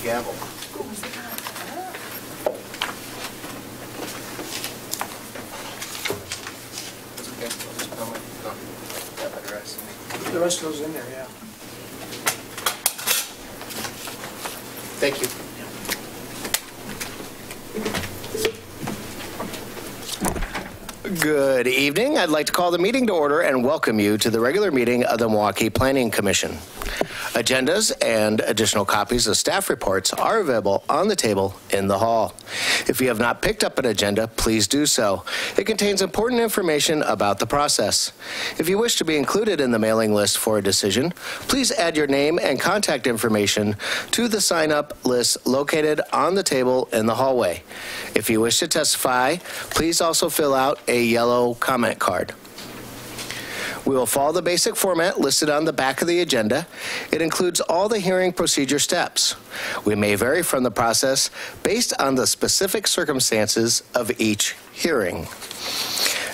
gavel. That's okay. I'll just come with that address. The rest goes in there, yeah. Thank you. Good evening. I'd like to call the meeting to order and welcome you to the regular meeting of the Milwaukee Planning Commission. Agendas and additional copies of staff reports are available on the table in the hall. If you have not picked up an agenda, please do so. It contains important information about the process. If you wish to be included in the mailing list for a decision, please add your name and contact information to the sign-up list located on the table in the hallway. If you wish to testify, please also fill out a yellow comment card. We will follow the basic format listed on the back of the agenda. It includes all the hearing procedure steps. We may vary from the process based on the specific circumstances of each hearing.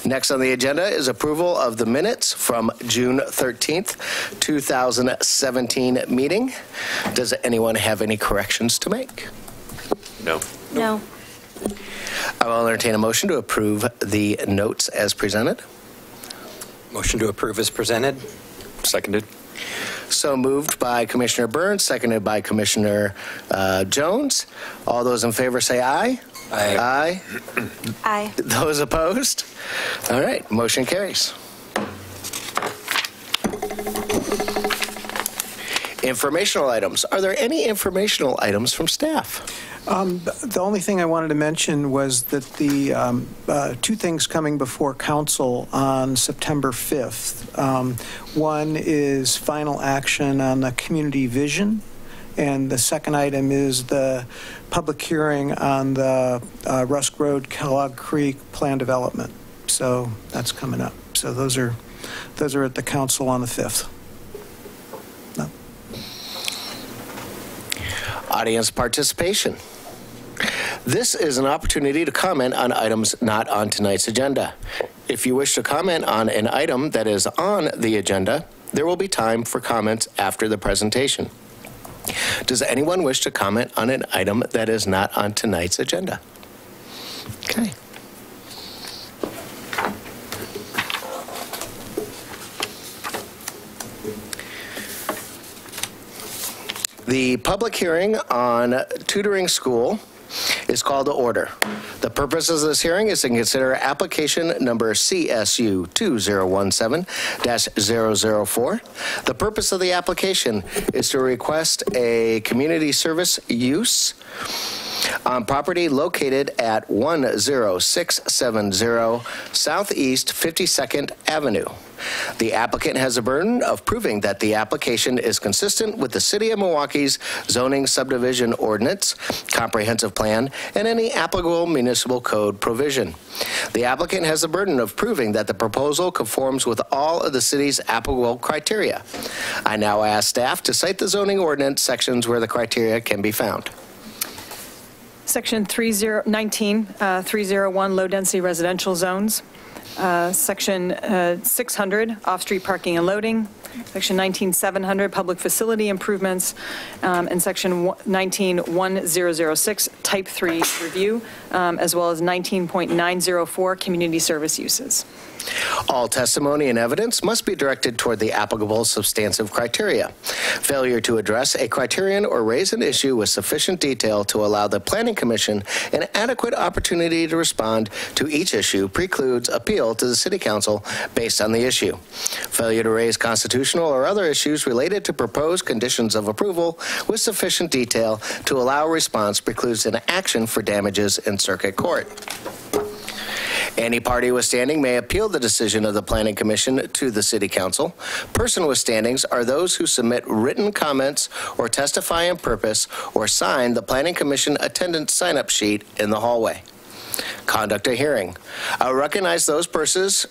Next on the agenda is approval of the minutes from June 13th, 2017 meeting. Does anyone have any corrections to make? No. No. I will entertain a motion to approve the notes as presented. Motion to approve is presented. Seconded. So moved by Commissioner Burns, seconded by Commissioner Jones. All those in favor say aye. Aye. Aye. Aye. Those opposed? All right, motion carries. Informational items. Are there any informational items from staff? The only thing I wanted to mention was that the two things coming before council on September 5th. One is final action on the community vision, and the second item is the public hearing on the Rusk Road, Kellogg Creek plan development. So that's coming up. So those are at the council on the 5th. No. Audience participation. This is an opportunity to comment on items not on tonight's agenda. If you wish to comment on an item that is on the agenda, there will be time for comments after the presentation. Does anyone wish to comment on an item that is not on tonight's agenda? Okay. The public hearing on tutoring school is called to order. The purpose of this hearing is to consider application number CSU 2017-004. The purpose of the application is to request a community service use on property located at 10670 Southeast 52nd Avenue. The applicant has the burden of proving that the application is consistent with the City of Milwaukee's zoning subdivision ordinance, comprehensive plan, and any applicable municipal code provision. The applicant has the burden of proving that the proposal conforms with all of the city's applicable criteria. I now ask staff to cite the zoning ordinance sections where the criteria can be found. Section 301, low-density residential zones. Section 600, off-street parking and loading. Section 19700, public facility improvements. And Section 191006, Type 3 review, as well as 19.904, community service uses. All testimony and evidence must be directed toward the applicable substantive criteria. Failure to address a criterion or raise an issue with sufficient detail to allow the Planning Commission an adequate opportunity to respond to each issue precludes appeal to the City Council based on the issue. Failure to raise constitutional or other issues related to proposed conditions of approval with sufficient detail to allow a response precludes an action for damages in circuit court. Any party with standing may appeal the decision of the Planning Commission to the City Council. Person with standings are those who submit written comments or testify in purpose or sign the Planning Commission attendance sign-up sheet in the hallway. Conduct a hearing. I recognize those persons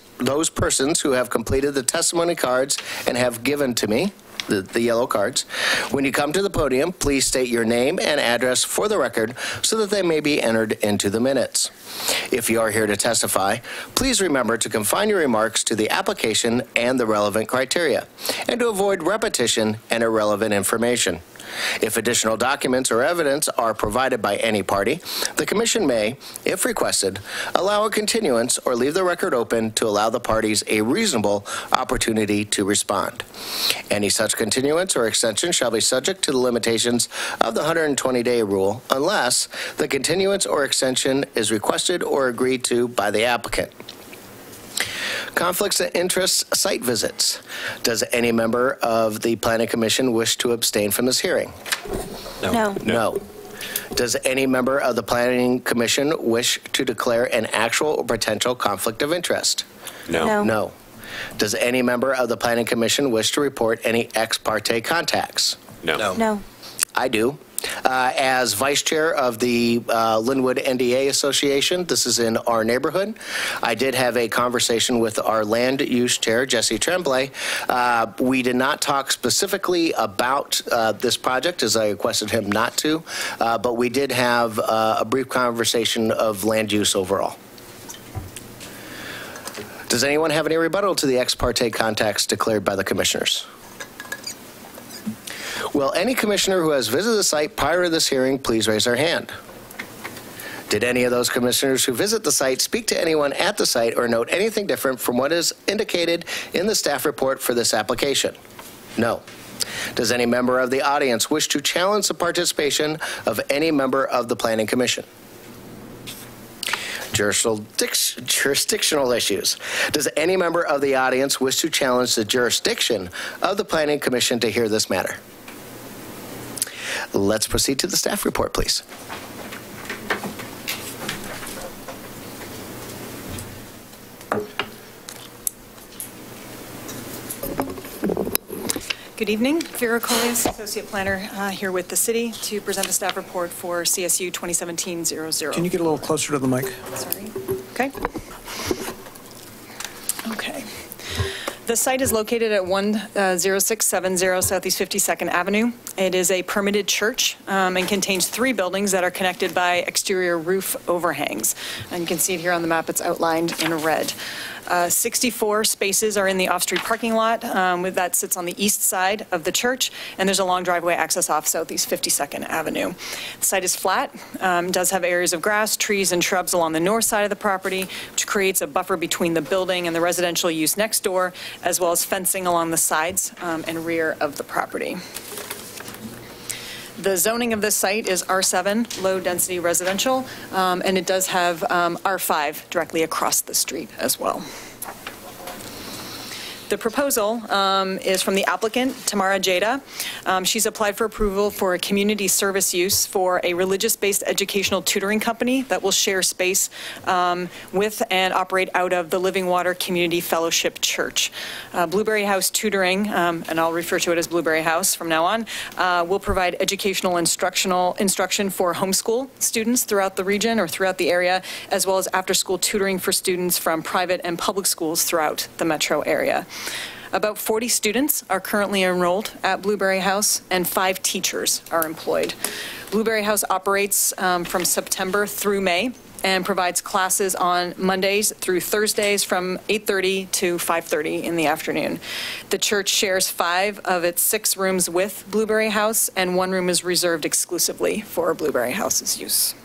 who have completed the testimony cards and have given to me the yellow cards. When you come to the podium, please state your name and address for the record so that they may be entered into the minutes. If you are here to testify, please remember to confine your remarks to the application and the relevant criteria, and to avoid repetition and irrelevant information. If additional documents or evidence are provided by any party, the Commission may, if requested, allow a continuance or leave the record open to allow the parties a reasonable opportunity to respond. Any such continuance or extension shall be subject to the limitations of the 120-day rule unless the continuance or extension is requested or agreed to by the applicant. Conflicts of interest site visits. Does any member of the Planning Commission wish to abstain from this hearing? No. Does any member of the Planning Commission wish to declare an actual or potential conflict of interest? No. Does any member of the Planning Commission wish to report any ex parte contacts? No. I do. As Vice Chair of the Linwood NDA Association, this is in our neighborhood, I did have a conversation with our Land Use Chair, Jesse Tremblay. We did not talk specifically about this project, as I requested him not to, but we did have a brief conversation of land use overall. Does anyone have any rebuttal to the ex parte contacts declared by the commissioners? Will any commissioner who has visited the site prior to this hearing please raise their hand? Did any of those commissioners who visit the site speak to anyone at the site or note anything different from what is indicated in the staff report for this application? No. Does any member of the audience wish to challenge the participation of any member of the Planning Commission? Jurisdictional issues. Does any member of the audience wish to challenge the jurisdiction of the Planning Commission to hear this matter? Let's proceed to the staff report, please. Good evening. Vera Collias, Associate Planner, here with the city to present the staff report for CSU 2017-00. Can you get a little closer to the mic? Sorry. Okay. Okay. The site is located at 10670 Southeast 52nd Avenue. It is a permitted church and contains 3 buildings that are connected by exterior roof overhangs. And you can see it here on the map. It's outlined in red. 64 spaces are in the off-street parking lot that sits on the east side of the church, and there's a long driveway access off Southeast 52nd Avenue. The site is flat, does have areas of grass, trees, and shrubs along the north side of the property, which creates a buffer between the building and the residential use next door, as well as fencing along the sides and rear of the property. The zoning of this site is R7, low-density residential, and it does have R5 directly across the street as well. The proposal is from the applicant, Tamara Jada. She's applied for approval for a community service use for a religious-based educational tutoring company that will share space with and operate out of the Living Water Community Fellowship Church. Blueberry House Tutoring, and I'll refer to it as Blueberry House from now on, will provide educational instruction for homeschool students throughout the region or throughout the area, as well as after-school tutoring for students from private and public schools throughout the metro area. About 40 students are currently enrolled at Blueberry House, and 5 teachers are employed. Blueberry House operates from September through May and provides classes on Mondays through Thursdays from 8:30 to 5:30 in the afternoon. The church shares 5 of its 6 rooms with Blueberry House, and 1 room is reserved exclusively for Blueberry House's use.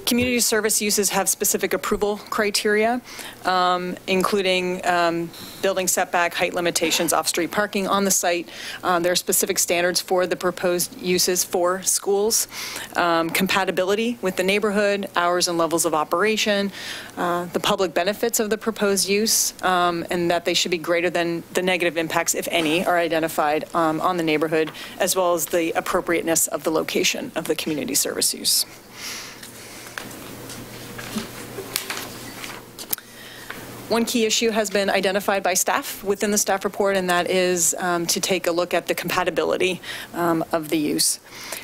Community service uses have specific approval criteria, including building setback, height limitations, off-street parking on the site. There are specific standards for the proposed uses for schools, compatibility with the neighborhood, hours and levels of operation, the public benefits of the proposed use, and that they should be greater than the negative impacts, if any, are identified on the neighborhood, as well as the appropriateness of the location of the community service use. One key issue has been identified by staff within the staff report, and that is to take a look at the compatibility of the use.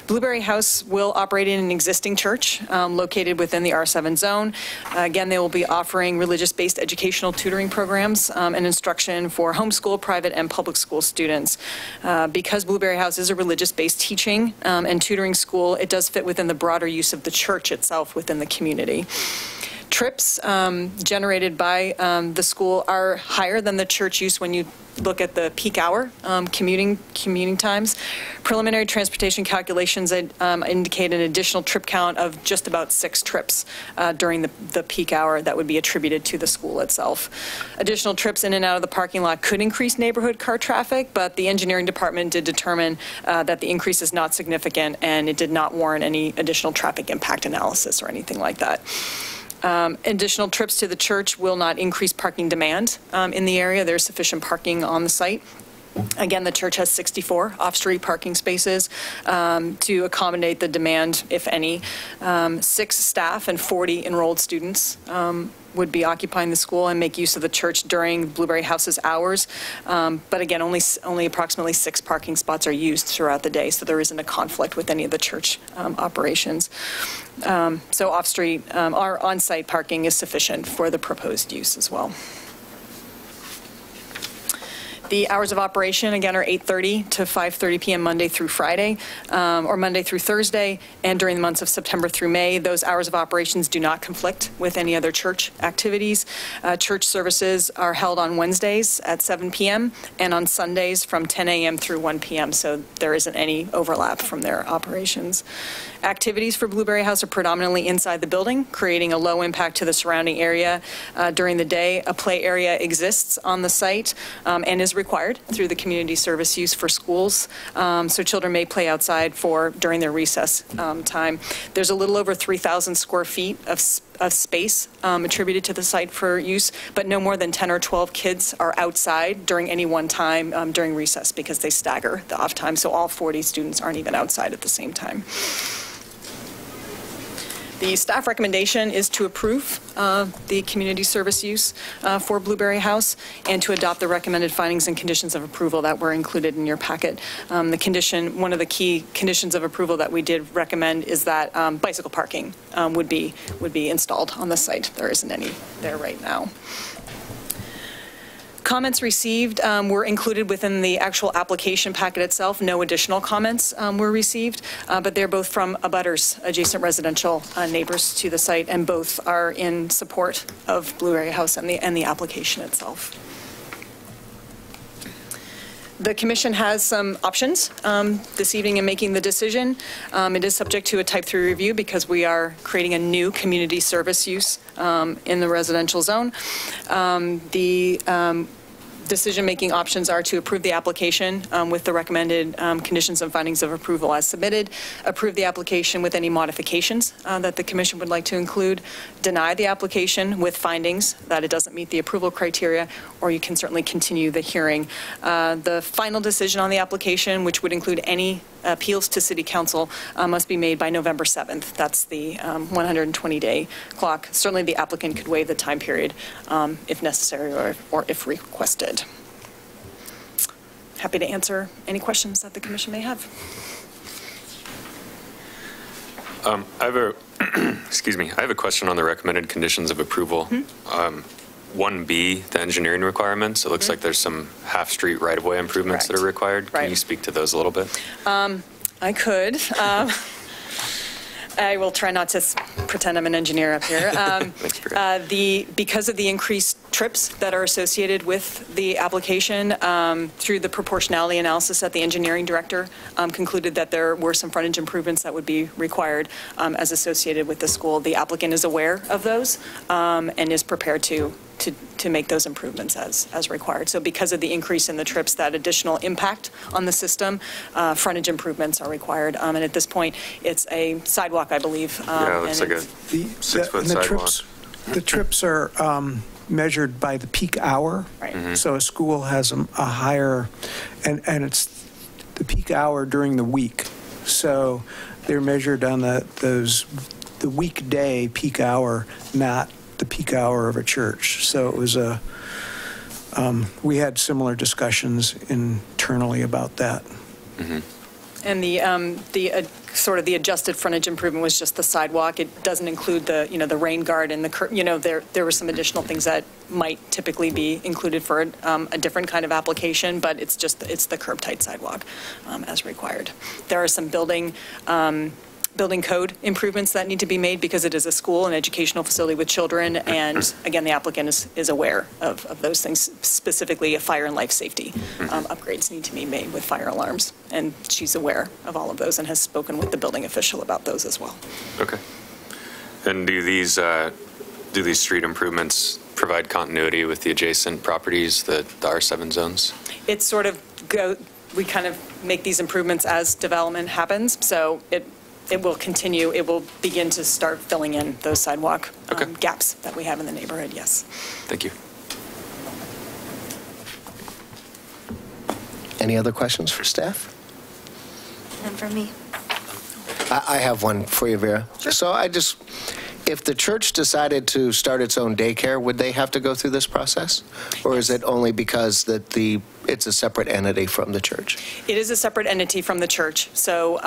Blueberry House will operate in an existing church located within the R7 zone. Again, they will be offering religious-based educational tutoring programs and instruction for homeschool, private, and public school students. Because Blueberry House is a religious-based teaching and tutoring school, it does fit within the broader use of the church itself within the community. Trips generated by the school are higher than the church use when you look at the peak hour commuting times. Preliminary transportation calculations indicate an additional trip count of just about 6 trips during the peak hour that would be attributed to the school itself. Additional trips in and out of the parking lot could increase neighborhood car traffic, but the engineering department did determine that the increase is not significant and it did not warrant any additional traffic impact analysis or anything like that. Additional trips to the church will not increase parking demand in the area. There's sufficient parking on the site. Again, the church has 64 off-street parking spaces to accommodate the demand, if any. 6 staff and 40 enrolled students would be occupying the school and make use of the church during Blueberry House's hours. But again, only approximately 6 parking spots are used throughout the day, so there isn't a conflict with any of the church operations. So off-street, our on-site parking is sufficient for the proposed use as well. The hours of operation, again, are 8:30 to 5:30 p.m. Monday through Friday, or Monday through Thursday, and during the months of September through May. Those hours of operations do not conflict with any other church activities. Church services are held on Wednesdays at 7 p.m. and on Sundays from 10 a.m. through 1 p.m., so there isn't any overlap from their operations. Activities for Blueberry House are predominantly inside the building, creating a low impact to the surrounding area. During the day, a play area exists on the site and is required through the community service use for schools, so children may play outside during their recess time. There's a little over 3,000 square feet of space attributed to the site for use, but no more than 10 or 12 kids are outside during any one time during recess because they stagger the off time, so all 40 students aren't even outside at the same time. The staff recommendation is to approve the community service use for Blueberry House and to adopt the recommended findings and conditions of approval that were included in your packet. One of the key conditions of approval that we did recommend is that bicycle parking would be installed on the site. There isn't any there right now. Comments received were included within the actual application packet itself. No additional comments were received, but they're both from abutters, adjacent residential neighbors to the site, and both are in support of Blueberry House and the application itself. The commission has some options this evening in making the decision. It is subject to a type 3 review because we are creating a new community service use in the residential zone. Decision-making options are to approve the application with the recommended conditions and findings of approval as submitted, approve the application with any modifications that the commission would like to include, deny the application with findings that it doesn't meet the approval criteria, or you can certainly continue the hearing. The final decision on the application, which would include any appeals to City Council, must be made by November 7th. That's the 120-day clock. Certainly the applicant could waive the time period if necessary or if requested. Happy to answer any questions that the commission may have. I have excuse me, I have a question on the recommended conditions of approval. 1B, the engineering requirements. It looks like there's some half-street right-of-way improvements that are required. Can you speak to those a little bit? I could. I will try not to pretend I'm an engineer up here. Because of the increased trips that are associated with the application, through the proportionality analysis that the engineering director concluded that there were some frontage improvements that would be required as associated with the school. The applicant is aware of those and is prepared to make those improvements as required. So because of the increase in the trips, that additional impact on the system, frontage improvements are required. And at this point, it's a sidewalk, I believe. Yeah, it looks like a 6-foot sidewalk. The trips are measured by the peak hour. Right. So a school has a higher, and it's the peak hour during the week. So they're measured on the weekday peak hour, not the peak hour of a church. So it was we had similar discussions internally about that. Mm-hmm. And the sort of the adjusted frontage improvement was just the sidewalk. It doesn't include the, the rain guard and the curb. There were some additional things that might typically be included for a different kind of application, but it's the curb tight sidewalk as required. There are some building code improvements that need to be made because it is a school, an educational facility with children, and again, the applicant is aware of those things, specifically fire and life safety upgrades need to be made with fire alarms, and she's aware of all of those and has spoken with the building official about those as well. Okay. And do these street improvements provide continuity with the adjacent properties, the R7 zones? It's sort of we kind of make these improvements as development happens, so it will continue. It will begin to start filling in those sidewalk gaps that we have in the neighborhood, yes. Thank you. Any other questions for staff? None for me. I have one for you, Vera. Sure. So if the church decided to start its own daycare, would they have to go through this process? Or is it only because that it's a separate entity from the church? It is a separate entity from the church, so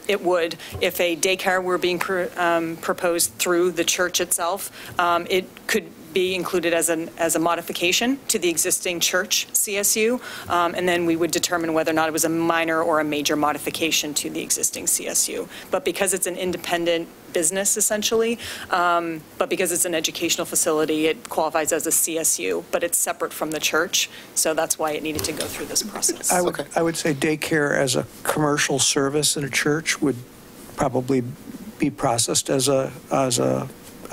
it would, if a daycare were being proposed through the church itself, it could be included as a modification to the existing church CSU, and then we would determine whether or not it was a minor or a major modification to the existing CSU. But because it's an independent business, essentially, but because it's an educational facility, it qualifies as a CSU, but it's separate from the church, so that's why it needed to go through this process. I would say daycare as a commercial service in a church would probably be processed as a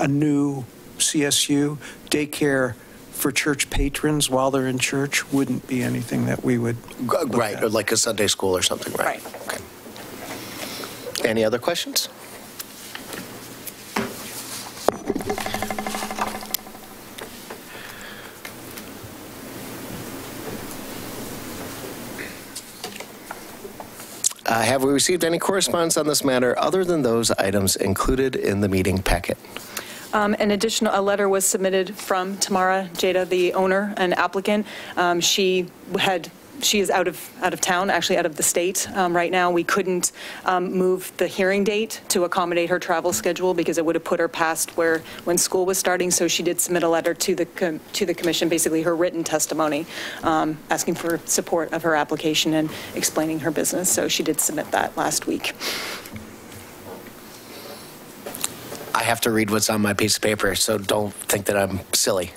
new CSU. Daycare for church patrons while they're in church wouldn't be anything that we would look Right, at. or like a Sunday school or something, right? Right. Okay. Any other questions? Have we received any correspondence on this matter other than those items included in the meeting packet? A letter was submitted from Tamara Jada, the owner and applicant. She is out of town, actually out of the state right now. We couldn't move the hearing date to accommodate her travel schedule because it would have put her past when school was starting. So she did submit a letter to the commission, basically her written testimony, asking for support of her application and explaining her business. So she did submit that last week. I have to read what's on my piece of paper, so don't think that I'm silly.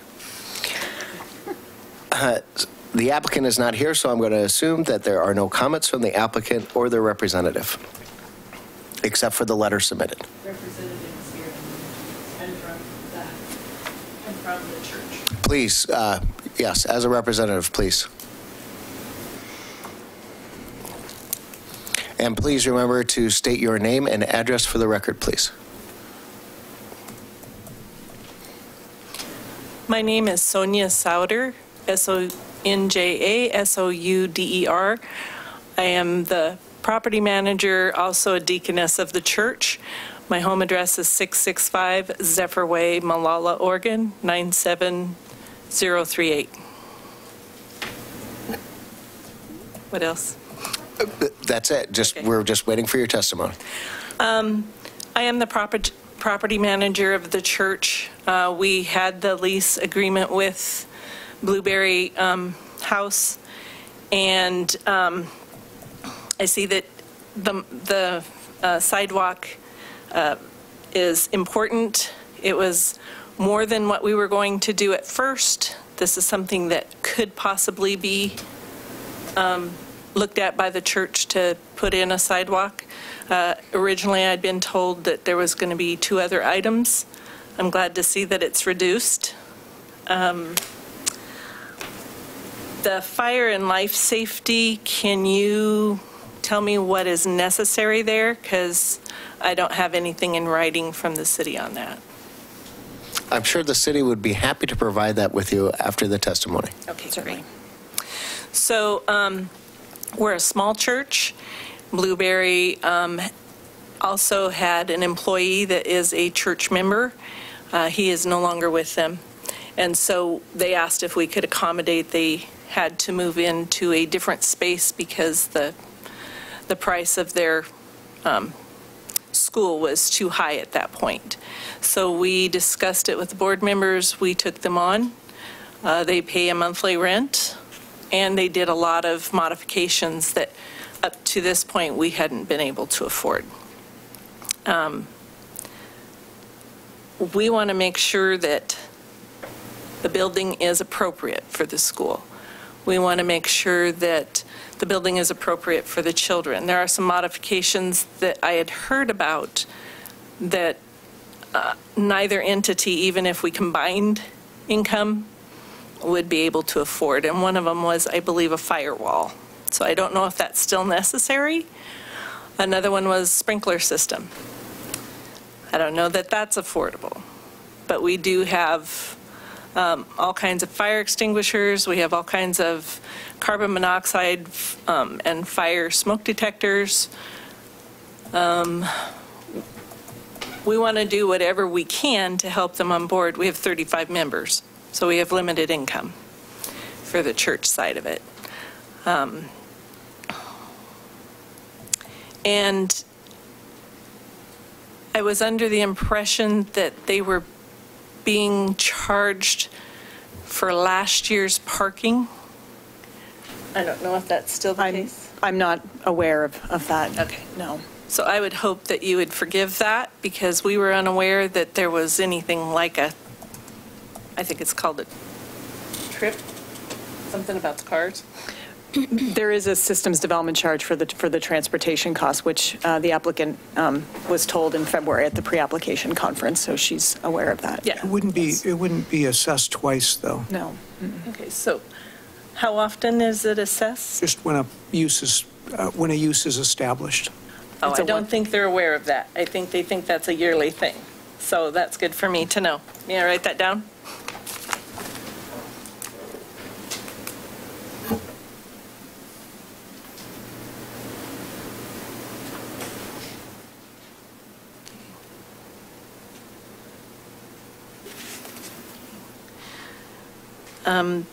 The applicant is not here, so I'm going to assume that there are no comments from the applicant or their representative, except for the letter submitted. Representatives here and from the church. Please, yes, as a representative, please. And please remember to state your name and address for the record, please. My name is Sonia Souder, Sonjasouder. I am the property manager, also a deaconess of the church. My home address is 665 Zephyr Way, Malala, Oregon, 97038. What else? That's it. Okay. We're just waiting for your testimony. I am the property manager of the church. We had the lease agreement with Blueberry House, and I see that the sidewalk is important. It was more than what we were going to do at first. This is something that could possibly be looked at by the church to put in a sidewalk. Originally, I'd been told that there was going to be 2 other items. I'm glad to see that it's reduced. The fire and life safety, can you tell me what is necessary there? Because I don't have anything in writing from the city on that. I'm sure the city would be happy to provide that with you after the testimony. Okay, certainly. So we're a small church. Blueberry also had an employee that is a church member. He is no longer with them. And so they asked if we could accommodate. They had to move into a different space because the price of their school was too high at that point. So we discussed it with the board members. We took them on. They pay a monthly rent, and they did a lot of modifications that up to this point we hadn't been able to afford. We want to make sure that the building is appropriate for the school. We want to make sure that the building is appropriate for the children. There are some modifications that I had heard about that neither entity, even if we combined income, would be able to afford. And one of them was, I believe, a firewall. So I don't know if that's still necessary. Another one was sprinkler system. I don't know that that's affordable. But we do have all kinds of fire extinguishers. We have all kinds of carbon monoxide and fire smoke detectors. We want to do whatever we can to help them on board. We have 35 members, so we have limited income for the church side of it. And I was under the impression that they were being charged for last year's parking. I don't know if that's still the case. I'm not aware of that. Okay. No. So I would hope that you would forgive that, because we were unaware that there was anything like a, I think it's called a trip, something about the cars. There is a systems development charge for the transportation costs, which the applicant was told in February at the pre-application conference, so she's aware of that. Yeah. It wouldn't be assessed twice, though. No. Okay, so how often is it assessed? Just when a use is established. Oh, I don't think they're aware of that. I think they think that's a yearly thing. So that's good for me to know. May I write that down?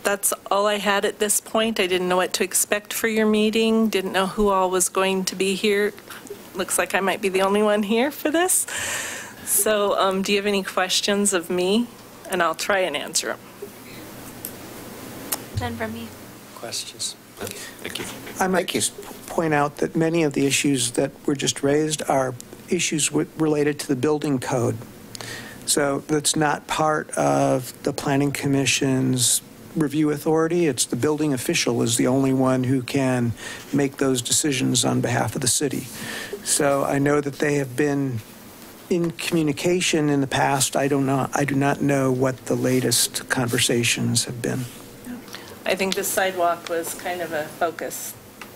That's all I had at this point. I didn't know what to expect for your meeting, didn't know who all was going to be here. Looks like I might be the only one here for this. So do you have any questions of me? And I'll try and answer them. None from me. Questions? Thank you. I might just point out that many of the issues that were just raised are issues related to the building code. So that's not part of the Planning Commission's review authority. It's the building official is the only one who can make those decisions on behalf of the city. So I know that they have been in communication in the past. I do not know what the latest conversations have been. I think the sidewalk was kind of a focus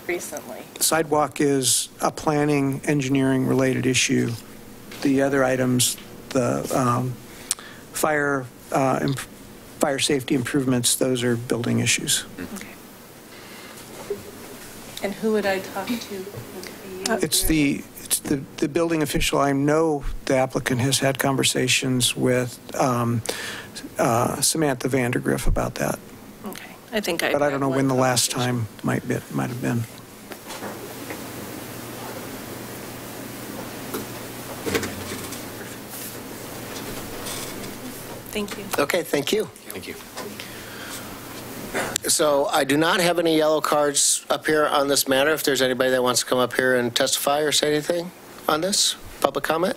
recently. Sidewalk is a planning, engineering related issue. The other items, the fire safety improvements, those are building issues. Okay. And who would I talk to? Would it be you? It's the building official. I know the applicant has had conversations with Samantha Vandergriff about that. Okay. I think I. But I don't know when the last time might have been. Thank you. Okay, thank you. Thank you. So I do not have any yellow cards up here on this matter. If there's anybody that wants to come up here and testify or say anything on this, public comment?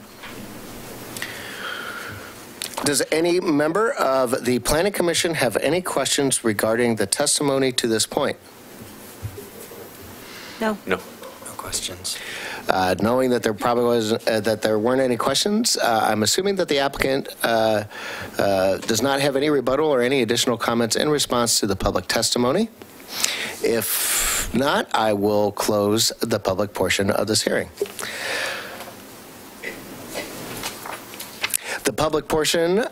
Does any member of the Planning Commission have any questions regarding the testimony to this point? No. No. No questions. Knowing that there probably was that there weren't any questions, I'm assuming that the applicant does not have any rebuttal or any additional comments in response to the public testimony. If not, I will close the public portion of this hearing. The public portion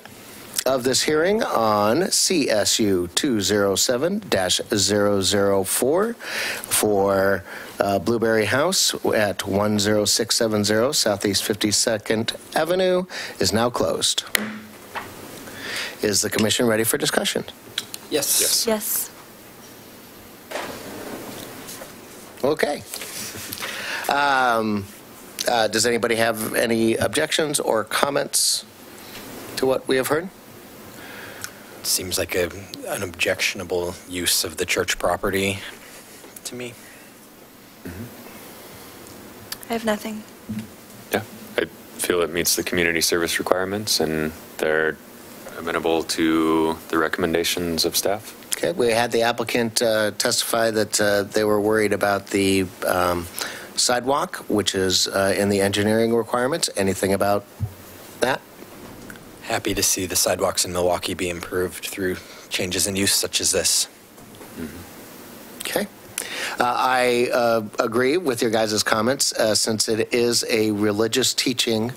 of this hearing on CSU 207-004 for Blueberry House at 10670 Southeast 52nd Avenue is now closed. Is the commission ready for discussion? Yes. Yes. Okay. Does anybody have any objections or comments to what we have heard? Seems like an objectionable use of the church property to me. I have nothing. Yeah, I feel it meets the community service requirements, and they're amenable to the recommendations of staff. Okay, we had the applicant testify that they were worried about the sidewalk, which is in the engineering requirements. Anything about that? Happy to see the sidewalks in Milwaukee be improved through changes in use such as this. Okay. I agree with your guys' comments since it is a religious teaching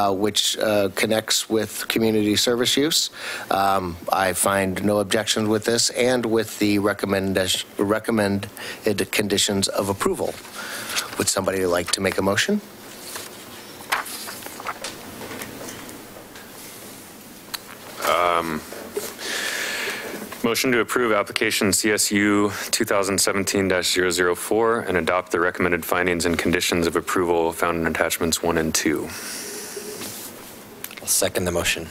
which connects with community service use. I find no objections with this and with the recommended conditions of approval. Would somebody like to make a motion? Motion to approve application CSU 2017-004 and adopt the recommended findings and conditions of approval found in attachments 1 and 2. I'll second the motion.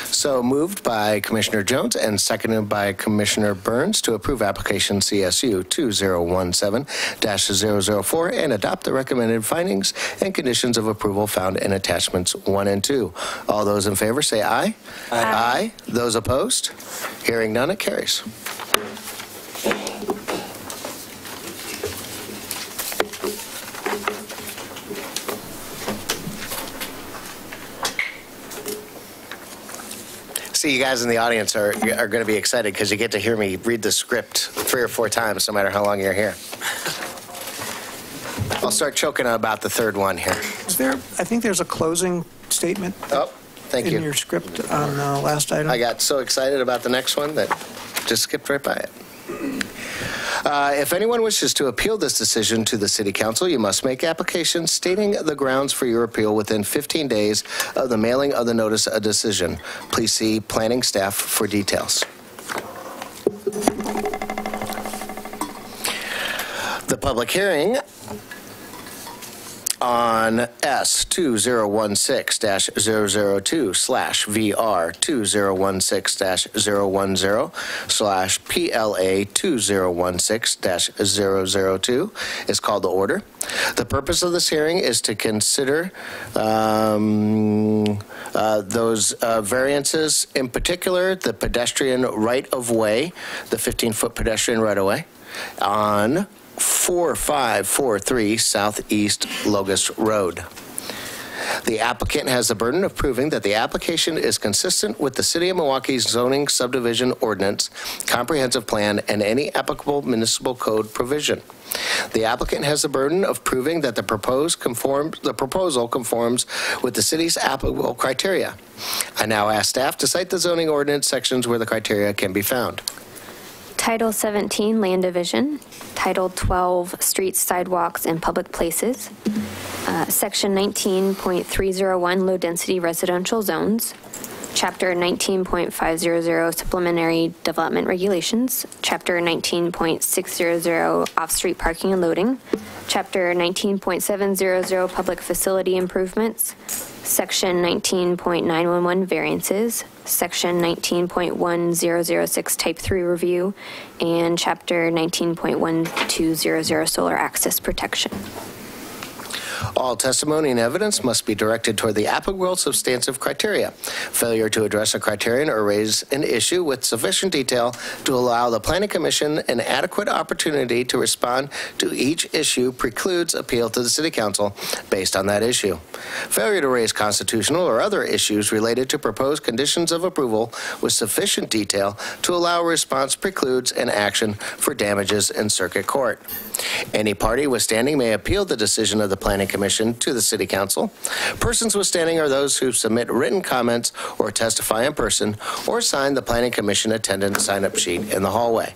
So moved by Commissioner Jones and seconded by Commissioner Burns to approve application CSU 2017-004 and adopt the recommended findings and conditions of approval found in attachments 1 and 2. All those in favor say aye. Aye. Aye. Those opposed? Hearing none, it carries. See, you guys in the audience are going to be excited because you get to hear me read the script 3 or 4 times, no matter how long you're here. I'll start choking about the third one here. Is there, I think there's a closing statement Oh, thank in you. your script on the last item. I got so excited about the next one that just skipped right by it. If anyone wishes to appeal this decision to the City Council, you must make application stating the grounds for your appeal within 15 days of the mailing of the notice of decision. Please see planning staff for details. The public hearing on S2016-002/VR2016-010/PLA2016-002 is called to order. The purpose of this hearing is to consider those variances, in particular the pedestrian right-of-way, the 15-foot pedestrian right-of-way, on 4543 Southeast Logus Road. The applicant has the burden of proving that the application is consistent with the City of Milwaukee's zoning subdivision ordinance, comprehensive plan, and any applicable municipal code provision. The applicant has the burden of proving that the proposal conforms with the city's applicable criteria. I now ask staff to cite the zoning ordinance sections where the criteria can be found. Title 17, Land Division. Title 12, Streets, Sidewalks, and Public Places. Section 19.301, Low Density Residential Zones. Chapter 19.500, Supplementary Development Regulations. Chapter 19.600, Off-Street Parking and Loading. Chapter 19.700, Public Facility Improvements. Section 19.911, Variances. Section 19.1006, Type 3 Review. And Chapter 19.1200, Solar Access Protection. All testimony and evidence must be directed toward the applicable substantive criteria. Failure to address a criterion or raise an issue with sufficient detail to allow the Planning Commission an adequate opportunity to respond to each issue precludes appeal to the City Council based on that issue. Failure to raise constitutional or other issues related to proposed conditions of approval with sufficient detail to allow a response precludes an action for damages in circuit court. Any party withstanding may appeal the decision of the Planning Commission to the City Council. Persons withstanding are those who submit written comments or testify in person or sign the Planning Commission attendance sign-up sheet in the hallway.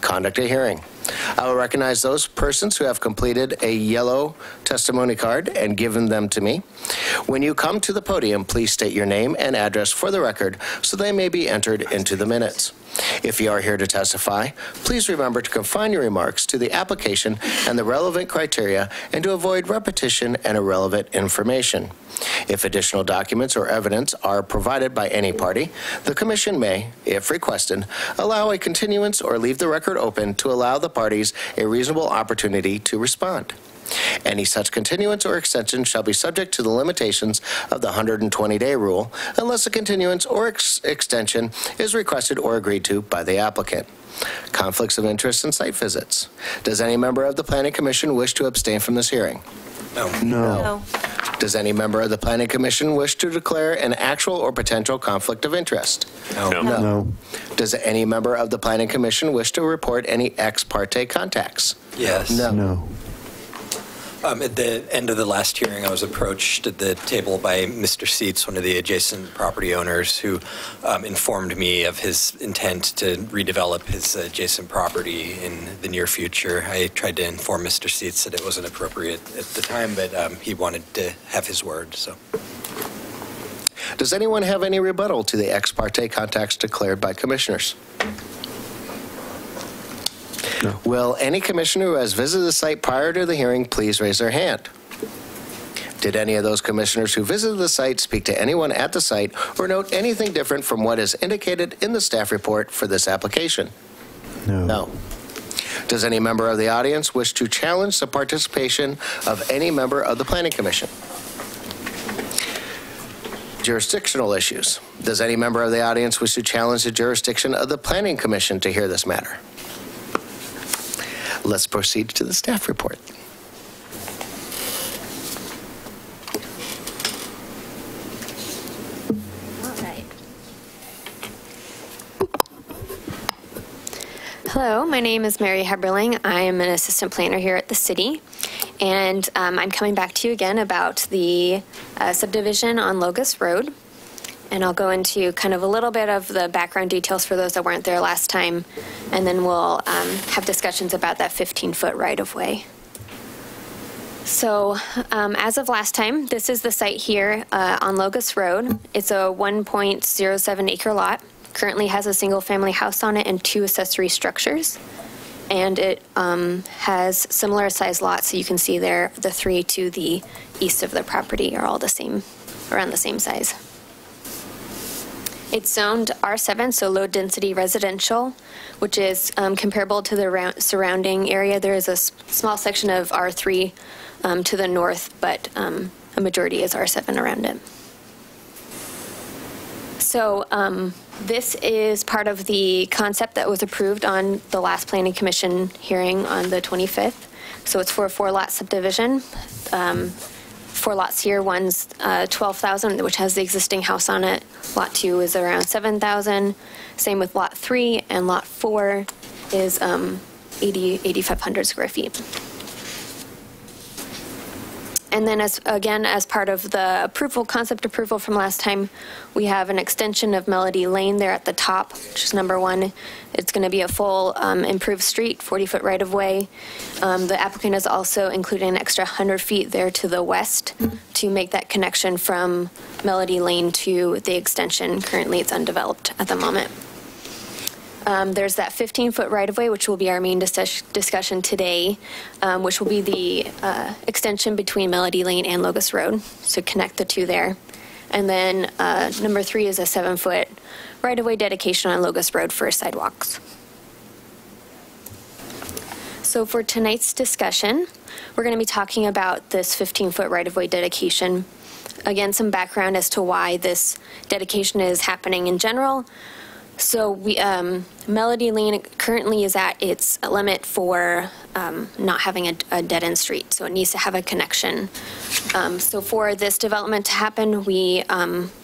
Conduct a hearing. I will recognize those persons who have completed a yellow testimony card and given them to me. When you come to the podium, please state your name and address for the record so they may be entered into the minutes. If you are here to testify, please remember to confine your remarks to the application and the relevant criteria and to avoid repetition and irrelevant information. If additional documents or evidence are provided by any party, the Commission may, if requested, allow a continuance or leave the record open to allow the parties a reasonable opportunity to respond. Any such continuance or extension shall be subject to the limitations of the 120-day rule unless a continuance or extension is requested or agreed to by the applicant. Conflicts of interest in site visits. Does any member of the Planning Commission wish to abstain from this hearing? No. Does any member of the Planning Commission wish to declare an actual or potential conflict of interest? No. Does any member of the Planning Commission wish to report any ex parte contacts? Yes. No. At the end of the last hearing, I was approached at the table by Mr. Seitz, one of the adjacent property owners, who informed me of his intent to redevelop his adjacent property in the near future. I tried to inform Mr. Seitz that it wasn't appropriate at the time, but he wanted to have his word. So, does anyone have any rebuttal to the ex parte contacts declared by commissioners? No. Will any commissioner who has visited the site prior to the hearing please raise their hand? Did any of those commissioners who visited the site speak to anyone at the site or note anything different from what is indicated in the staff report for this application? No. Does any member of the audience wish to challenge the participation of any member of the Planning Commission? Jurisdictional issues. Does any member of the audience wish to challenge the jurisdiction of the Planning Commission to hear this matter? Let's proceed to the staff report. All right. Hello, my name is Mary Heberling. I am an assistant planner here at the city, and I'm coming back to you again about the subdivision on Logus Road. And I'll go into kind of a little bit of the background details for those that weren't there last time, and then we'll have discussions about that 15-foot right-of-way. So as of last time, this is the site here on Logus Road. It's a 1.07 acre lot. Currently has a single-family house on it and 2 accessory structures. And it has similar size lots, so you can see there the 3 to the east of the property are all the same, around the same size. It's zoned R7, so low density residential, which is comparable to the surrounding area. There is a small section of R3 to the north, but a majority is R7 around it. So this is part of the concept that was approved on the last Planning Commission hearing on the 25th. So it's for a 4-lot subdivision. 4 lots here. One's 12,000, which has the existing house on it. Lot 2 is around 7,000. Same with Lot 3, and Lot 4 is 8,500 square feet. And then as part of the concept approval from last time, we have an extension of Melody Lane there at the top, which is number 1. It's going to be a full improved street, 40-foot right-of-way. The applicant has also included an extra 100 feet there to the west to make that connection from Melody Lane to the extension. Currently, it's undeveloped at the moment. There's that 15-foot right-of-way, which will be our main discussion today, which will be the extension between Melody Lane and Logus Road, so connect the 2 there. And then number 3 is a 7-foot right-of-way dedication on Logus Road for sidewalks. So for tonight's discussion, we're going to be talking about this 15-foot right-of-way dedication. Again, some background as to why this dedication is happening in general. So Melody Lane currently is at its limit for not having a dead-end street, so it needs to have a connection. So for this development to happen, we,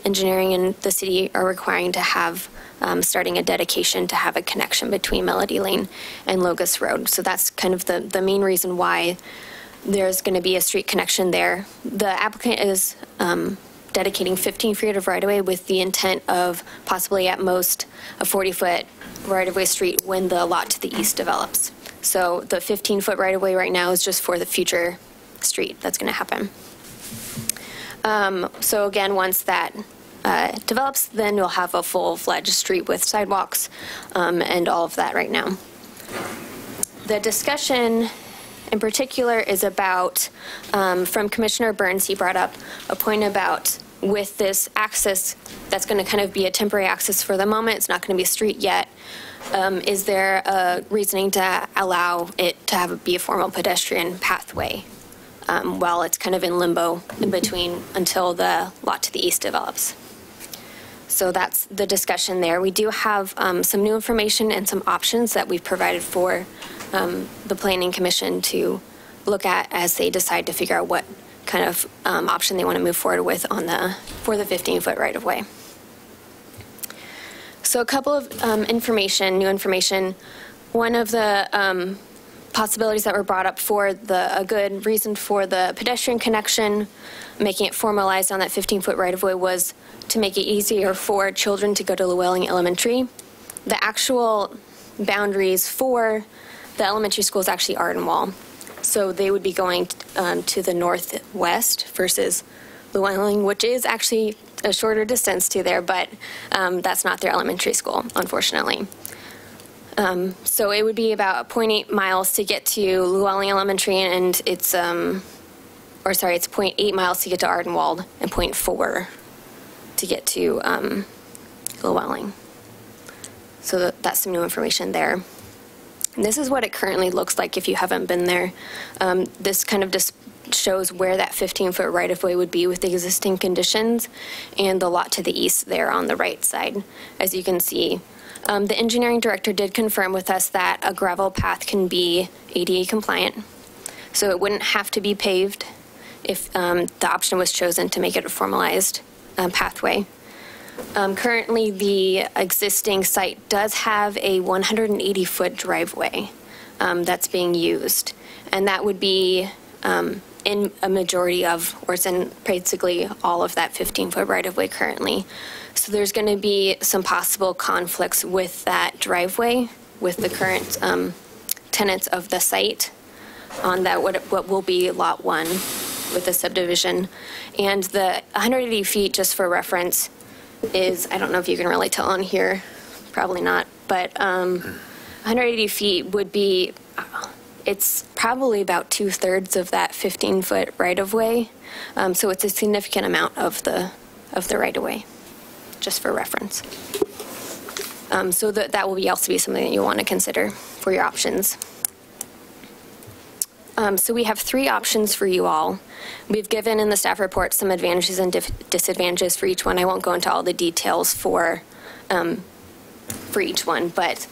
engineering and the city, are requiring to have starting a dedication to have a connection between Melody Lane and Logus Road. So that's kind of the main reason why there's going to be a street connection there. The applicant is dedicating 15 feet of right-of-way with the intent of possibly at most a 40-foot right-of-way street when the lot to the east develops. So the 15-foot right-of-way right now is just for the future street that's going to happen. So again, once that develops, then you'll have a full-fledged street with sidewalks and all of that right now. The discussion in particular is about, from Commissioner Burns, he brought up a point about with this access, that's going to kind of be a temporary access for the moment. It's not going to be a street yet. Is there a reasoning to allow it to be a formal pedestrian pathway while it's kind of in limbo in between until the lot to the east develops? So that's the discussion there. We do have some new information and some options that we've provided for the Planning Commission to look at as they decide to figure out what kind of option they want to move forward with for the 15-foot right-of-way. So a couple of new information. One of the possibilities that were brought up for a good reason for the pedestrian connection, making it formalized on that 15-foot right-of-way, was to make it easier for children to go to Llewellyn Elementary. The actual boundaries for the elementary school is actually Ardenwall. So they would be going to the northwest versus Llewellyn, which is actually a shorter distance to there, but that's not their elementary school, unfortunately. So it would be about 0.8 miles to get to Llewellyn Elementary, and it's 0.8 miles to get to Ardenwald, and 0.4 to get to Llewellyn. So that's some new information there. And this is what it currently looks like if you haven't been there. This kind of just shows where that 15-foot right-of-way would be with the existing conditions and the lot to the east there on the right side. As you can see, the engineering director did confirm with us that a gravel path can be ADA compliant. So it wouldn't have to be paved if the option was chosen to make it a formalized pathway. Currently, the existing site does have a 180-foot driveway that's being used, and that would be in a majority of, or it's in basically all of that 15-foot right-of-way currently. So there's going to be some possible conflicts with that driveway with the current tenants of the site on that what will be Lot 1 with the subdivision. And the 180 feet, just for reference, is, I don't know if you can really tell on here, probably not, but 180 feet would be, it's probably about 2/3 of that 15-foot right-of-way. So it's a significant amount of the right-of-way, just for reference. So that will also be something that you'll want to consider for your options. So we have 3 options for you all. We've given in the staff report some advantages and disadvantages for each one. I won't go into all the details for each one, but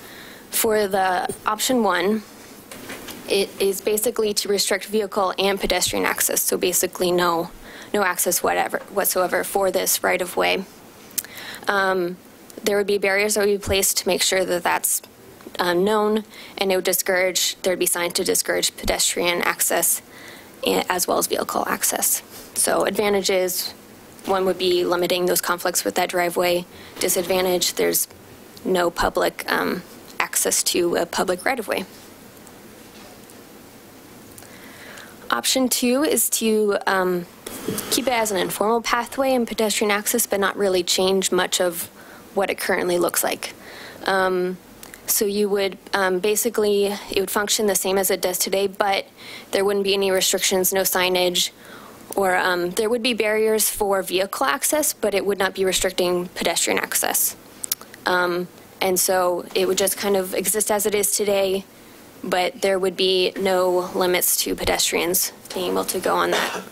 for the option 1, it is basically to restrict vehicle and pedestrian access. So basically no access whatsoever for this right-of-way. There would be barriers that would be placed to make sure that that's known, and it would there'd be signs to discourage pedestrian access as well as vehicle access. So advantages, one would be limiting those conflicts with that driveway. Disadvantage, there's no public access to a public right-of-way. Option 2 is to keep it as an informal pathway and pedestrian access, but not really change much of what it currently looks like. So you would basically, it would function the same as it does today, but there wouldn't be any restrictions, no signage, or there would be barriers for vehicle access, but it would not be restricting pedestrian access. And so it would just kind of exist as it is today, but there would be no limits to pedestrians being able to go on that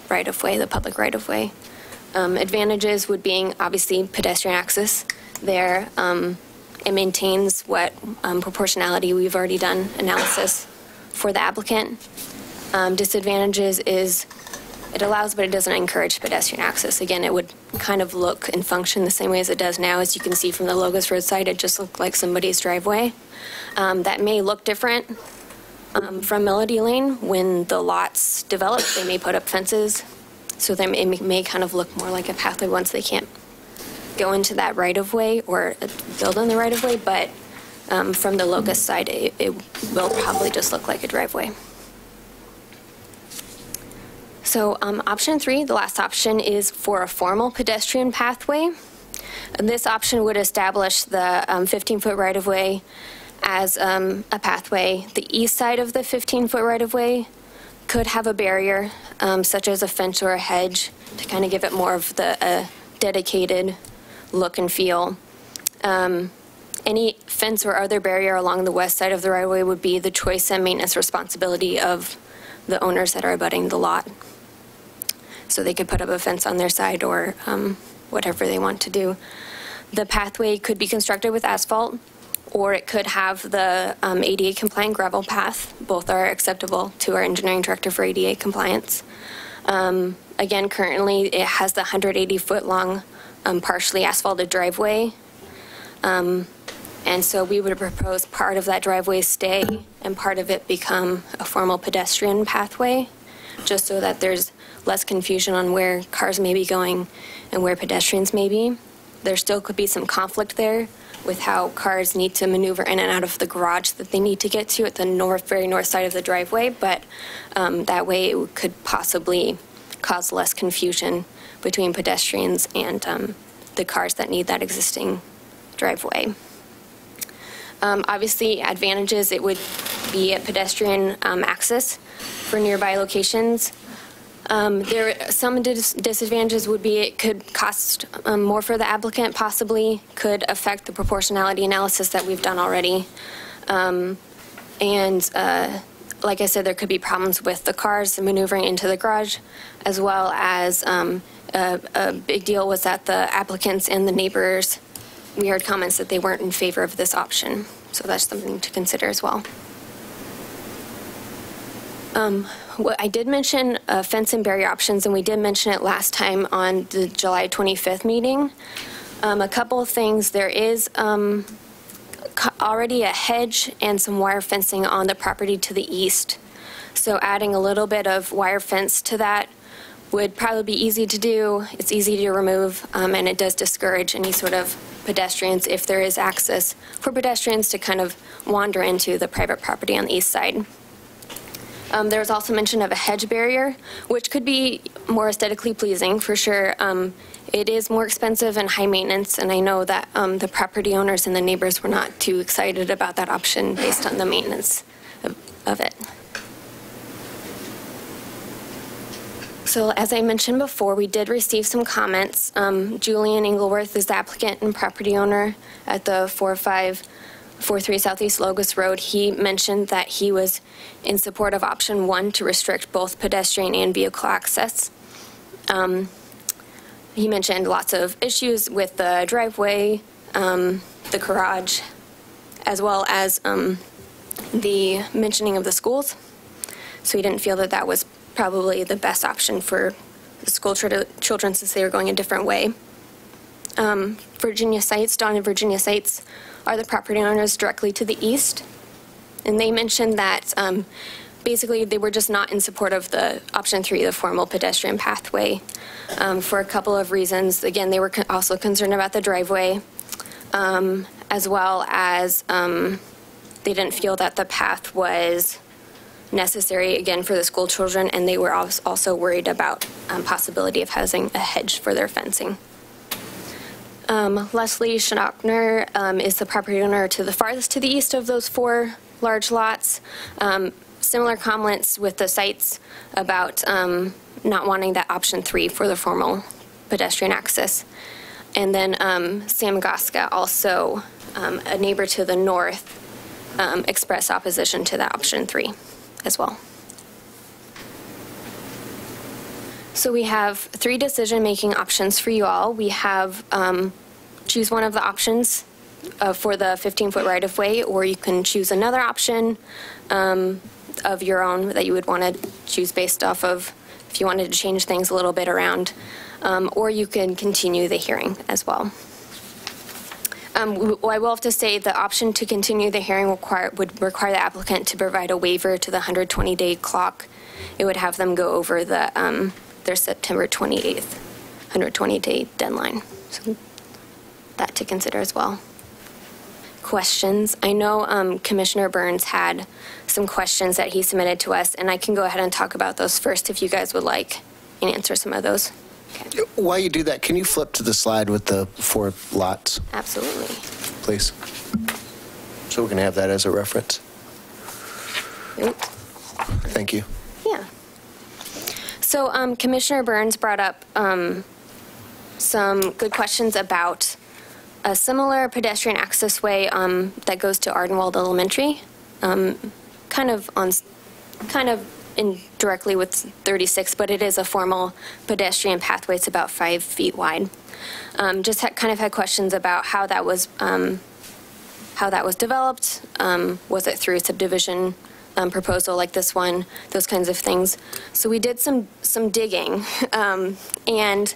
right-of-way, the public right-of-way. Advantages would being obviously pedestrian access there. It maintains what proportionality we've already done analysis for the applicant. Disadvantages is it allows, but it doesn't encourage pedestrian access. Again, it would kind of look and function the same way as it does now. As you can see from the Logus Road site, it just looked like somebody's driveway. That may look different from Melody Lane. When the lots develop, they may put up fences, so it may kind of look more like a pathway once they can't go into that right-of-way or build on the right-of-way, but from the Logus side, it will probably just look like a driveway. So option 3, the last option, is for a formal pedestrian pathway. This option would establish the 15-foot right-of-way as a pathway. The east side of the 15-foot right-of-way could have a barrier, such as a fence or a hedge, to kind of give it more of the dedicated look and feel. Any fence or other barrier along the west side of the right-of-way would be the choice and maintenance responsibility of the owners that are abutting the lot. So they could put up a fence on their side or whatever they want to do. The pathway could be constructed with asphalt, or it could have the ADA compliant gravel path. Both are acceptable to our engineering director for ADA compliance. Again, currently it has the 180-foot long partially asphalted driveway. And so we would propose part of that driveway stay and part of it become a formal pedestrian pathway, just so that there's less confusion on where cars may be going and where pedestrians may be. There still could be some conflict there with how cars need to maneuver in and out of the garage that they need to get to at the very north side of the driveway, but that way it could possibly cause less confusion between pedestrians and the cars that need that existing driveway. Obviously, advantages, it would be a pedestrian access for nearby locations. Some disadvantages would be it could cost more for the applicant, possibly could affect the proportionality analysis that we've done already. Like I said, there could be problems with the cars maneuvering into the garage, as well as a big deal was that the applicants and the neighbors, we heard comments that they weren't in favor of this option. So that's something to consider as well. I did mention fence and barrier options, and we did mention it last time on the July 25th meeting. A couple of things. There is already a hedge and some wire fencing on the property to the east. So adding a little bit of wire fence to that would probably be easy to do. It's easy to remove, and it does discourage any sort of pedestrians if there is access for pedestrians to kind of wander into the private property on the east side. There was also mention of a hedge barrier, which could be more aesthetically pleasing for sure. It is more expensive and high maintenance, and I know that the property owners and the neighbors were not too excited about that option based on the maintenance of it. So as I mentioned before, we did receive some comments. Julian Engleworth is the applicant and property owner at the 4543 Southeast Logus Road. He mentioned that he was in support of option 1 to restrict both pedestrian and vehicle access. He mentioned lots of issues with the driveway, the garage, as well as the mentioning of the schools. So he didn't feel that that was probably the best option for the school children since they were going a different way. Virginia Sites, Dawn and Virginia Sites are the property owners directly to the east. And they mentioned that basically they were just not in support of the option 3, the formal pedestrian pathway, for a couple of reasons. Again, they were also concerned about the driveway, as well as they didn't feel that the path was necessary, again, for the school children, and they were also worried about possibility of having a hedge for their fencing. Leslie Schnockner is the property owner to the farthest to the east of those 4 large lots. Similar comments with the sites about not wanting that option 3 for the formal pedestrian access. And then Sam Goska, also a neighbor to the north, expressed opposition to that option 3 as well. So we have 3 decision-making options for you all. We have choose one of the options for the 15-foot right-of-way, or you can choose another option of your own that you would want to choose based off of if you wanted to change things a little bit around, or you can continue the hearing as well. I will have to say the option to continue the hearing would require the applicant to provide a waiver to the 120-day clock. It would have them go over the their September 28th 120-day deadline. So that to consider as well. questions. I know Commissioner Burns had some questions that he submitted to us, and I can go ahead and talk about those first if you guys would like and answer some of those. Okay. While you do that, can you flip to the slide with the 4 lots? Absolutely. Please. So we can have that as a reference. Oops. Thank you. Yeah. So Commissioner Burns brought up some good questions about a similar pedestrian access way that goes to Ardenwald Elementary, kind of indirectly with 36, but it is a formal pedestrian pathway. It's about 5 feet wide. Just kind of had questions about how that was developed. Was it through a subdivision proposal like this one? Those kinds of things. So we did some digging, and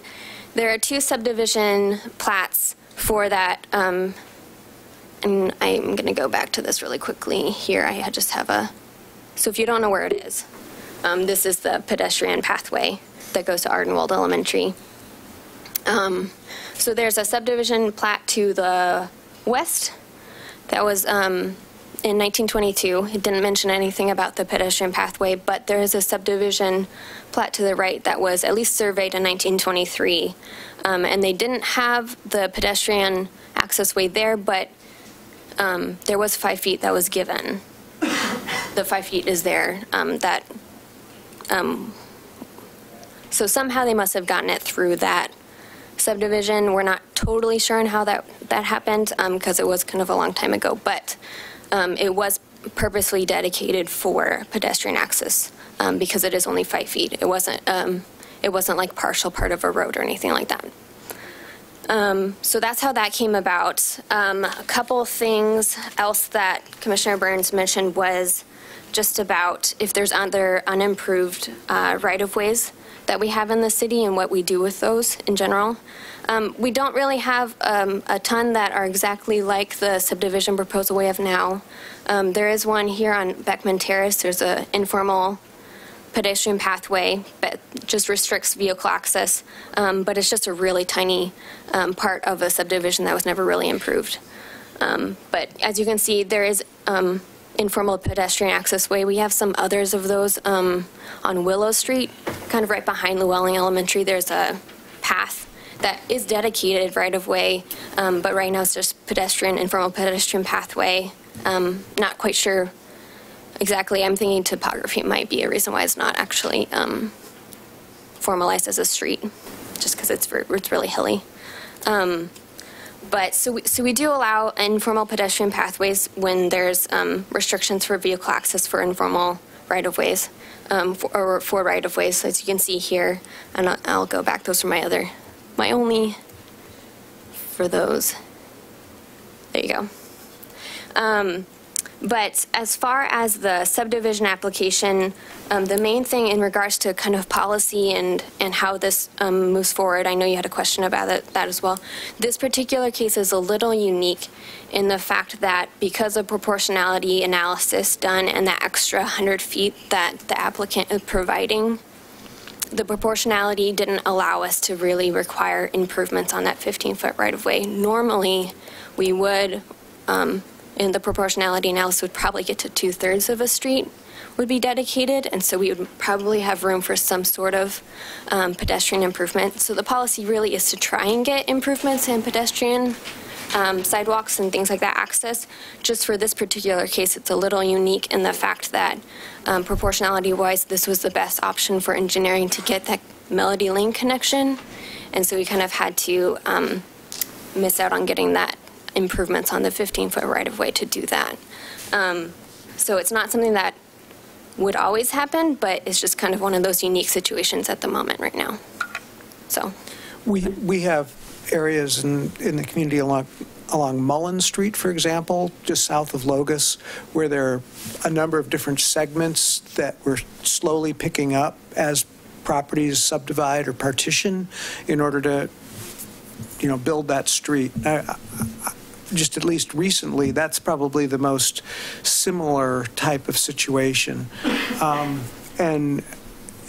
there are 2 subdivision plats for that. And I'm going to go back to this really quickly here. I just have a. So if you don't know where it is, this is the pedestrian pathway that goes to Ardenwald Elementary. So there's a subdivision plat to the west that was in 1922. It didn't mention anything about the pedestrian pathway, but there is a subdivision plat to the right that was at least surveyed in 1923. And they didn't have the pedestrian access way there, but there was 5 feet that was given. The 5 feet is there. So somehow they must have gotten it through that subdivision. We're not totally sure on how that happened because it was kind of a long time ago, but it was purposely dedicated for pedestrian access because it is only 5 feet. It wasn't like partial part of a road or anything like that. So that's how that came about. A couple things else that Commissioner Burns mentioned was just about if there's other unimproved right-of-ways that we have in the city and what we do with those in general. We don't really have a ton that are exactly like the subdivision proposal we have now. There is one here on Beckman Terrace. There's an informal pedestrian pathway that just restricts vehicle access, but it's just a really tiny part of a subdivision that was never really improved. But as you can see, there is informal pedestrian access way. We have some others of those on Willow Street, kind of right behind Llewellyn Elementary. There's a path that is dedicated right-of-way, but right now it's just informal pedestrian pathway. Not quite sure exactly. I'm thinking topography might be a reason why it's not actually formalized as a street, just because it's really hilly. But so we do allow informal pedestrian pathways when there's restrictions for vehicle access for informal right-of-ways, or for right-of-ways, as you can see here. And I'll go back. Those are my only for those. There you go. But as far as the subdivision application, the main thing in regards to kind of policy and how this moves forward, I know you had a question about that as well. This particular case is a little unique in the fact that because of proportionality analysis done and the extra 100 feet that the applicant is providing, the proportionality didn't allow us to really require improvements on that 15-foot right-of-way. Normally, we would, in the proportionality analysis, would probably get to 2/3 of a street would be dedicated, and so we would probably have room for some sort of pedestrian improvement. So the policy really is to try and get improvements in pedestrian sidewalks and things like that access. Just for this particular case, it's a little unique in the fact that proportionality-wise, this was the best option for engineering to get that Melody Lane connection, and so we kind of had to miss out on getting that improvements on the 15-foot right-of-way to do that. So it's not something that would always happen, but it's just kind of one of those unique situations at the moment right now. So we have areas in the community along Mullen Street, for example, just south of Logus, where there are a number of different segments that we're slowly picking up as properties subdivide or partition in order to, build that street. Just at least recently, that's probably the most similar type of situation. And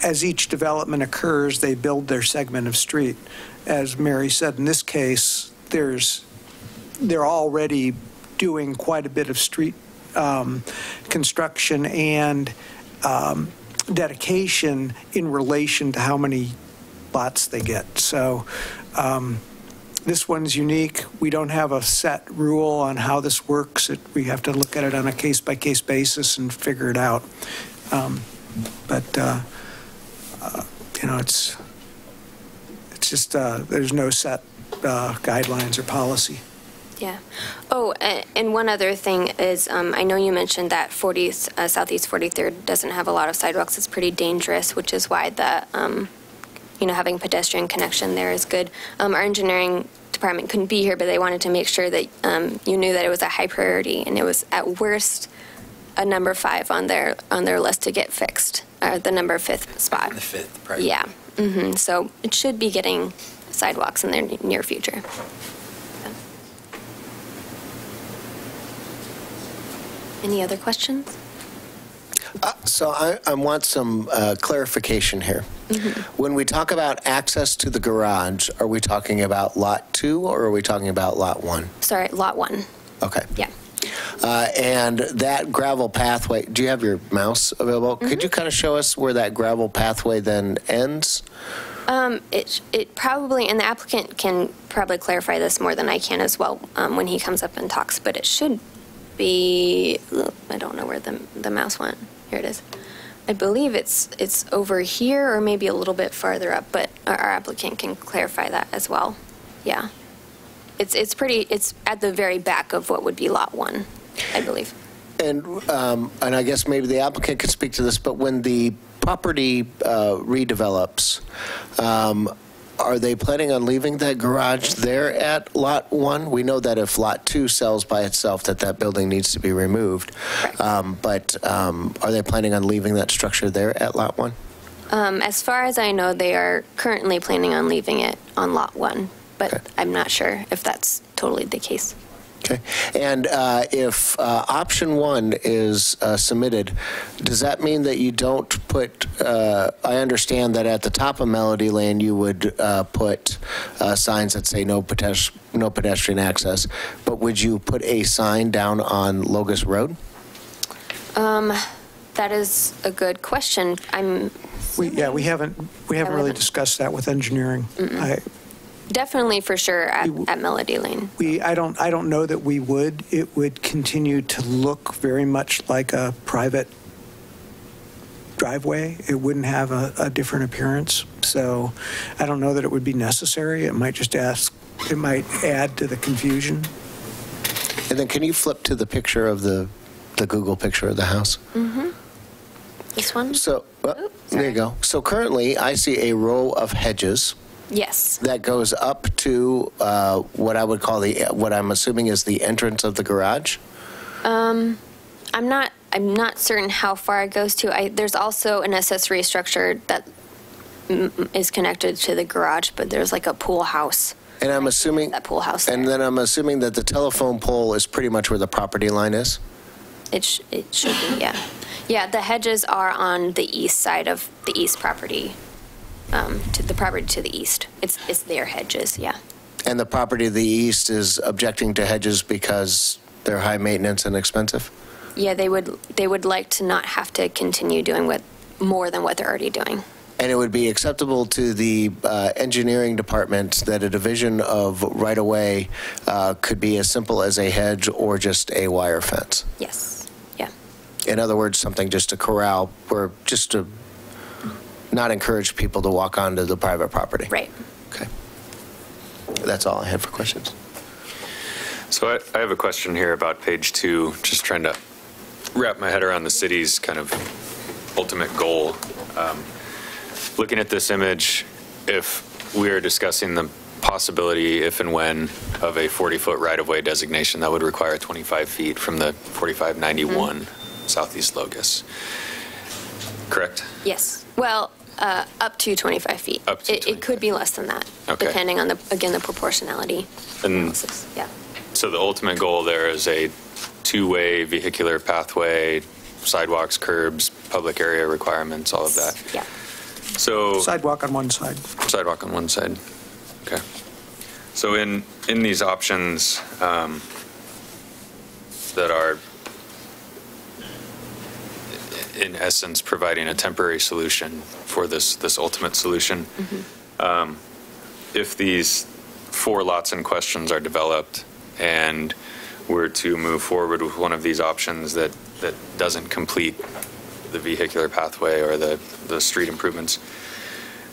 as each development occurs, they build their segment of street. As Mary said, in this case, they're already doing quite a bit of street construction and dedication in relation to how many lots they get. So this one's unique. We don't have a set rule on how this works. We have to look at it on a case-by-case basis and figure it out. It's just there's no set guidelines or policy. Yeah. Oh, and one other thing is, I know you mentioned that Southeast 43rd doesn't have a lot of sidewalks. It's pretty dangerous, which is why the, having pedestrian connection there is good. Our engineering department couldn't be here, but they wanted to make sure that you knew that it was a high priority, and it was at worst a number 5 on their list to get fixed, the number 5th spot. The 5th priority. Yeah. So it should be getting sidewalks in the near future. Any other questions? So I want some clarification here. When we talk about access to the garage, are we talking about Lot 2 or are we talking about Lot 1? Sorry, Lot 1. Okay. Yeah. And that gravel pathway, do you have your mouse available? Could you kind of show us where that gravel pathway then ends? It probably, and the applicant can probably clarify this more than I can as well when he comes up and talks, but it should be, I don't know where the mouse went. Here it is. I believe it's over here or maybe a little bit farther up, but our applicant can clarify that as well. Yeah. It's at the very back of what would be Lot 1, I believe. And I guess maybe the applicant could speak to this, but when the property redevelops, are they planning on leaving that garage there at Lot 1? We know that if Lot 2 sells by itself, that building needs to be removed. But are they planning on leaving that structure there at Lot 1? As far as I know, they are currently planning on leaving it on Lot 1, but okay. I'm not sure if that's totally the case. Okay. And if option 1 is submitted, does that mean that you don't put, I understand that at the top of Melody Lane you would put signs that say no pedestrian access, but would you put a sign down on Logus Road? That is a good question. We haven't really discussed that with engineering. Definitely, for sure, at Melody Lane. I don't know that we would. It would continue to look very much like a private driveway. It wouldn't have a different appearance. So I don't know that it would be necessary. It might it might add to the confusion. And then can you flip to the picture of the Google picture of the house? This one? So, there you go. So currently I see a row of hedges. Yes. That goes up to what I would call what I'm assuming is the entrance of the garage? I'm not certain how far it goes to. There's also an accessory structure that is connected to the garage, but there's like a pool house. And I'm assuming that pool house there. And then I'm assuming that the telephone pole is pretty much where the property line is? It should be, yeah. Yeah, the hedges are on the east side of the east property. To the property to the east. It's their hedges, yeah. And the property to the east is objecting to hedges because they're high maintenance and expensive? Yeah, they would like to not have to continue doing more than what they're already doing. And it would be acceptable to the engineering department that a division of right-of-way could be as simple as a hedge or just a wire fence? Yes, yeah. In other words, something just to corral or just to not encourage people to walk onto the private property. Right. Okay. That's all I have for questions. So I have a question here about page 2, just trying to wrap my head around the city's kind of ultimate goal. Looking at this image, if we are discussing the possibility, if and when, of a 40-foot right-of-way designation, that would require 25 feet from the 4591 Southeast Logus. Correct? Yes. Well, up to 25 feet. Up to it could be less than that, okay. Depending on the proportionality analysis. Yeah. So the ultimate goal there is a two-way vehicular pathway, sidewalks, curbs, public area requirements, all of that. Yeah. So sidewalk on one side. Sidewalk on one side. Okay. So in these options, that are, in essence, providing a temporary solution for this ultimate solution. If these 4 lots in questions are developed and we're to move forward with one of these options that doesn't complete the vehicular pathway or the street improvements,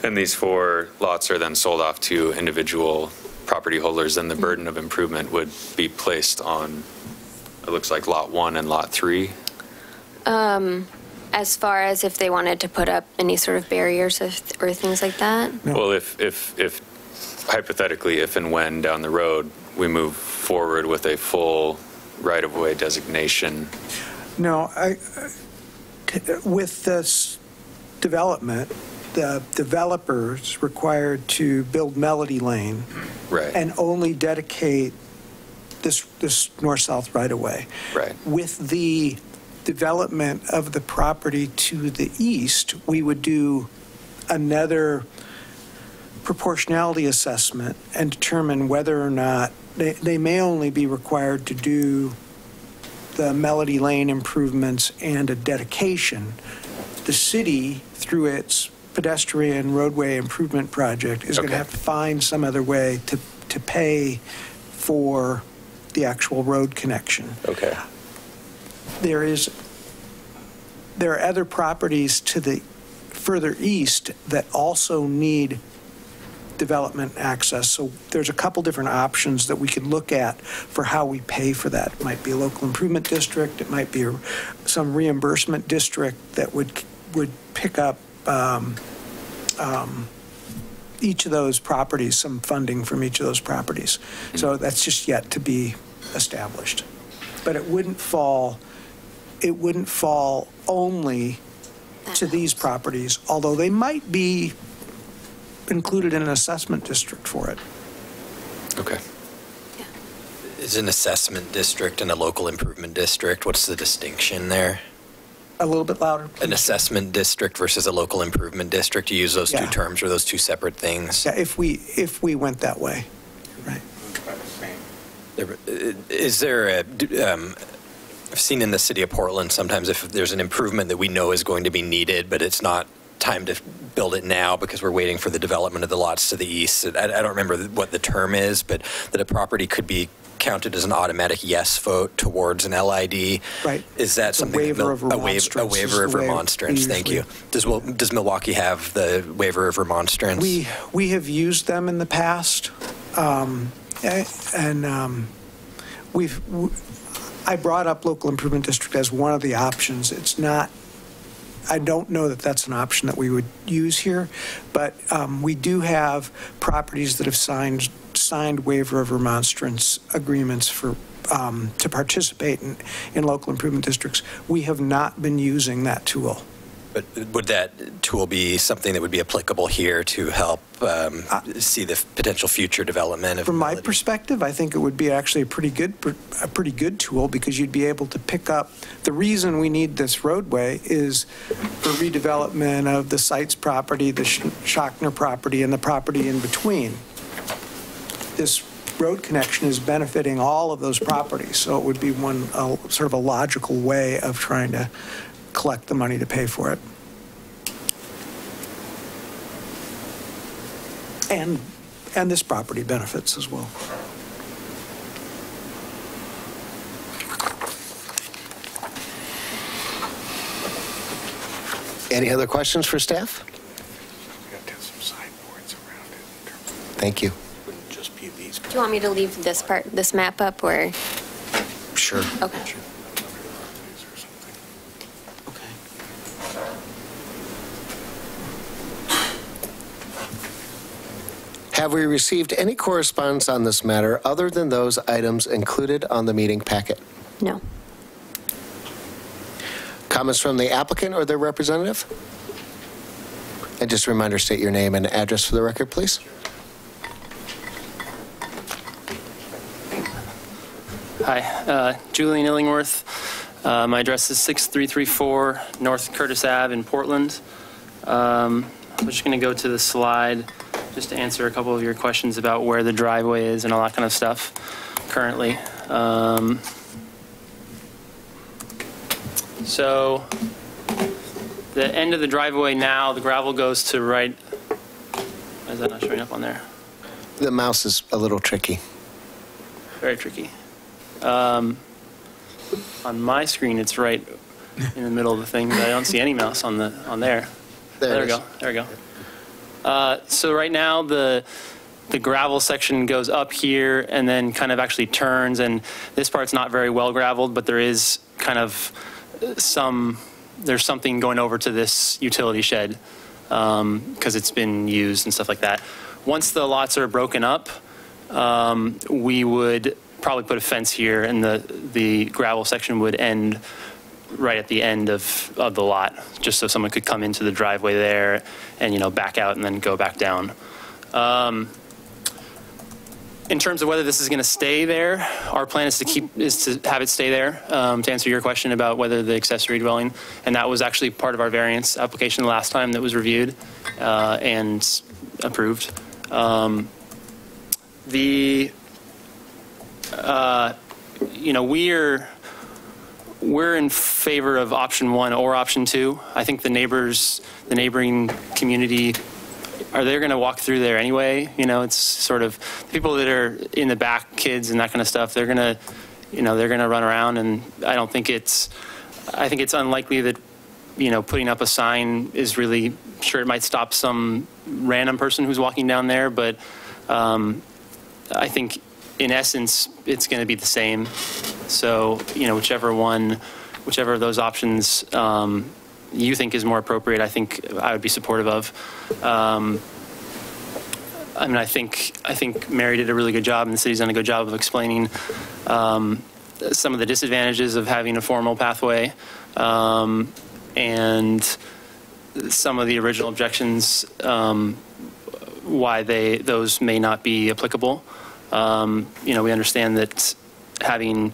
and these 4 lots are then sold off to individual property holders, then the burden of improvement would be placed on, it looks like, Lot 1 and Lot 3. As far as if they wanted to put up any sort of barriers or things like that? No. Well, if hypothetically, if and when down the road we move forward with a full right-of-way designation. No, with this development, the developer's required to build Melody Lane. Right. And only dedicate this north-south right-of-way. Right. With the development of the property to the east, we would do another proportionality assessment and determine whether or not they may only be required to do the Melody Lane improvements and a dedication. The city, through its pedestrian roadway improvement project, is going to have to find some other way to pay for the actual road connection. Okay. There are other properties to the further east that also need development access. So there's a couple different options that we could look at for how we pay for that. It might be a local improvement district. It might be some reimbursement district that would pick up each of those properties, some funding from each of those properties. So that's just yet to be established. But it wouldn't fall only to these properties, although they might be included in an assessment district for it. Okay. Is an assessment district and a local improvement district, what's the distinction there? A little bit louder, please. An assessment district versus a local improvement district, you use those two Yeah. terms, or those two separate things? Yeah, if we went that way, right. Is there a, I've seen in the city of Portland, sometimes if there's an improvement that we know is going to be needed, but it's not time to build it now because we're waiting for the development of the lots to the east. I don't remember what the term is, but that a property could be counted as an automatic yes vote towards an LID. Right. Is that something? Waiver of remonstrance. A waiver of remonstrance. Thank you. Does Milwaukee have the waiver of remonstrance? We have used them in the past, I brought up local improvement district as one of the options. It's not. I don't know that that's an option that we would use here, but we do have properties that have signed waiver of remonstrance agreements for to participate in local improvement districts. We have not been using that tool. But would that tool be something that would be applicable here to help see the potential future development of From my Melody? perspective, I think it would be actually a pretty good tool, because you'd be able to pick up. The reason we need this roadway is for redevelopment of the Sites property, the Schachner property, and the property in between. This road connection is benefiting all of those properties, so it would be one sort of a logical way of trying to collect the money to pay for it. And this property benefits as well. Any other questions for staff? Thank you. Do you want me to leave this map up, or? Sure. Okay. Have we received any correspondence on this matter other than those items included on the meeting packet? No. Comments from the applicant or their representative? And just a reminder, state your name and address for the record, please. Hi, Julian Illingworth. My address is 6334 North Curtis Ave in Portland. I'm just going to go to the slide just to answer a couple of your questions about where the driveway is and all that kind of stuff currently. So the end of the driveway now, the gravel goes to right. Why is that not showing up on there? The mouse is a little tricky. Very tricky. On my screen, it's right in the middle of the thing, but I don't see any mouse on there. There we go. There we go. So right now, the gravel section goes up here and then kind of actually turns, and this part's not very well graveled, but there is kind of there's something going over to this utility shed because it's been used and stuff like that. Once the lots are broken up, we would probably put a fence here, and the gravel section would end right at the end of the lot, just so someone could come into the driveway there and, back out and then go back down. In terms of whether this is going to stay there, our plan is to have it stay there, to answer your question about whether the accessory dwelling, and that was actually part of our variance application the last time that was reviewed and approved. We're in favor of option 1 or option 2. I think the neighboring community, they're going to walk through there anyway. It's sort of people that are in the back, kids and that kind of stuff. They're going to, they're going to run around, and I think it's unlikely that, putting up a sign is really, sure, it might stop some random person who's walking down there, but I think in essence it's going to be the same. So, whichever of those options you think is more appropriate, I think I would be supportive of. I think Mary did a really good job, and the city's done a good job of explaining some of the disadvantages of having a formal pathway, and some of the original objections, why those may not be applicable. We understand that having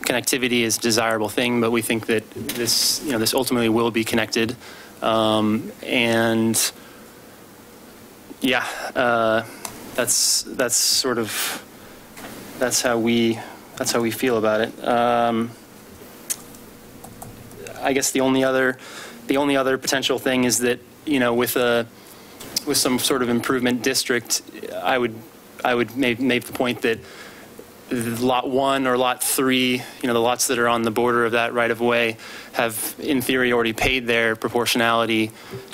connectivity is a desirable thing, but we think that this ultimately will be connected. And yeah, that's how we feel about it. I guess the only other potential thing is that, with some sort of improvement district, I would make the point that lot 1 or lot 3, the lots that are on the border of that right-of-way have, in theory, already paid their proportionality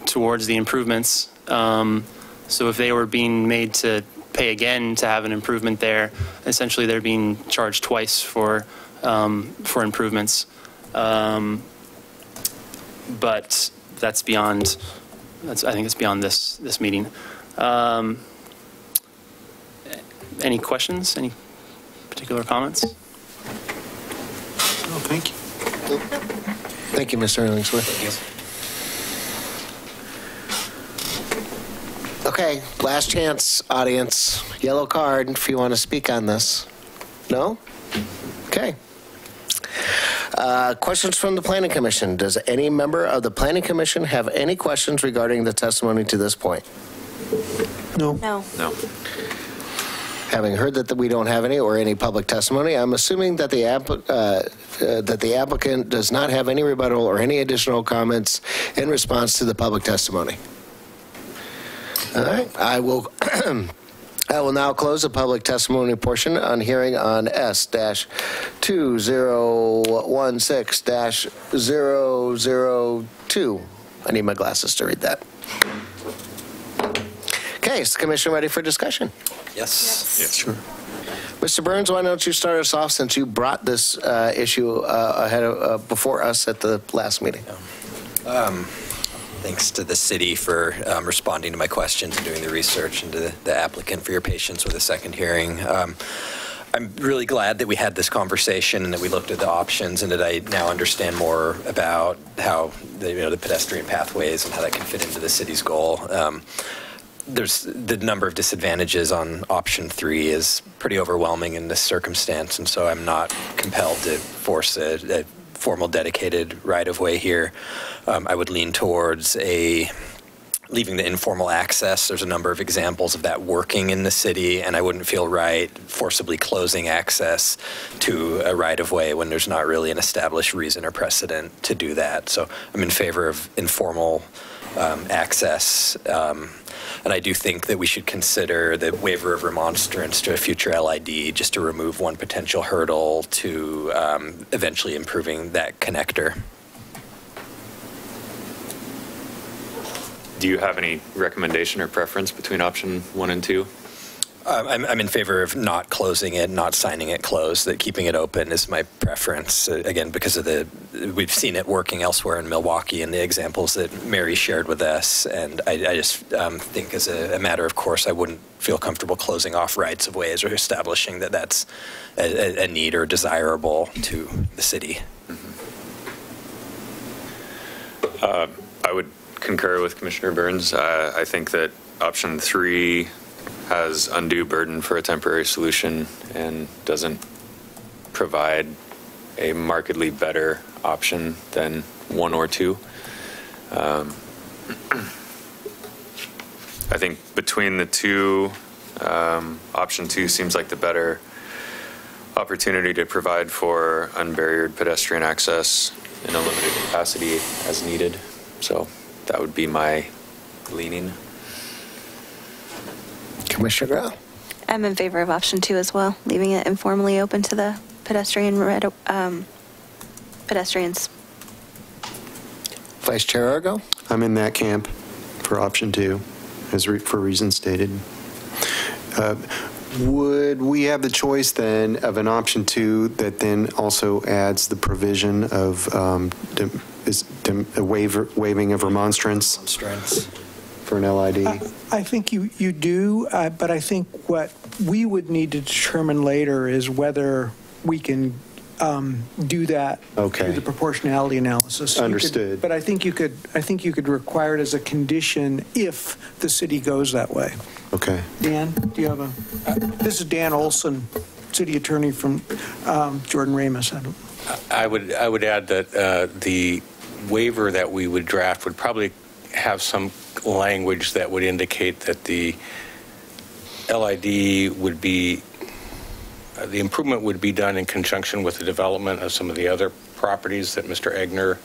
towards the improvements. So if they were being made to pay again to have an improvement there, essentially they're being charged twice for improvements. But that's beyond. I think it's beyond this meeting. Any questions? Any particular comments? Oh, thank you. Thank you, Mr. Illingsworth. Okay, last chance, audience. Yellow card if you want to speak on this. No? Okay. Questions from the Planning Commission. Does any member of the Planning Commission have any questions regarding the testimony to this point? No. No. No. Having heard that we don't have any or any public testimony, I'm assuming that the applicant does not have any rebuttal or any additional comments in response to the public testimony. All right, I will now close the public testimony portion on hearing on S-2016-002. I need my glasses to read that. Okay, is the commission ready for discussion? Yes. Yes. Sure. Mr. Burns, why don't you start us off since you brought this issue before us at the last meeting? Thanks to the city for responding to my questions and doing the research, and to the applicant for your patience with the second hearing. I'm really glad that we had this conversation and that we looked at the options, and that I now understand more about how the pedestrian pathways and how that can fit into the city's goal. There's the number of disadvantages on option 3 is pretty overwhelming in this circumstance, and so I'm not compelled to force a formal dedicated right-of-way here. I would lean towards a leaving the informal access. There's a number of examples of that working in the city, and I wouldn't feel right forcibly closing access to a right-of-way when there's not really an established reason or precedent to do that. So I'm in favor of informal access. And I do think that we should consider the waiver of remonstrance to a future LID just to remove one potential hurdle to eventually improving that connector. Do you have any recommendation or preference between option 1 and 2? I'm in favor of not closing it, not signing it closed, that keeping it open is my preference, again, because of we've seen it working elsewhere in Milwaukee and the examples that Mary shared with us, and I just think as a matter of course, I wouldn't feel comfortable closing off rights of ways or establishing that that's a need or desirable to the city. I would concur with Commissioner Burns. I think that option 3 has undue burden for a temporary solution and doesn't provide a markedly better option than 1 or 2. I think between the two, option 2 seems like the better opportunity to provide for unbarriered pedestrian access in a limited capacity as needed. So that would be my leaning. Commissioner Grau? I'm in favor of option 2 as well, leaving it informally open to the pedestrians. Vice Chair Argo? I'm in that camp for option 2, for reasons stated. Would we have the choice then of an option 2 that then also adds the provision of waiving of remonstrance for an LID? I think you do, but I think what we would need to determine later is whether we can do that through the proportionality analysis. Understood. But I think you could require it as a condition if the city goes that way. Okay. Dan, do you have a? This is Dan Olson, city attorney from Jordan Ramus. I would add that the waiver that we would draft would probably have some language that would indicate that the LID would be, the improvement would be done in conjunction with the development of some of the other properties that Mr. Egner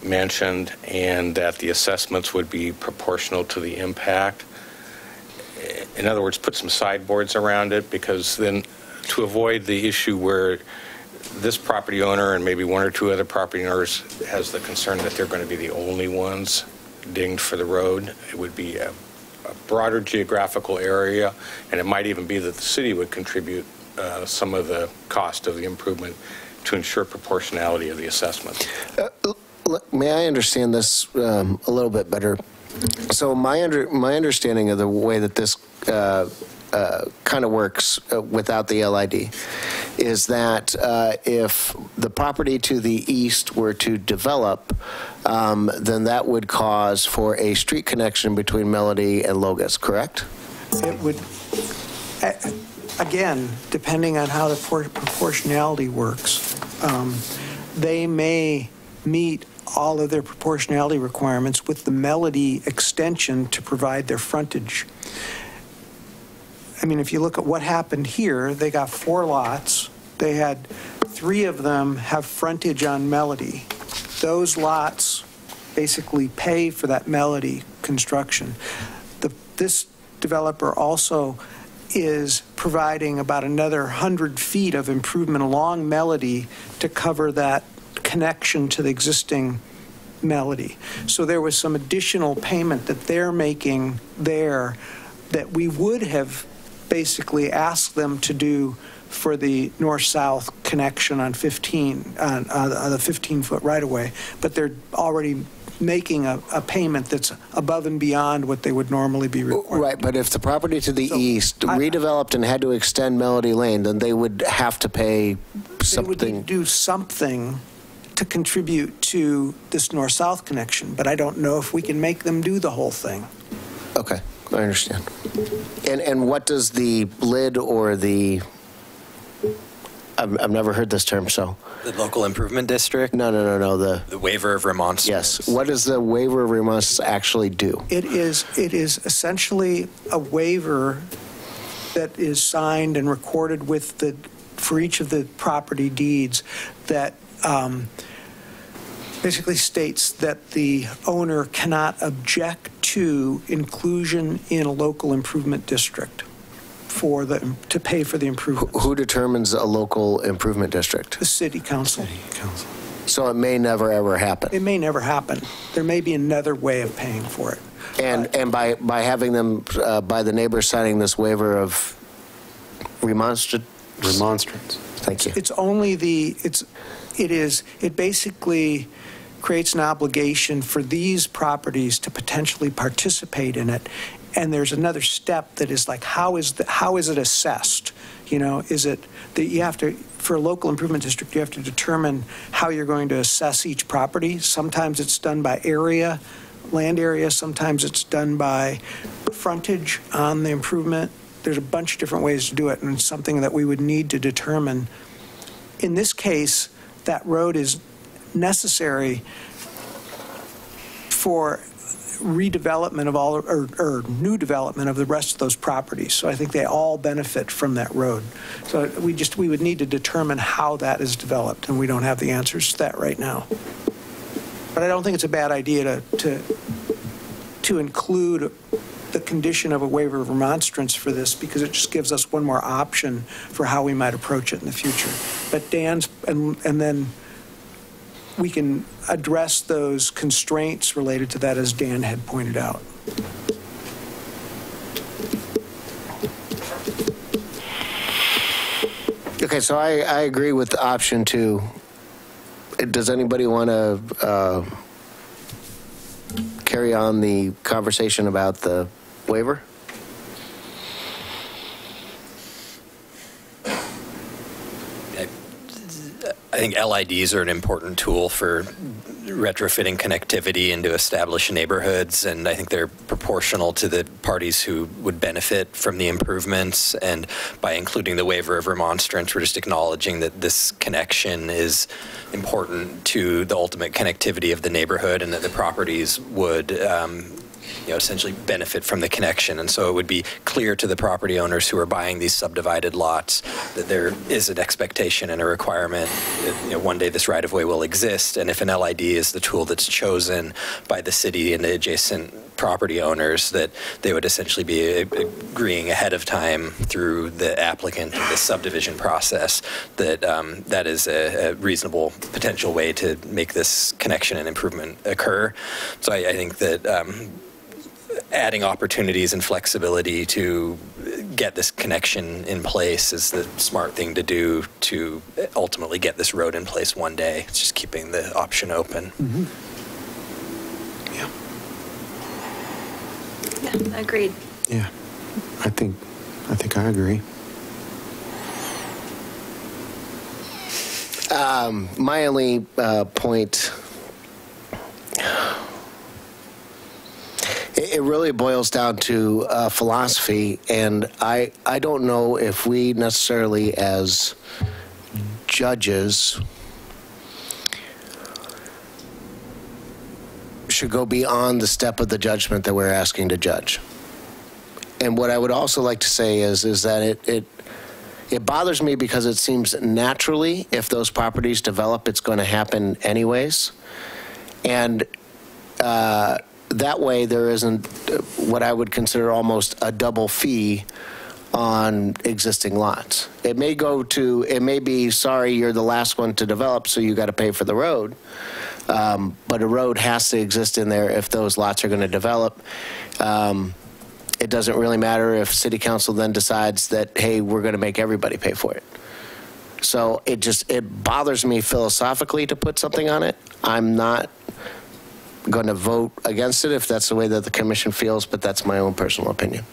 mentioned, and that the assessments would be proportional to the impact. In other words, put some sideboards around it, because then to avoid the issue where this property owner and maybe 1 or 2 other property owners has the concern that they're going to be the only ones dinged for the road, it would be a broader geographical area, and it might even be that the city would contribute some of the cost of the improvement to ensure proportionality of the assessment. May I understand this a little bit better? So my understanding of the way that this kind of works without the LID is that if the property to the east were to develop, then that would cause for a street connection between Melody and Logus, correct? It would, again, depending on how the proportionality works, they may meet all of their proportionality requirements with the Melody extension to provide their frontage. I mean, if you look at what happened here, they got 4 lots. They had 3 of them have frontage on Melody. Those lots basically pay for that Melody construction. This developer also is providing about another 100 feet of improvement along Melody to cover that connection to the existing Melody. So there was some additional payment that they're making there that we would have basically asked them to do for the north-south connection on 15, on the 15-foot right-of-way, but they're already making a payment that's above and beyond what they would normally be required. Right, but if the property to the east redeveloped and had to extend Melody Lane, then they would have to pay something. They would need to do something to contribute to this north-south connection, but I don't know if we can make them do the whole thing. Okay, I understand. And what does the lid or the I've never heard this term, so. The local improvement district? No. The waiver of remonstrance. Yes. What does the waiver of remonstrance actually do? It is essentially a waiver that is signed and recorded with for each of the property deeds that basically states that the owner cannot object to inclusion in a local improvement district to pay for the improvements. Who determines a local improvement district? The city council. So it may never, ever happen. It may never happen. There may be another way of paying for it. And by having them, by the neighbors signing this waiver of remonstrance. Thank you. It's only it basically creates an obligation for these properties to potentially participate in it. And there's another step that is like, how is it assessed? You know, is it that you have to, for a local improvement district, you have to determine how you're going to assess each property. Sometimes it's done by area, land area. Sometimes it's done by frontage on the improvement. There's a bunch of different ways to do it, and it's something that we would need to determine. In this case, that road is necessary for redevelopment of all, or new development of the rest of those properties. So I think they all benefit from that road. So we would need to determine how that is developed, and we don't have the answers to that right now. But I don't think it's a bad idea to include the condition of a waiver of remonstrance for this, because it just gives us one more option for how we might approach it in the future. But Dan's, and then we can address those constraints related to that, as Dan had pointed out. Okay, so I agree with option 2. Does anybody want to carry on the conversation about the waiver? I think LIDs are an important tool for retrofitting connectivity into established neighborhoods, and I think they're proportional to the parties who would benefit from the improvements. And by including the waiver of remonstrance, we're just acknowledging that this connection is important to the ultimate connectivity of the neighborhood, and that the properties would essentially benefit from the connection. And so it would be clear to the property owners who are buying these subdivided lots that there is an expectation and a requirement that one day this right-of-way will exist. And if an LID is the tool that's chosen by the city and the adjacent property owners, that they would essentially be agreeing ahead of time through the applicant in the subdivision process that that is a reasonable potential way to make this connection and improvement occur. So I think that adding opportunities and flexibility to get this connection in place is the smart thing to do to ultimately get this road in place one day. It's just keeping the option open. Mm-hmm. Yeah, agreed. Yeah, I think I agree. My only point, it really boils down to philosophy, and I don't know if we necessarily as judges should go beyond the step of the judgment that we're asking to judge. And what I would also like to say is that it bothers me because it seems naturally, if those properties develop, it's going to happen anyways. And that way there isn't what I would consider almost a double fee on existing lots. It may be, sorry, you're the last one to develop, so you got to pay for the road. But a road has to exist in there if those lots are going to develop. It doesn't really matter if city council then decides that, hey, we're going to make everybody pay for it. So it bothers me philosophically to put something on it. I'm not going to vote against it if that's the way that the commission feels, but that's my own personal opinion.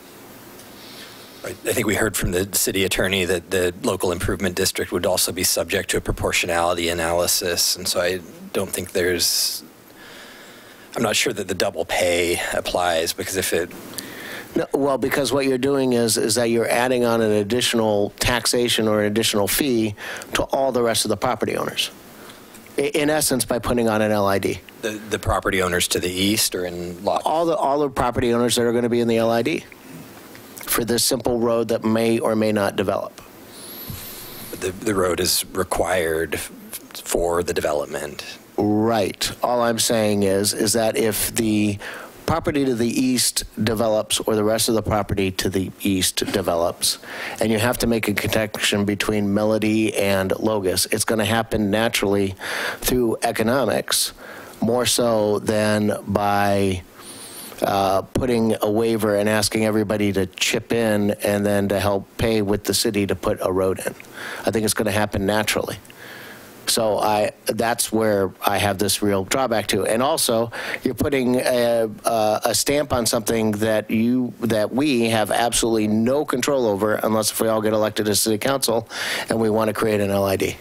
Right. I think we heard from the city attorney that the local improvement district would also be subject to a proportionality analysis, and so I don't think I'm not sure that the double pay applies, because if it No, well, because what you're doing is that you're adding on an additional taxation or an additional fee to all the rest of the property owners. In essence, by putting on an LID. The property owners to the east or in lot? All the property owners that are going to be in the LID for this simple road that may or may not develop. The road is required for the development. Right. All I'm saying is that if the property to the east develops or the rest of the property to the east develops, and you have to make a connection between Melody and Logus, it's going to happen naturally through economics, more so than by putting a waiver and asking everybody to chip in and then to help pay with the city to put a road in. I think it's going to happen naturally. So that's where I have this real drawback to. And also, you're putting a stamp on something that we have absolutely no control over unless if we all get elected as city council and we want to create an LID.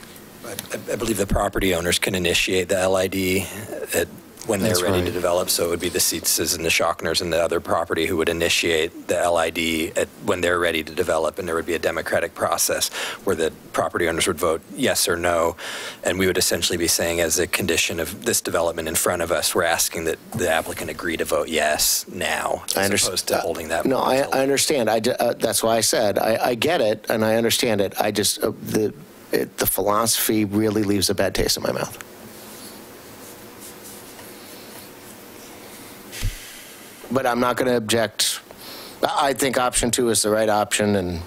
I believe the property owners can initiate the LID when they're ready to develop, so it would be the Seatses and the Shockners and the other property who would initiate the LID when they're ready to develop, and there would be a democratic process where the property owners would vote yes or no, and we would essentially be saying as a condition of this development in front of us, we're asking that the applicant agree to vote yes now, as opposed to holding that. No, I understand. That's why I said, I get it, and I understand it. I just, the philosophy really leaves a bad taste in my mouth. But I'm not going to object. I think option 2 is the right option, and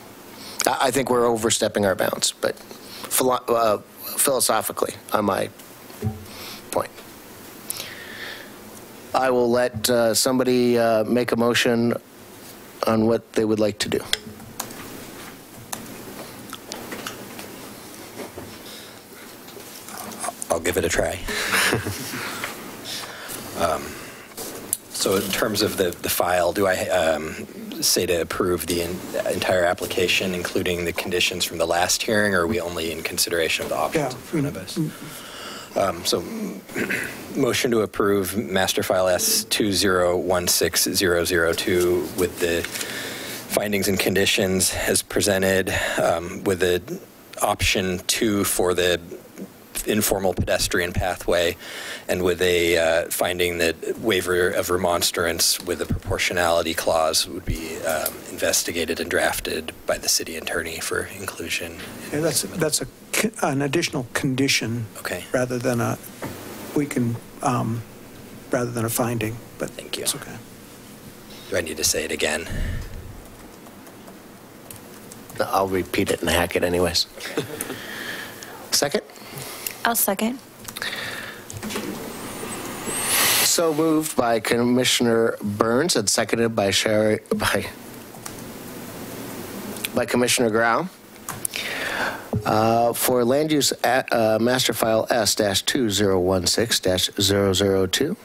I think we're overstepping our bounds, but philosophically, on my point. I will let somebody make a motion on what they would like to do. I'll give it a try. So in terms of the file, do I say to approve the entire application, including the conditions from the last hearing, or are we only in consideration of the options in front of us? So motion to approve master file S2016-002 with the findings and conditions as presented, with the option 2 for the informal pedestrian pathway, and with a finding that waiver of remonstrance with a proportionality clause would be investigated and drafted by the city attorney for inclusion. Yeah, that's an additional condition, rather than a rather than a finding. But thank you. It's okay. Do I need to say it again? I'll repeat it and hack it anyways. Second? I'll second. So moved by Commissioner Burns and seconded by Commissioner Grau. For land use master file S-2016-002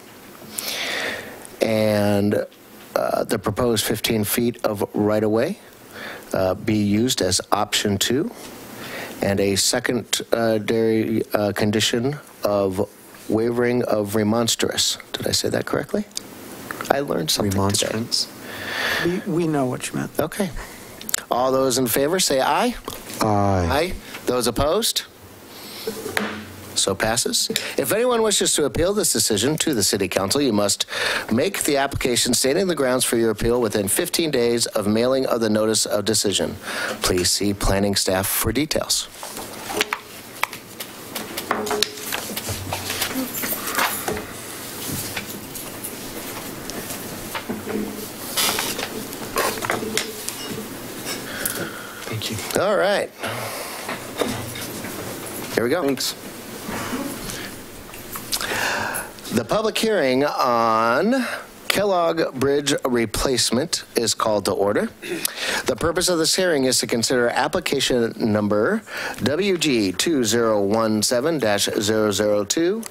and the proposed 15 feet of right-of-way be used as option 2. And a secondary condition of wavering of remonstrance. Did I say that correctly? I learned something Remonstrance. today. We know what you meant. Okay. All those in favor say aye. Aye. Aye. Those opposed? So passes. If anyone wishes to appeal this decision to the City Council, you must make the application stating the grounds for your appeal within 15 days of mailing of the notice of decision. Please see planning staff for details. Thank you. All right. Here we go. Thanks. The public hearing on Kellogg Bridge replacement is called to order. The purpose of this hearing is to consider application number WG 2017-002,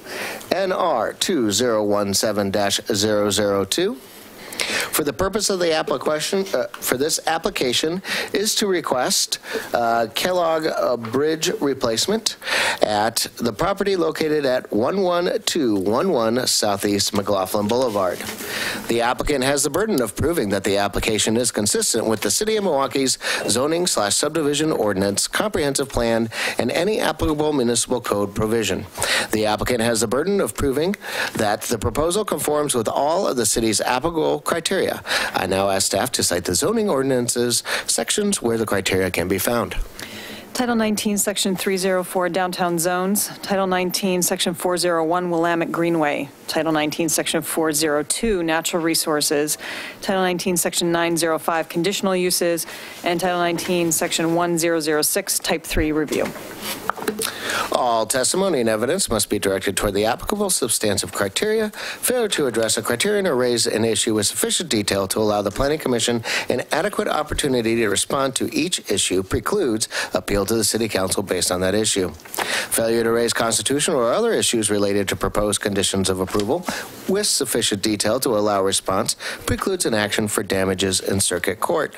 NR 2017-002, For the purpose of the application, for this application is to request Kellogg bridge replacement at the property located at 11211 Southeast McLaughlin Boulevard. The applicant has the burden of proving that the application is consistent with the City of Milwaukee's zoning/subdivision ordinance, comprehensive plan, and any applicable municipal code provision. The applicant has the burden of proving that the proposal conforms with all of the city's applicable criteria. I now ask staff to cite the zoning ordinances sections where the criteria can be found. Title 19, Section 304, Downtown Zones. Title 19, Section 401, Willamette Greenway. Title 19, Section 402, Natural Resources. Title 19, Section 905, Conditional Uses. And Title 19, Section 1006, Type 3 Review. All testimony and evidence must be directed toward the applicable substantive criteria. Failure to address a criterion or raise an issue with sufficient detail to allow the Planning Commission an adequate opportunity to respond to each issue precludes appeal to the City Council based on that issue. Failure to raise constitutional or other issues related to proposed conditions of approval with sufficient detail to allow response precludes an action for damages in circuit court.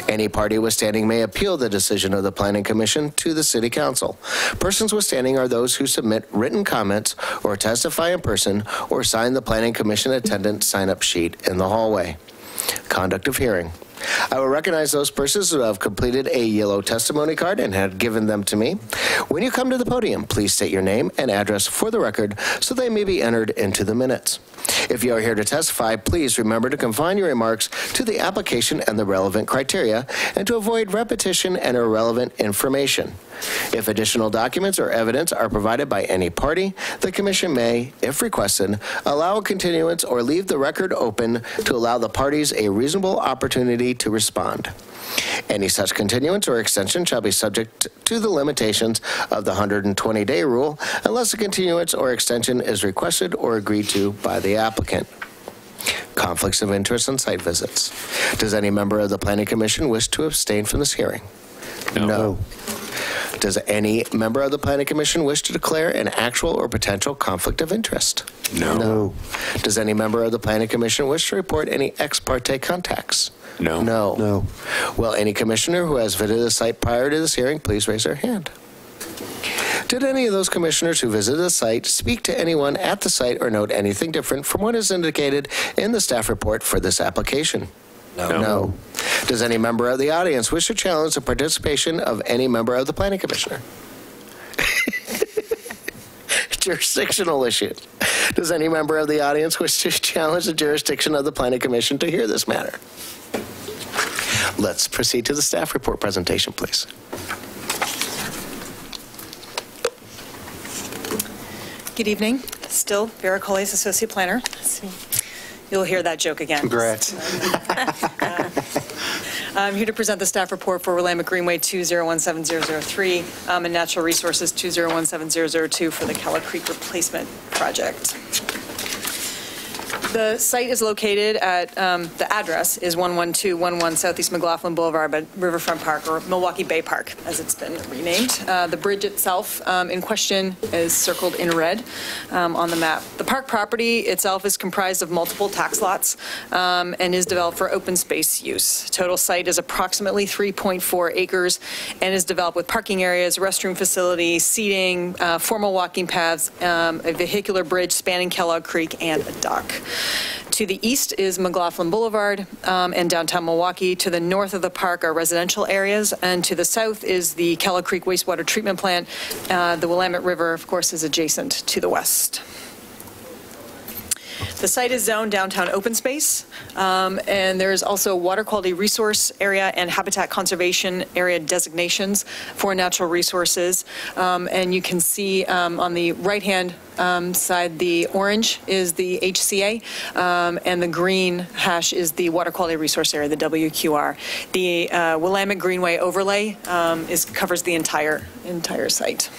Any party withstanding may appeal the decision of the Planning Commission to the City Council. Persons withstanding are those who submit written comments or testify in person or sign the Planning Commission attendance sign-up sheet in the hallway. Conduct of hearing. I will recognize those persons who have completed a yellow testimony card and had given them to me. When you come to the podium, please state your name and address for the record so they may be entered into the minutes. If you are here to testify, please remember to confine your remarks to the application and the relevant criteria and to avoid repetition and irrelevant information. If additional documents or evidence are provided by any party, the Commission may, if requested, allow a continuance or leave the record open to allow the parties a reasonable opportunity to respond. Any such continuance or extension shall be subject to the limitations of the 120-day rule unless a continuance or extension is requested or agreed to by the applicant. Conflicts of interest and site visits. Does any member of the Planning Commission wish to abstain from this hearing? No. Does any member of the Planning Commission wish to declare an actual or potential conflict of interest? No. Does any member of the Planning Commission wish to report any ex parte contacts? No. Will any commissioner who has visited the site prior to this hearing please raise their hand? Did any of those commissioners who visited the site speak to anyone at the site or note anything different from what is indicated in the staff report for this application? No. Does any member of the audience wish to challenge the participation of any member of the Planning Commissioner? Jurisdictional issue. Does any member of the audience wish to challenge the jurisdiction of the Planning Commission to hear this matter? Let's proceed to the staff report presentation, please. Good evening. Still Vera Colles, Associate Planner. You'll hear that joke again. Congrats. I'm here to present the staff report for Willamette Greenway 2017003 and Natural Resources 2017002 for the Kellogg Creek Replacement Project. The site is located at, the address is 11211 Southeast McLaughlin Boulevard, but Riverfront Park, or Milwaukee Bay Park, as it's been renamed. The bridge itself in question is circled in red on the map. The park property itself is comprised of multiple tax lots and is developed for open space use. Total site is approximately 3.4 acres and is developed with parking areas, restroom facility, seating, formal walking paths, a vehicular bridge spanning Kellogg Creek, and a dock. To the east is McLaughlin Boulevard and downtown Milwaukee. To the north of the park are residential areas, and to the south is the Kellogg Creek wastewater treatment plant. The Willamette River, of course, is adjacent to the west. The site is zoned downtown open space, and there is also water quality resource area and habitat conservation area designations for natural resources. And you can see on the right-hand side, the orange is the HCA, and the green hash is the water quality resource area, the WQR. The Willamette Greenway overlay covers the entire site.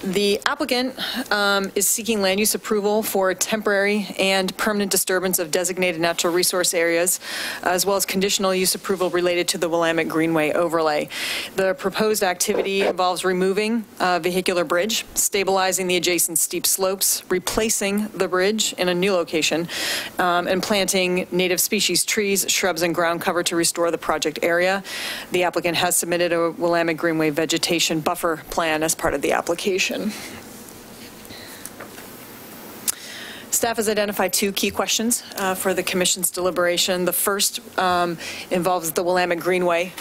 The applicant is seeking land use approval for temporary and permanent disturbance of designated natural resource areas, as well as conditional use approval related to the Willamette Greenway overlay. The proposed activity involves removing a vehicular bridge, stabilizing the adjacent steep slopes, replacing the bridge in a new location, and planting native species trees, shrubs, and ground cover to restore the project area. The applicant has submitted a Willamette Greenway vegetation buffer plan as part of the application. Staff has identified two key questions for the Commission's deliberation. The first involves the Willamette Greenway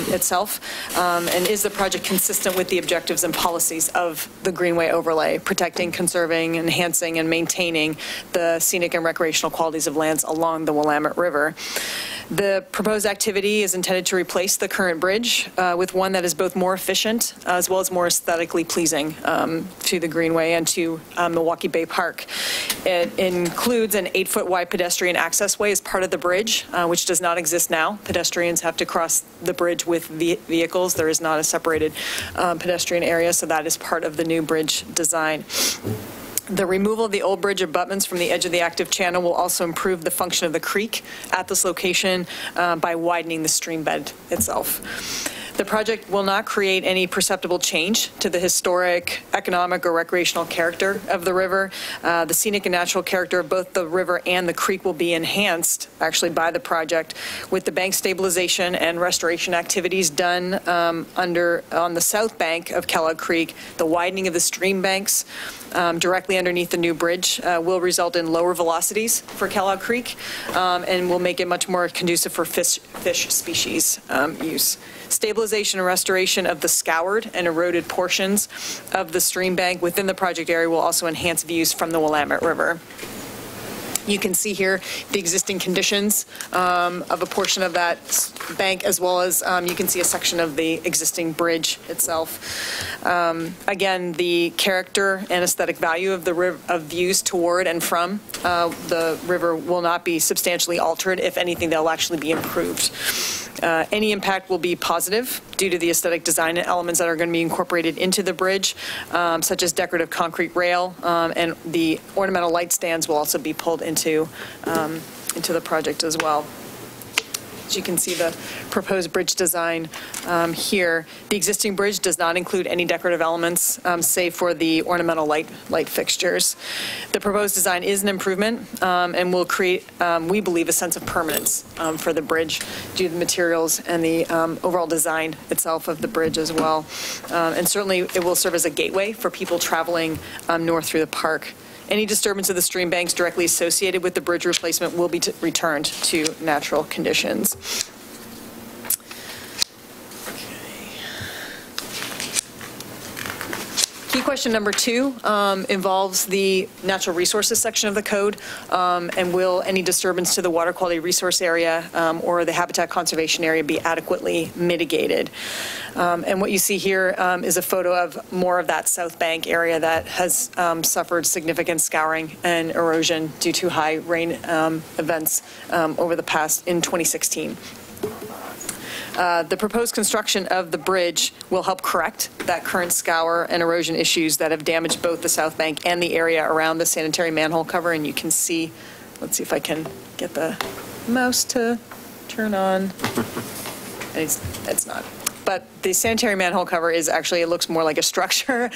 itself, and is the project consistent with the objectives and policies of the Greenway overlay, protecting, conserving, enhancing, and maintaining the scenic and recreational qualities of lands along the Willamette River. The proposed activity is intended to replace the current bridge with one that is both more efficient as well as more aesthetically pleasing to the Greenway and to Milwaukee Bay Park. It includes an 8-foot wide pedestrian access way as part of the bridge, which does not exist now. Pedestrians have to cross the bridge with vehicles. There is not a separated pedestrian area, so that is part of the new bridge design. The removal of the old bridge abutments from the edge of the active channel will also improve the function of the creek at this location by widening the stream bed itself. The project will not create any perceptible change to the historic, economic, or recreational character of the river. The scenic and natural character of both the river and the creek will be enhanced, actually, by the project, with the bank stabilization and restoration activities done on the south bank of Kellogg Creek. The widening of the stream banks directly underneath the new bridge will result in lower velocities for Kellogg Creek and will make it much more conducive for fish species use. Stabilization and restoration of the scoured and eroded portions of the stream bank within the project area will also enhance views from the Willamette River. You can see here the existing conditions of a portion of that bank, as well as you can see a section of the existing bridge itself. Again, the character and aesthetic value of the of views toward and from the river will not be substantially altered. If anything, they'll actually be improved. Any impact will be positive due to the aesthetic design elements that are going to be incorporated into the bridge, such as decorative concrete rail, and the ornamental light stands will also be pulled into the project as well. As you can see the proposed bridge design here. The existing bridge does not include any decorative elements, save for the ornamental light fixtures. The proposed design is an improvement and will create, we believe, a sense of permanence for the bridge due to the materials and the overall design itself of the bridge as well. And certainly it will serve as a gateway for people traveling north through the park. Any disturbance of the stream banks directly associated with the bridge replacement will be returned to natural conditions. Key question number 2 involves the natural resources section of the code, and will any disturbance to the water quality resource area or the habitat conservation area be adequately mitigated? And what you see here is a photo of more of that south bank area that has suffered significant scouring and erosion due to high rain events over the past in 2016. The proposed construction of the bridge will help correct that current scour and erosion issues that have damaged both the south bank and the area around the sanitary manhole cover. And you can see, let's see if I can get the mouse to turn on. It's not. But the sanitary manhole cover is actually, it looks more like a structure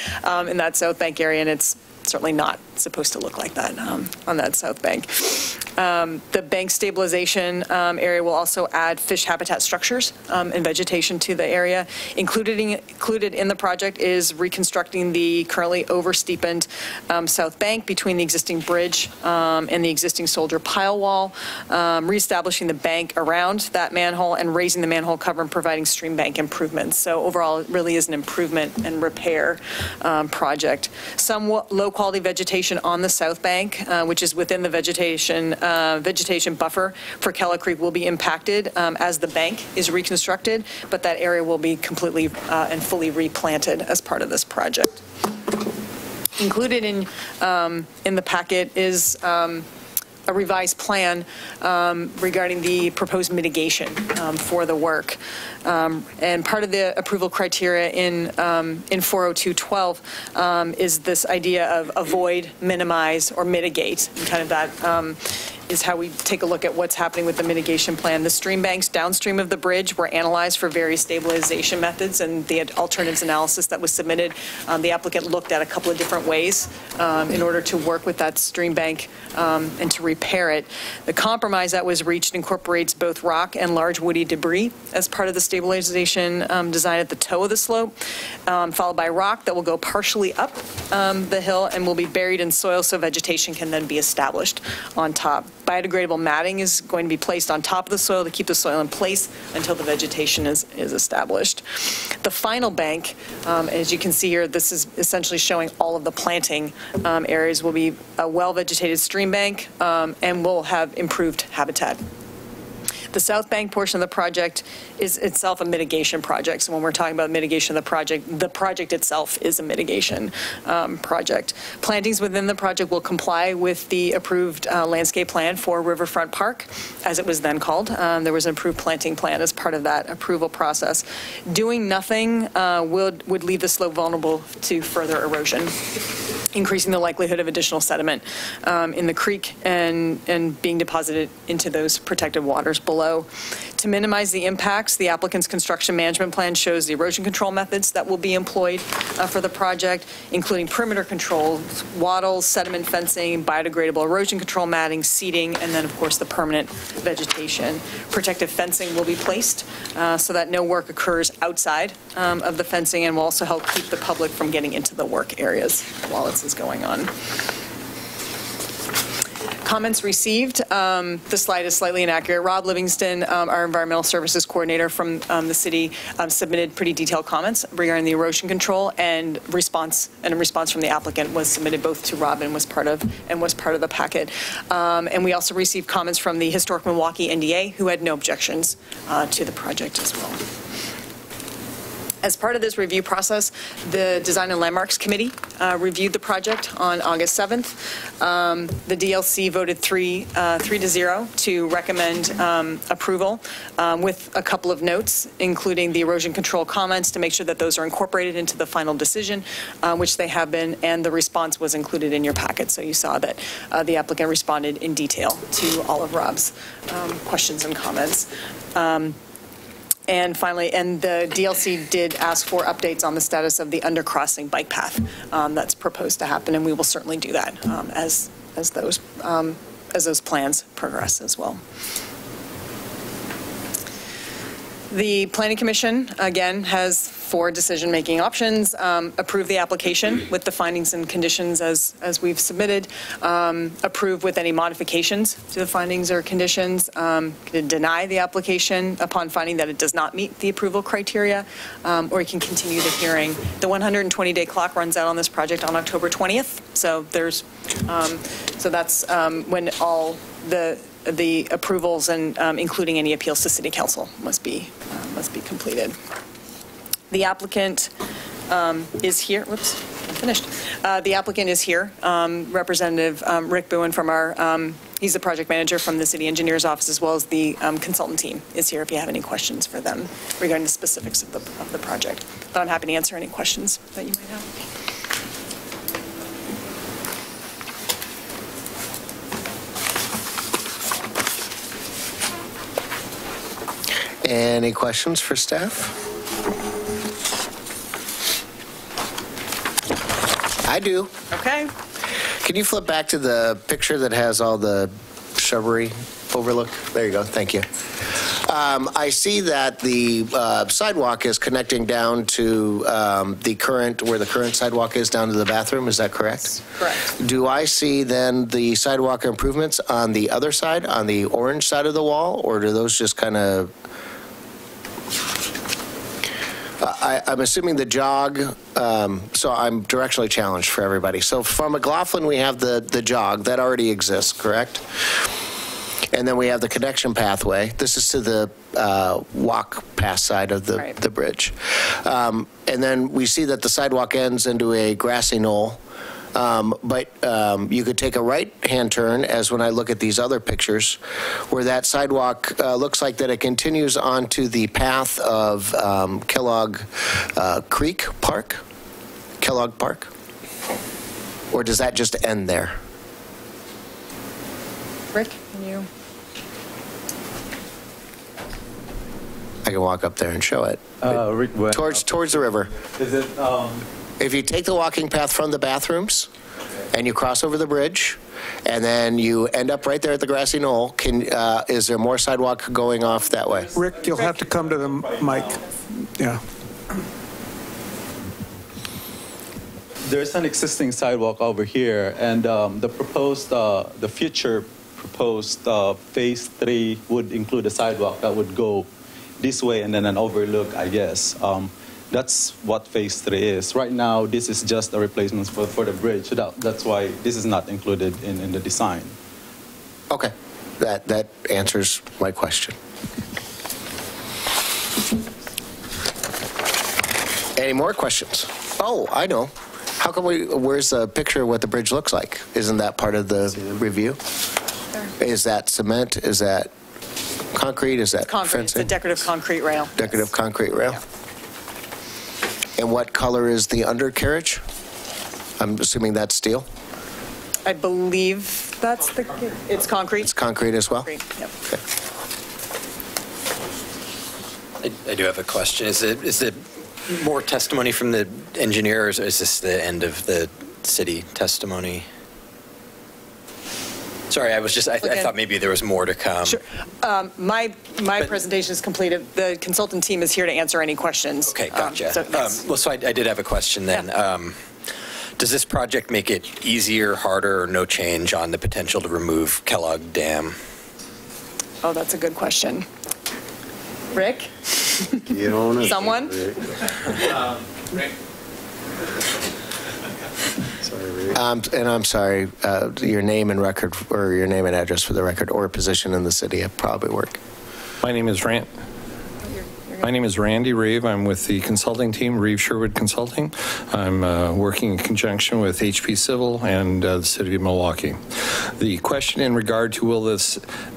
in that south bank area, and it's certainly not supposed to look like that on that south bank. The bank stabilization area will also add fish habitat structures and vegetation to the area. Included in the project is reconstructing the currently oversteepened south bank between the existing bridge and the existing soldier pile wall, reestablishing the bank around that manhole and raising the manhole cover and providing stream bank improvements. So overall, it really is an improvement and repair project. Some low-quality vegetation on the south bank, which is within the vegetation buffer for Kellogg Creek, will be impacted as the bank is reconstructed, but that area will be completely and fully replanted as part of this project. Included in the packet is a revised plan regarding the proposed mitigation for the work. And part of the approval criteria in 402.12 is this idea of avoid, minimize, or mitigate. And kind of that is how we take a look at what's happening with the mitigation plan. The stream banks downstream of the bridge were analyzed for various stabilization methods, and the alternatives analysis that was submitted, the applicant looked at a couple of different ways in order to work with that stream bank and to repair it. The compromise that was reached incorporates both rock and large woody debris as part of the stabilization design at the toe of the slope, followed by rock that will go partially up the hill and will be buried in soil so vegetation can then be established on top. Biodegradable matting is going to be placed on top of the soil to keep the soil in place until the vegetation is established. The final bank, as you can see here, this is essentially showing all of the planting areas, will be a well-vegetated stream bank and will have improved habitat. The South Bank portion of the project is itself a mitigation project. So when we're talking about mitigation of the project itself is a mitigation project. Plantings within the project will comply with the approved landscape plan for Riverfront Park, as it was then called. There was an approved planting plan as part of that approval process. Doing nothing would leave the slope vulnerable to further erosion, increasing the likelihood of additional sediment in the creek and being deposited into those protected waters below. To minimize the impacts, the applicant's construction management plan shows the erosion control methods that will be employed for the project, including perimeter controls, wattles, sediment fencing, biodegradable erosion control matting, seeding, and then, of course, the permanent vegetation. Protective fencing will be placed so that no work occurs outside of the fencing, and will also help keep the public from getting into the work areas while this is going on. Comments received. The slide is slightly inaccurate. Rob Livingston, our environmental services coordinator from the city, submitted pretty detailed comments regarding the erosion control, and a response from the applicant was submitted both to Rob and was part of the packet. And we also received comments from the Historic Milwaukee NDA, who had no objections to the project as well. As part of this review process, the Design and Landmarks Committee reviewed the project on August 7th. The DLC voted 3-0 to recommend approval with a couple of notes, including the erosion control comments to make sure that those are incorporated into the final decision, which they have been, and the response was included in your packet. So you saw that the applicant responded in detail to all of Rob's questions and comments. And finally, the DLC did ask for updates on the status of the undercrossing bike path that's proposed to happen, and we will certainly do that as those plans progress as well. The Planning Commission, again, has 4 decision-making options. Approve the application with the findings and conditions as we've submitted. Approve with any modifications to the findings or conditions. Deny the application upon finding that it does not meet the approval criteria, or you can continue the hearing. The 120-day clock runs out on this project on October 20th. So there's, so that's when all the approvals and including any appeals to City Council must be completed. The applicant is here. Whoops, I'm finished. The applicant is here. Representative Rick Bowen from our, he's the project manager from the city engineer's office, as well as the consultant team is here if you have any questions for them regarding the specifics of the project. But I'm happy to answer any questions that you might have. Any questions for staff? I do. Okay. Can you flip back to the picture that has all the shrubbery overlook? There you go. Thank you. I see that the sidewalk is connecting down to where the current sidewalk is, down to the bathroom. Is that correct? Correct. Do I see then the sidewalk improvements on the other side, on the orange side of the wall, or do those just kind of... I'm assuming the jog, so I'm directionally challenged for everybody. So from McLaughlin, we have the jog. That already exists, correct? And then we have the connection pathway. This is to the walk past side of the bridge. And then we see that the sidewalk ends into a grassy knoll But you could take a right-hand turn, as when I look at these other pictures, where that sidewalk looks like that it continues onto the path of Kellogg Creek Park, Kellogg Park? Or does that just end there? Rick, can you? I can walk up there and show it. Towards the river. Is it? If you take the walking path from the bathrooms and you cross over the bridge, and then you end up right there at the grassy knoll, is there more sidewalk going off that way? Rick, you'll have to come to the mic. Yeah. There's an existing sidewalk over here, and the future proposed phase 3 would include a sidewalk that would go this way and then an overlook, I guess. That's what phase 3 is. Right now, this is just a replacement for the bridge. So that's why this is not included in the design. Okay, that answers my question. Any more questions? Oh, I know. How come where's the picture of what the bridge looks like? Isn't that part of the review? Is that cement? Is that concrete? Is that Concrete. fencing? It's a decorative concrete rail. Decorative concrete rail? Yeah. And what color is the undercarriage? I'm assuming that's steel? I believe it's concrete. It's concrete as well? Concrete, yep. Okay. I do have a question. Is it more testimony from the engineer, or is this the end of the city testimony? Sorry, I thought maybe there was more to come. Sure. My presentation is completed. The consultant team is here to answer any questions. Okay, gotcha. So I did have a question then. Yeah. Does this project make it easier, harder, or no change on the potential to remove Kellogg Dam? Oh, that's a good question. Rick? You don't know. Someone? Rick. Sorry, Rick. And I'm sorry, your name and record, or your name and address for the record, or position in the city would probably work. My name is Randy Reeve. I'm with the consulting team, Reeve Sherwood Consulting. I'm working in conjunction with HP Civil and the City of Milwaukee. The question in regard to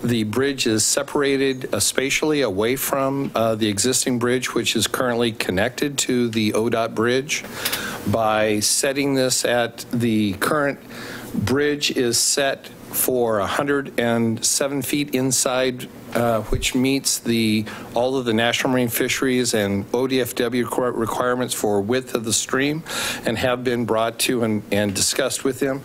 the bridge is separated spatially away from the existing bridge, which is currently connected to the ODOT bridge. By setting this at the current bridge is set for 107 feet inside, which meets all of the National Marine Fisheries and ODFW requirements for width of the stream, and have been brought to and discussed with them.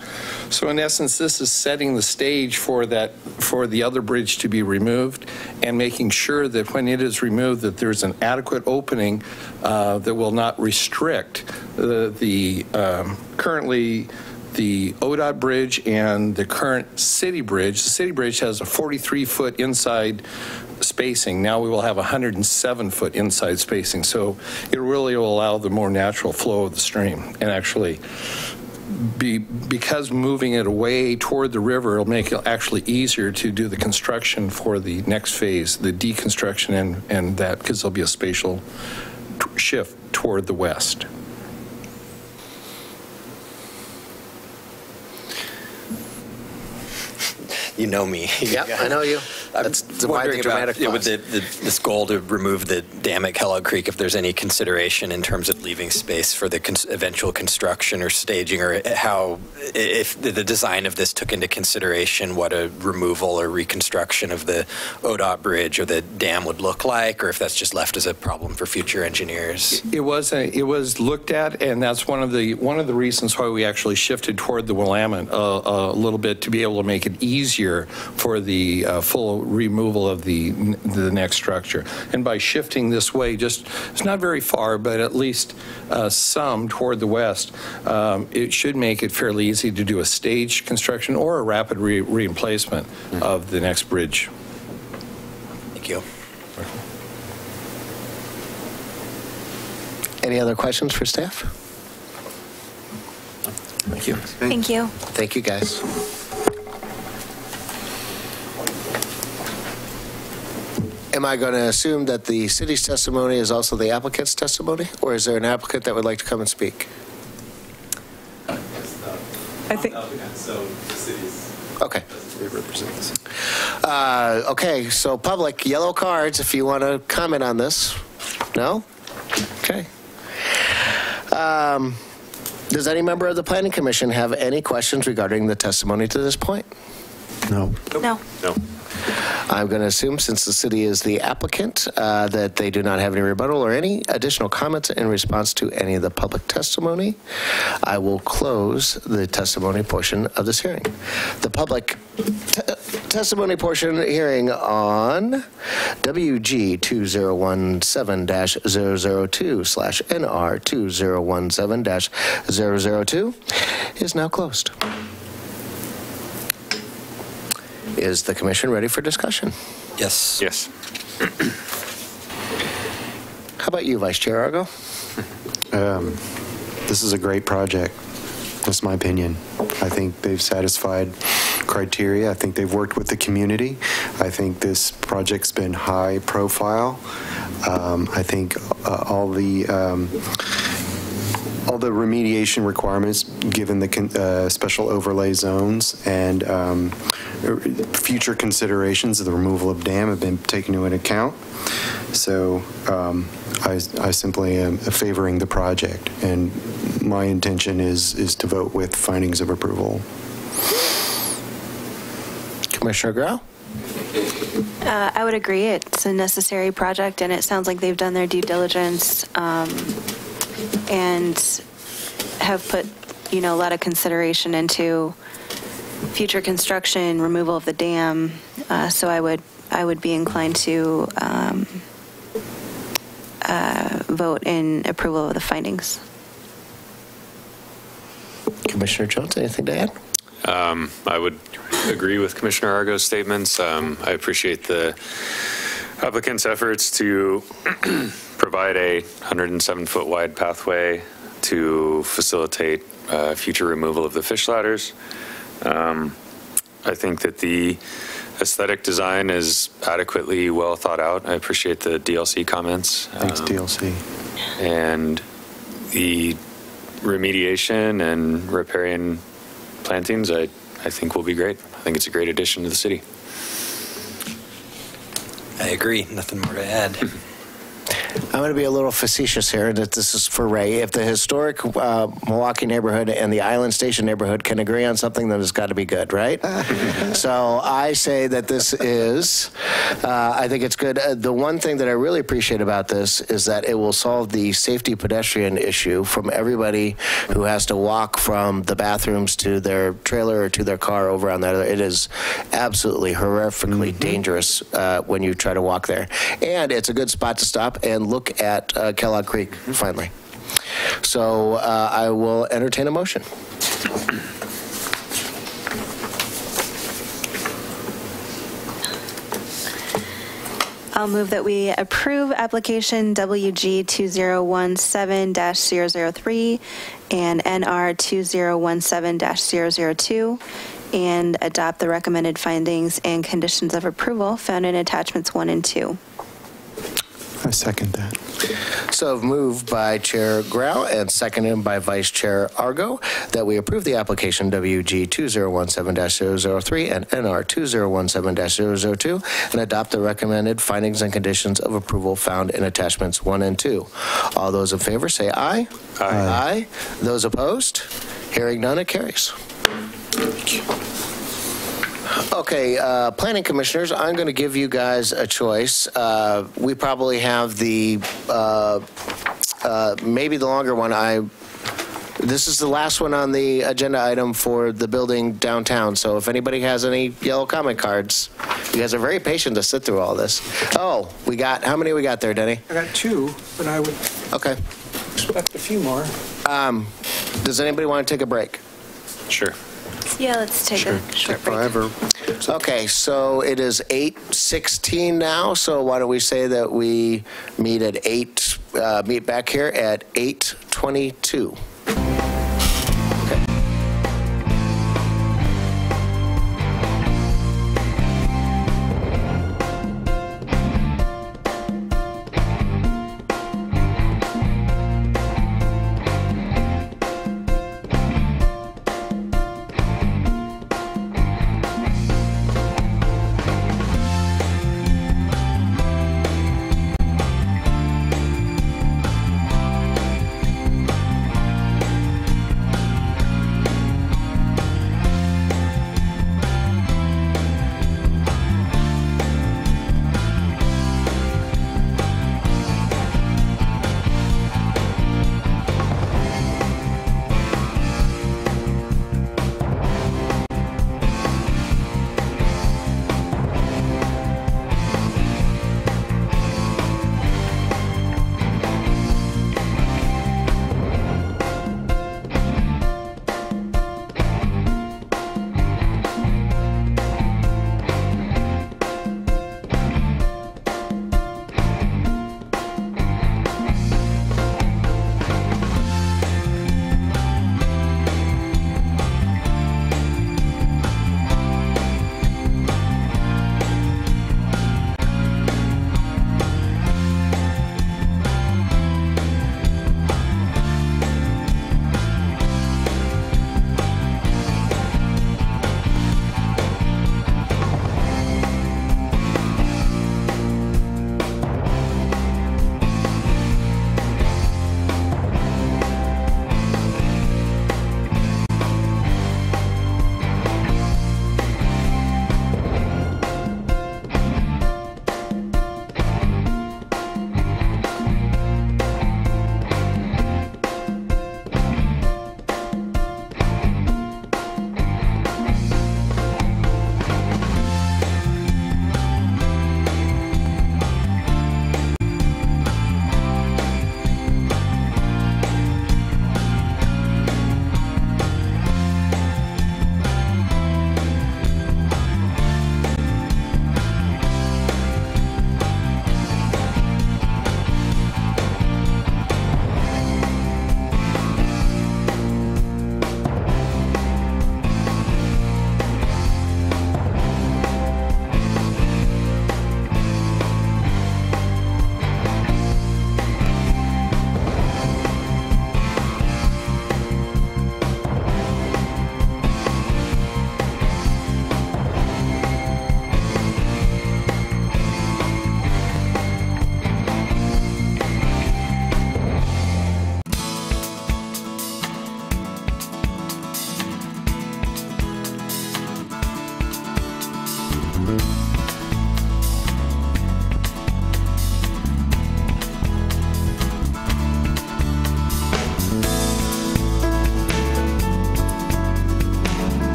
So in essence, this is setting the stage for the other bridge to be removed, and making sure that when it is removed that there's an adequate opening that will not restrict currently the ODOT bridge and the current city bridge. The city bridge has a 43-foot inside spacing. Now we will have 107-foot inside spacing. So it really will allow the more natural flow of the stream, and actually because moving it away toward the river, it'll make it actually easier to do the construction for the next phase, the deconstruction, and that, because there'll be a spatial shift toward the west. You know me. Yep, I know you. That's why the dramatic pause. With this goal to remove the dam at Kellogg Creek, if there's any consideration in terms of leaving space for the eventual construction or staging, or how, if the design of this took into consideration what a removal or reconstruction of the ODOT bridge or the dam would look like, or if that's just left as a problem for future engineers. It was looked at, and that's one of the reasons why we actually shifted toward the Willamette a little bit, to be able to make it easier for the full removal of the next structure. And by shifting this way, it's not very far, but at least some toward the west, it should make it fairly easy to do a staged construction or a rapid reemplacement of the next bridge. Thank you. Any other questions for staff? Thank you. Thank you. Thank you, guys. Am I going to assume that the city's testimony is also the applicant's testimony, or is there an applicant that would like to come and speak? I think. So the city's. Okay. They represent this. Okay, so public, yellow cards if you want to comment on this. No? Okay. Does any member of the Planning Commission have any questions regarding the testimony to this point? No. No. No. I'm going to assume, since the city is the applicant, that they do not have any rebuttal or any additional comments in response to any of the public testimony. I will close the testimony portion of this hearing. The public testimony portion hearing on WG 2017-002/NR 2017-002 is now closed. Is the commission ready for discussion? Yes. Yes. How about you, Vice Chair Argo? This is a great project. That's my opinion. I think they've satisfied criteria. I think they've worked with the community. I think this project's been high profile. I think all the remediation requirements, given the special overlay zones and future considerations of the removal of dam, have been taken into account. So I simply am favoring the project, and my intention is to vote with findings of approval. Commissioner Grau? I would agree. It's a necessary project, and it sounds like they've done their due diligence and have put, a lot of consideration into future construction, removal of the dam. So I would be inclined to vote in approval of the findings. Commissioner Jones, anything to add? I would agree with Commissioner Argo's statements. I appreciate the applicant's efforts to provide a 107-foot wide pathway to facilitate future removal of the fish ladders. I think that the aesthetic design is adequately well thought out. I appreciate the DLC comments. Thanks, DLC. And the remediation and riparian plantings, I think will be great. I think it's a great addition to the city. I agree. Nothing more to add. I'm going to be a little facetious here, that this is for Ray. If the historic Milwaukee neighborhood and the Island Station neighborhood can agree on something, then it's got to be good, right? So I say that this is, I think it's good. The one thing that I really appreciate about this is that it will solve the safety pedestrian issue from everybody who has to walk from the bathrooms to their trailer or to their car over on that. It is absolutely horrifically dangerous when you try to walk there. And it's a good spot to stop and look at Kellogg Creek, finally. So I will entertain a motion. I'll move that we approve application WG 2017-003 and NR 2017-002 and adopt the recommended findings and conditions of approval found in attachments 1 and 2. I second that. So moved by Chair Grau and seconded by Vice Chair Argo that we approve the application WG 2017-003 and NR 2017-002 and adopt the recommended findings and conditions of approval found in attachments 1 and 2. All those in favor say aye. Aye. Aye. Those opposed? Hearing none, it carries. Okay, planning commissioners, I'm going to give you guys a choice. We probably have the, maybe the longer one. This is the last one on the agenda item for the building downtown. So if anybody has any yellow comment cards, you guys are very patient to sit through all this. Oh, we got, how many we got there, Denny? I got 2, but I would Okay. expect a few more. Does anybody want to take a break? Sure. Yeah, let's take a short break. Okay, so it is 8:16 now, so why don't we say that we meet at meet back here at 8:22.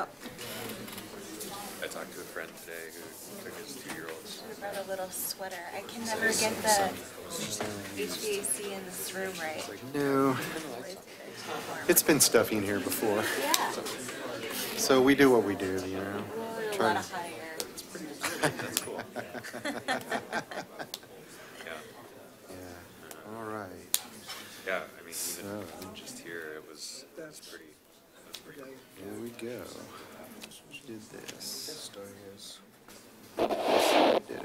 out. I talked to a friend today who took his 2-year-olds. I brought a little sweater. I can never get the HVAC in this room right. No. It's been stuffy in here before. Yeah. So we do what we do, you know. A lot of hot air. That's cool. Yeah. All right. Yeah, I mean, even just here, it was pretty. Here we go. Did this. Did it.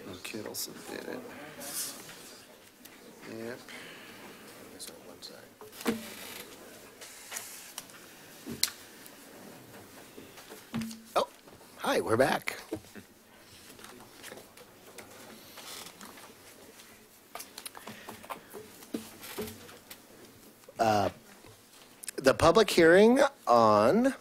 And Kittleson did it. Yep. That's on one side. Oh, hi, we're back. The public hearing on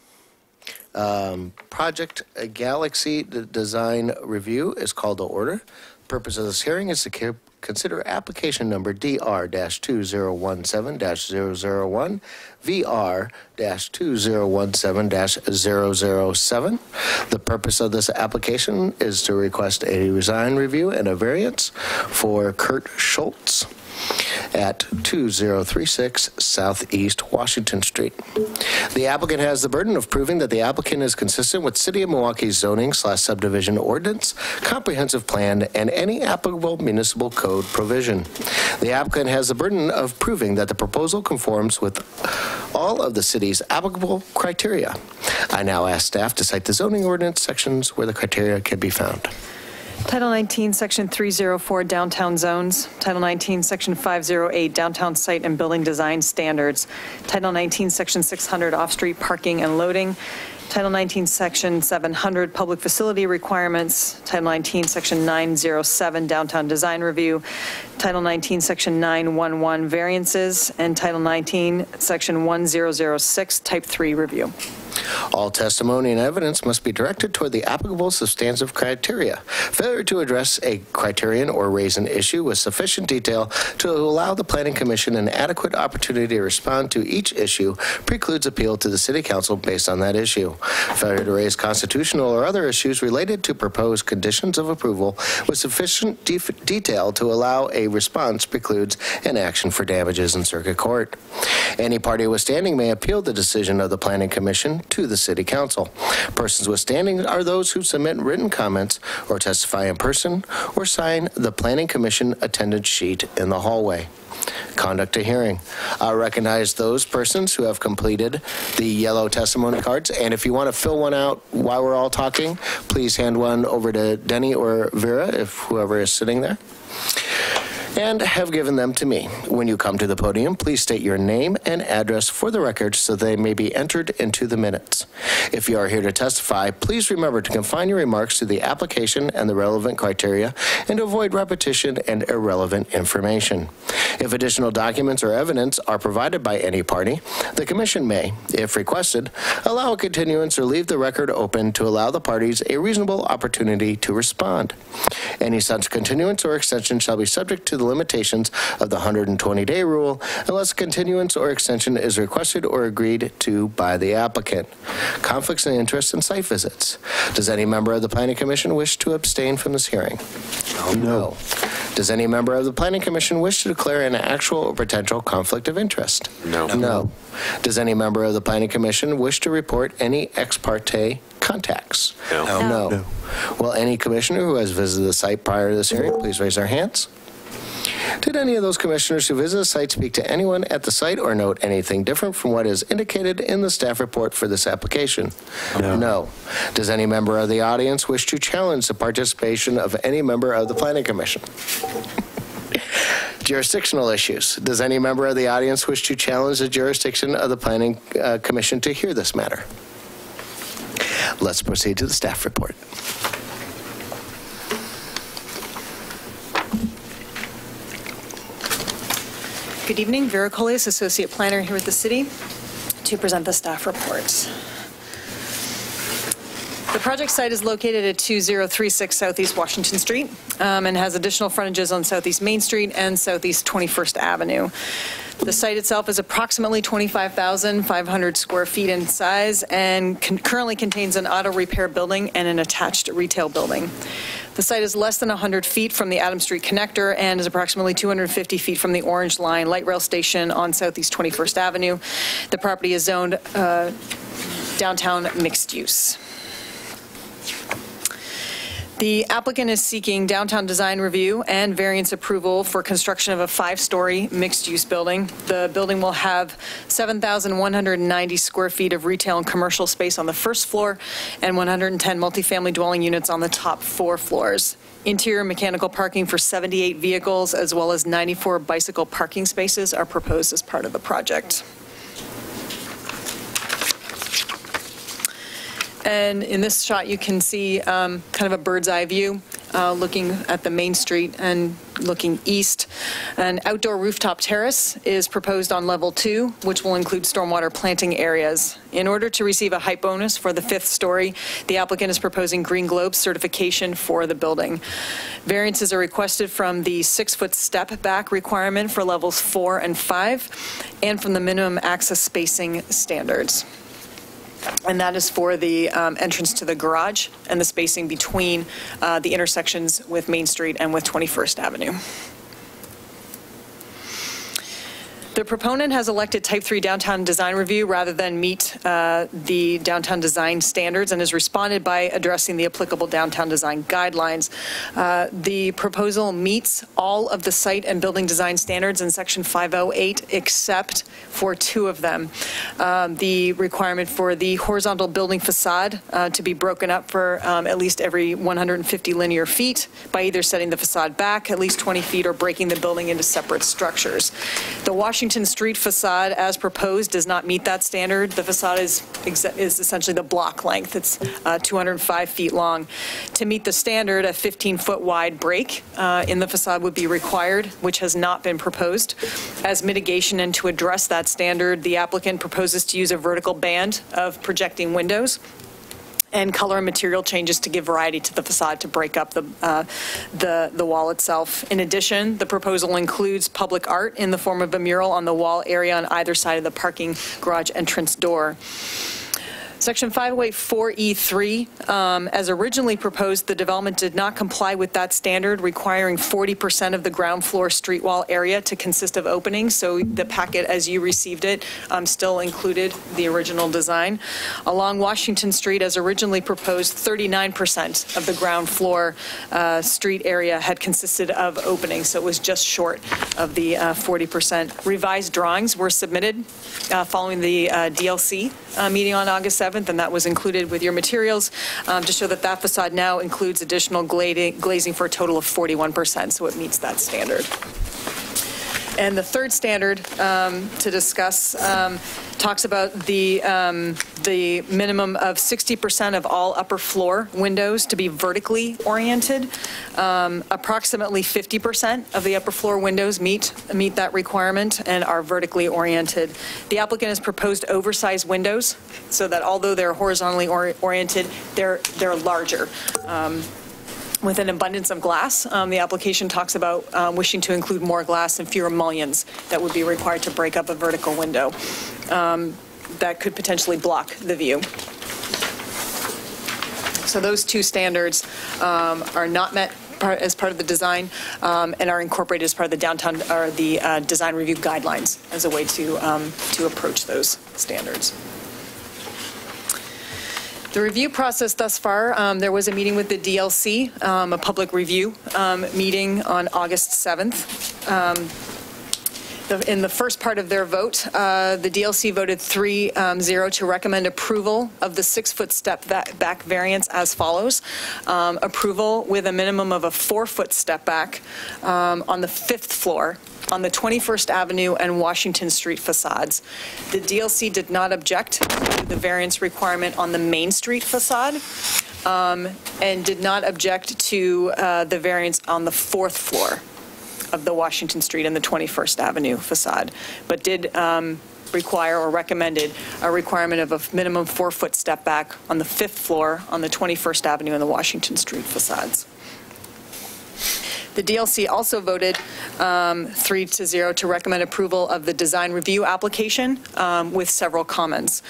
Project Galaxy Design Review is called to order. The purpose of this hearing is to consider application number DR-2017-001, VR-2017-007. The purpose of this application is to request a design review and a variance for Kurt Schultz at 2036 Southeast Washington Street. The applicant has the burden of proving that the applicant is consistent with City of Milwaukee's zoning/subdivision ordinance, comprehensive plan, and any applicable municipal code provision. The applicant has the burden of proving that the proposal conforms with all of the city's applicable criteria. I now ask staff to cite the zoning ordinance sections where the criteria can be found. Title 19, Section 304, Downtown Zones. Title 19, Section 508, Downtown Site and Building Design Standards. Title 19, Section 600, Off-Street Parking and Loading. Title 19, Section 700, Public Facility Requirements. Title 19, Section 907, Downtown Design Review. Title 19, Section 911, Variances. And Title 19, Section 1006, Type 3 Review. All testimony and evidence must be directed toward the applicable substantive criteria. Failure to address a criterion or raise an issue with sufficient detail to allow the Planning Commission an adequate opportunity to respond to each issue precludes appeal to the City Council based on that issue. Failure to raise constitutional or other issues related to proposed conditions of approval with sufficient detail to allow a response precludes an action for damages in circuit court. Any party withstanding may appeal the decision of the Planning Commission to the City Council. Persons withstanding are those who submit written comments or testify in person or sign the Planning Commission attendance sheet in the hallway. Conduct a hearing. I recognize those persons who have completed the yellow testimony cards, and if you want to fill one out while we're all talking, please hand one over to Denny or Vera, if whoever is sitting there, and have given them to me. When you come to the podium, please state your name and address for the record so they may be entered into the minutes. If you are here to testify, please remember to confine your remarks to the application and the relevant criteria and to avoid repetition and irrelevant information. If additional documents or evidence are provided by any party, the Commission may, if requested, allow a continuance or leave the record open to allow the parties a reasonable opportunity to respond. Any such continuance or extension shall be subject to the limitations of the 120-day rule unless continuance or extension is requested or agreed to by the applicant. Conflicts of interest and site visits. Does any member of the Planning Commission wish to abstain from this hearing? No. Does any member of the Planning Commission wish to declare an actual or potential conflict of interest? No. No. Does any member of the Planning Commission wish to report any ex parte contacts? No. No. Will any commissioner who has visited the site prior to this hearing please raise their hands? Did any of those commissioners who visit the site speak to anyone at the site or note anything different from what is indicated in the staff report for this application? No. Does any member of the audience wish to challenge the participation of any member of the Planning Commission? Jurisdictional issues. Does any member of the audience wish to challenge the jurisdiction of the Planning Commission to hear this matter? Let's proceed to the staff report. Good evening, Vera Coleus, Associate Planner here with the City to present the staff reports. The project site is located at 2036 Southeast Washington Street and has additional frontages on Southeast Main Street and Southeast 21st Avenue. The site itself is approximately 25,500 square feet in size and currently contains an auto repair building and an attached retail building. The site is less than 100 feet from the Adams Street connector and is approximately 250 feet from the Orange Line light rail station on Southeast 21st Avenue. The property is zoned downtown mixed use. The applicant is seeking downtown design review and variance approval for construction of a 5-story mixed-use building. The building will have 7,190 square feet of retail and commercial space on the first floor and 110 multifamily dwelling units on the top 4 floors. Interior mechanical parking for 78 vehicles as well as 94 bicycle parking spaces are proposed as part of the project. And in this shot, you can see kind of a bird's eye view looking at the main street and looking east. An outdoor rooftop terrace is proposed on level 2, which will include stormwater planting areas. In order to receive a height bonus for the 5th story, the applicant is proposing Green Globe certification for the building. Variances are requested from the 6-foot step back requirement for levels 4 and 5 and from the minimum access spacing standards. And that is for the entrance to the garage and the spacing between the intersections with Main Street and with 21st Avenue. The proponent has elected Type 3 downtown design review rather than meet the downtown design standards and has responded by addressing the applicable downtown design guidelines. The proposal meets all of the site and building design standards in Section 508 except for 2 of them. The requirement for the horizontal building facade to be broken up for at least every 150 linear feet by either setting the facade back at least 20 feet or breaking the building into separate structures. The Washington Street facade, as proposed, does not meet that standard. The facade is essentially the block length. It's 205 feet long. To meet the standard, a 15-foot wide break in the facade would be required, which has not been proposed. As mitigation and to address that standard, the applicant proposes to use a vertical band of projecting windows and color and material changes to give variety to the facade to break up the wall itself. In addition, the proposal includes public art in the form of a mural on the wall area on either side of the parking garage entrance door. Section 508-4E3, as originally proposed, the development did not comply with that standard, requiring 40% of the ground floor street wall area to consist of openings. So the packet, as you received it, still included the original design. Along Washington Street, as originally proposed, 39% of the ground floor street area had consisted of openings, so it was just short of the 40%. Revised drawings were submitted following the DLC meeting on August 7th, and that was included with your materials to show that that facade now includes additional glazing for a total of 41%, so it meets that standard. And the third standard to discuss talks about the minimum of 60% of all upper floor windows to be vertically oriented. Approximately 50% of the upper floor windows meet that requirement and are vertically oriented. The applicant has proposed oversized windows so that although they're horizontally oriented, they're larger. With an abundance of glass, the application talks about wishing to include more glass and fewer mullions that would be required to break up a vertical window that could potentially block the view. So those 2 standards are not met as part of the design and are incorporated as part of the downtown or the design review guidelines as a way to approach those standards. The review process thus far, there was a meeting with the DLC, a public review meeting on August 7th. In the first part of their vote, the DLC voted 3-0 to recommend approval of the 6-foot step back variance as follows. Approval with a minimum of a 4-foot step back on the 5th floor on the 21st Avenue and Washington Street facades. The DLC did not object to the variance requirement on the Main Street facade and did not object to the variance on the 4th floor of the Washington Street and the 21st Avenue facade, but did require or recommended a requirement of a minimum 4-foot step back on the 5th floor on the 21st Avenue and the Washington Street facades. The DLC also voted 3-0 to recommend approval of the design review application with several comments.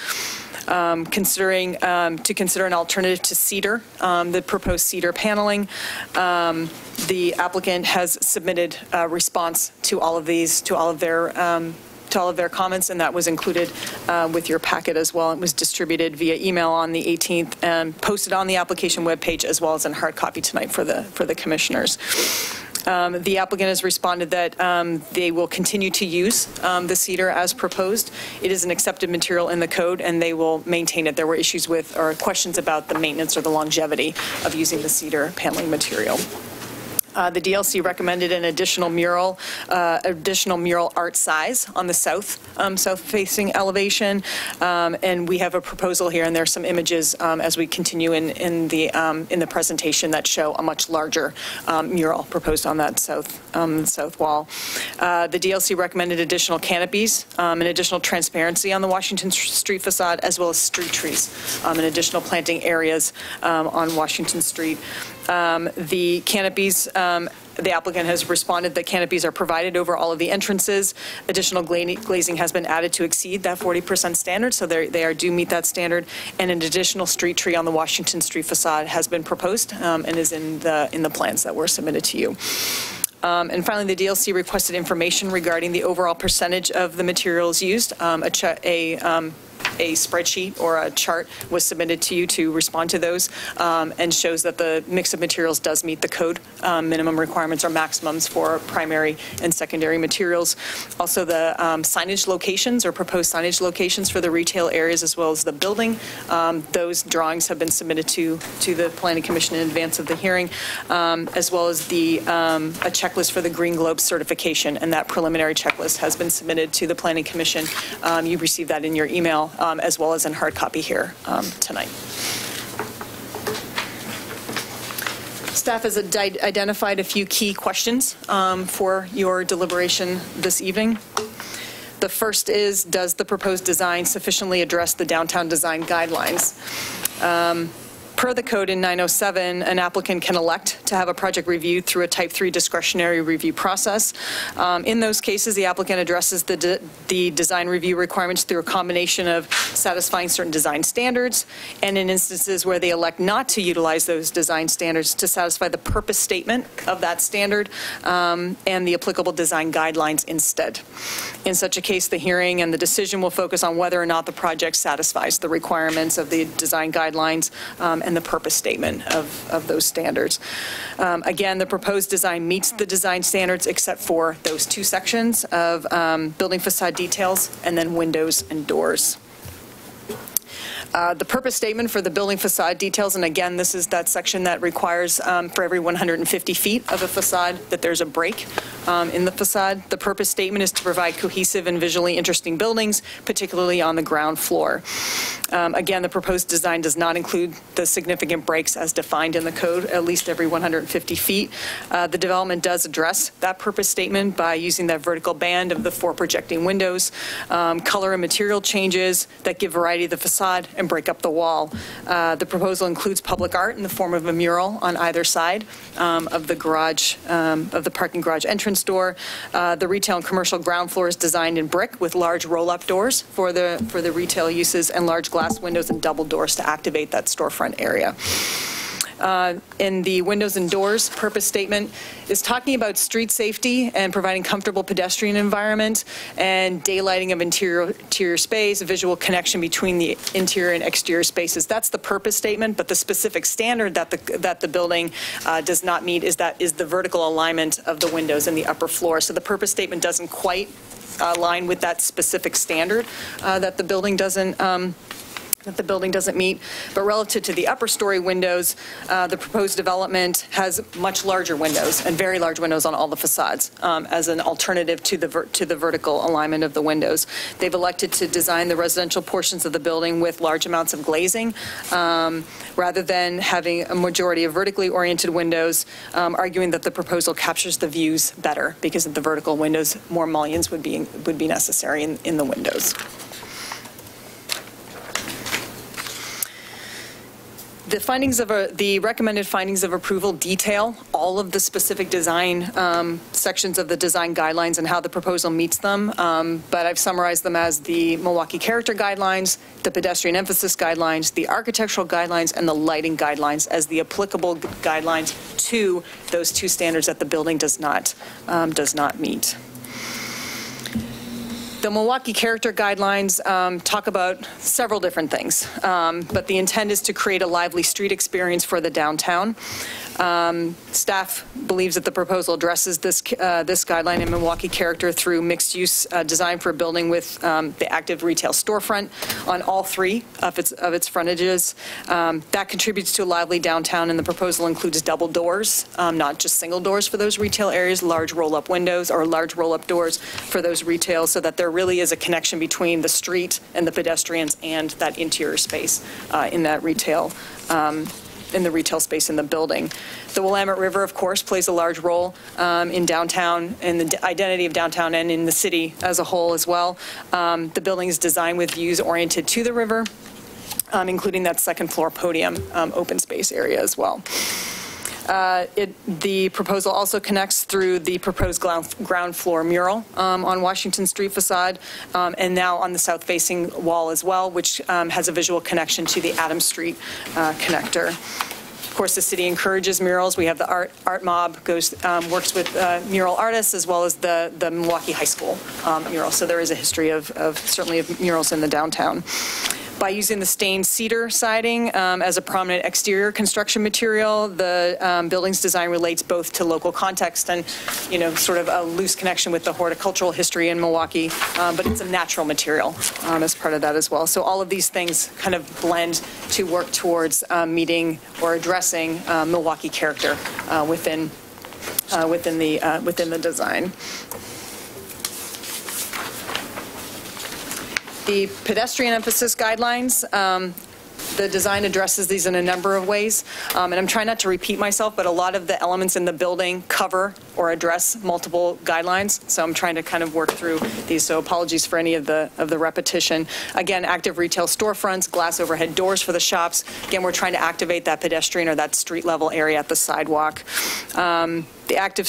Consider an alternative to cedar, the proposed cedar paneling. The applicant has submitted a response to all of these, to all of their comments, and that was included with your packet as well. It was distributed via email on the 18th and posted on the application webpage as well as in hard copy tonight for the commissioners. The applicant has responded that they will continue to use the cedar as proposed. It is an accepted material in the code, and they will maintain it. There were issues with or questions about the maintenance or the longevity of using the cedar paneling material. The DLC recommended an additional mural art size on the south-facing elevation, and we have a proposal here, and there's some images as we continue in the presentation that show a much larger mural proposed on that south wall. The DLC recommended additional canopies and additional transparency on the Washington Street facade, as well as street trees and additional planting areas on Washington Street. The canopies, the applicant has responded that canopies are provided over all of the entrances. Additional glazing has been added to exceed that 40% standard, so they do meet that standard. And an additional street tree on the Washington Street facade has been proposed and is in the plans that were submitted to you. And finally, the DLC requested information regarding the overall percentage of the materials used. A spreadsheet or a chart was submitted to you to respond to those and shows that the mix of materials does meet the code minimum requirements or maximums for primary and secondary materials. Also, the signage locations or proposed signage locations for the retail areas as well as the building. Those drawings have been submitted to the Planning Commission in advance of the hearing, as well as a checklist for the Green Globe certification, and that preliminary checklist has been submitted to the Planning Commission. You received that in your email. As well as in hard copy here tonight. Staff has identified a few key questions for your deliberation this evening. The first is, does the proposed design sufficiently address the downtown design guidelines? Per the code in 907, an applicant can elect to have a project reviewed through a Type 3 discretionary review process. In those cases, the applicant addresses the design review requirements through a combination of satisfying certain design standards, and in instances where they elect not to utilize those design standards, to satisfy the purpose statement of that standard and the applicable design guidelines instead. In such a case, the hearing and the decision will focus on whether or not the project satisfies the requirements of the design guidelines and the purpose statement of those standards. Again, the proposed design meets the design standards except for those two sections of building facade details and then windows and doors. The purpose statement for the building facade details, and again, this is that section that requires for every 150 feet of a facade that there's a break in the facade. The purpose statement is to provide cohesive and visually interesting buildings, particularly on the ground floor. Again, the proposed design does not include the significant breaks as defined in the code, at least every 150 feet. The development does address that purpose statement by using that vertical band of the 4 projecting windows, color and material changes that give variety to the facade and break up the wall. The proposal includes public art in the form of a mural on either side of the garage, of the parking garage entrance door. The retail and commercial ground floor is designed in brick with large roll-up doors for the retail uses and large glass windows and double doors to activate that storefront area. In the windows and doors purpose statement is talking about street safety and providing comfortable pedestrian environment and daylighting of interior space, a visual connection between the interior and exterior spaces. That's the purpose statement, but the specific standard that the building does not meet is the vertical alignment of the windows in the upper floor. So the purpose statement doesn't quite align with that specific standard that the building doesn't that the building doesn't meet. But relative to the upper story windows, the proposed development has much larger windows and very large windows on all the facades as an alternative to the vertical alignment of the windows. They've elected to design the residential portions of the building with large amounts of glazing rather than having a majority of vertically oriented windows, arguing that the proposal captures the views better because of the vertical windows. More mullions would be necessary in the windows. The recommended findings of approval detail all of the specific design sections of the design guidelines and how the proposal meets them, but I've summarized them as the Milwaukee Character Guidelines, the Pedestrian Emphasis Guidelines, the Architectural Guidelines, and the Lighting Guidelines as the applicable guidelines to those two standards that the building does not meet. The Milwaukee Character Guidelines talk about several different things, but the intent is to create a lively street experience for the downtown. Staff believes that the proposal addresses this guideline in Milwaukee character through mixed-use design for a building with the active retail storefront on all three of its frontages. That contributes to a lively downtown, and the proposal includes double doors, not just single doors for those retail areas, large roll-up windows or large roll-up doors for those retail, so that there really is a connection between the street and the pedestrians and that interior space in that retail in the retail space in the building. The Willamette River, of course, plays a large role in downtown, in the identity of downtown and in the city as a whole as well. The building is designed with views oriented to the river, including that second floor podium open space area as well. The proposal also connects through the proposed ground floor mural on Washington Street facade and now on the south-facing wall as well, which has a visual connection to the Adams Street connector. Of course, the city encourages murals. We have the art mob works with mural artists as well as the Milwaukee High School mural. So there is a history of certainly of murals in the downtown. By using the stained cedar siding as a prominent exterior construction material, the building's design relates both to local context and, sort of a loose connection with the horticultural history in Milwaukee, but it's a natural material as part of that as well. So all of these things kind of blend to work towards meeting or addressing Milwaukee character within the design. The pedestrian emphasis guidelines, the design addresses these in a number of ways, and I'm trying not to repeat myself, but a lot of the elements in the building cover or address multiple guidelines, so I'm trying to kind of work through these, so apologies for any of the repetition. Again, active retail storefronts, glass overhead doors for the shops. Again, we're trying to activate that pedestrian or that street level area at the sidewalk. The active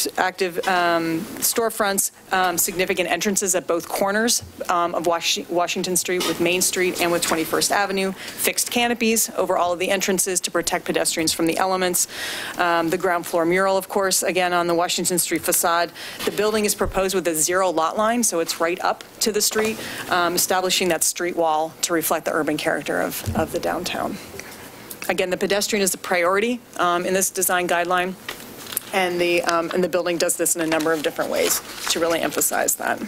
storefronts, significant entrances at both corners of Washington Street with Main Street and with 21st Avenue, fixed canopies over all of the entrances to protect pedestrians from the elements. The ground floor mural, of course, again on the Washington Street facade. The building is proposed with a zero lot line, so it's right up to the street, establishing that street wall to reflect the urban character of the downtown. Again, the pedestrian is a priority in this design guideline. And the building does this in a number of different ways to really emphasize that.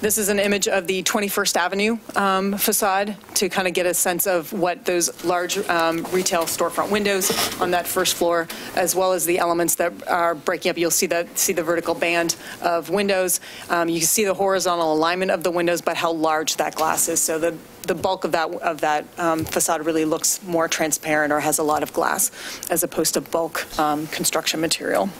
This is an image of the 21st Avenue facade to kind of get a sense of what those large retail storefront windows on that first floor, as well as the elements that are breaking up. You'll see the vertical band of windows. You can see the horizontal alignment of the windows, but how large that glass is. So the bulk of that facade really looks more transparent or has a lot of glass as opposed to bulk construction material.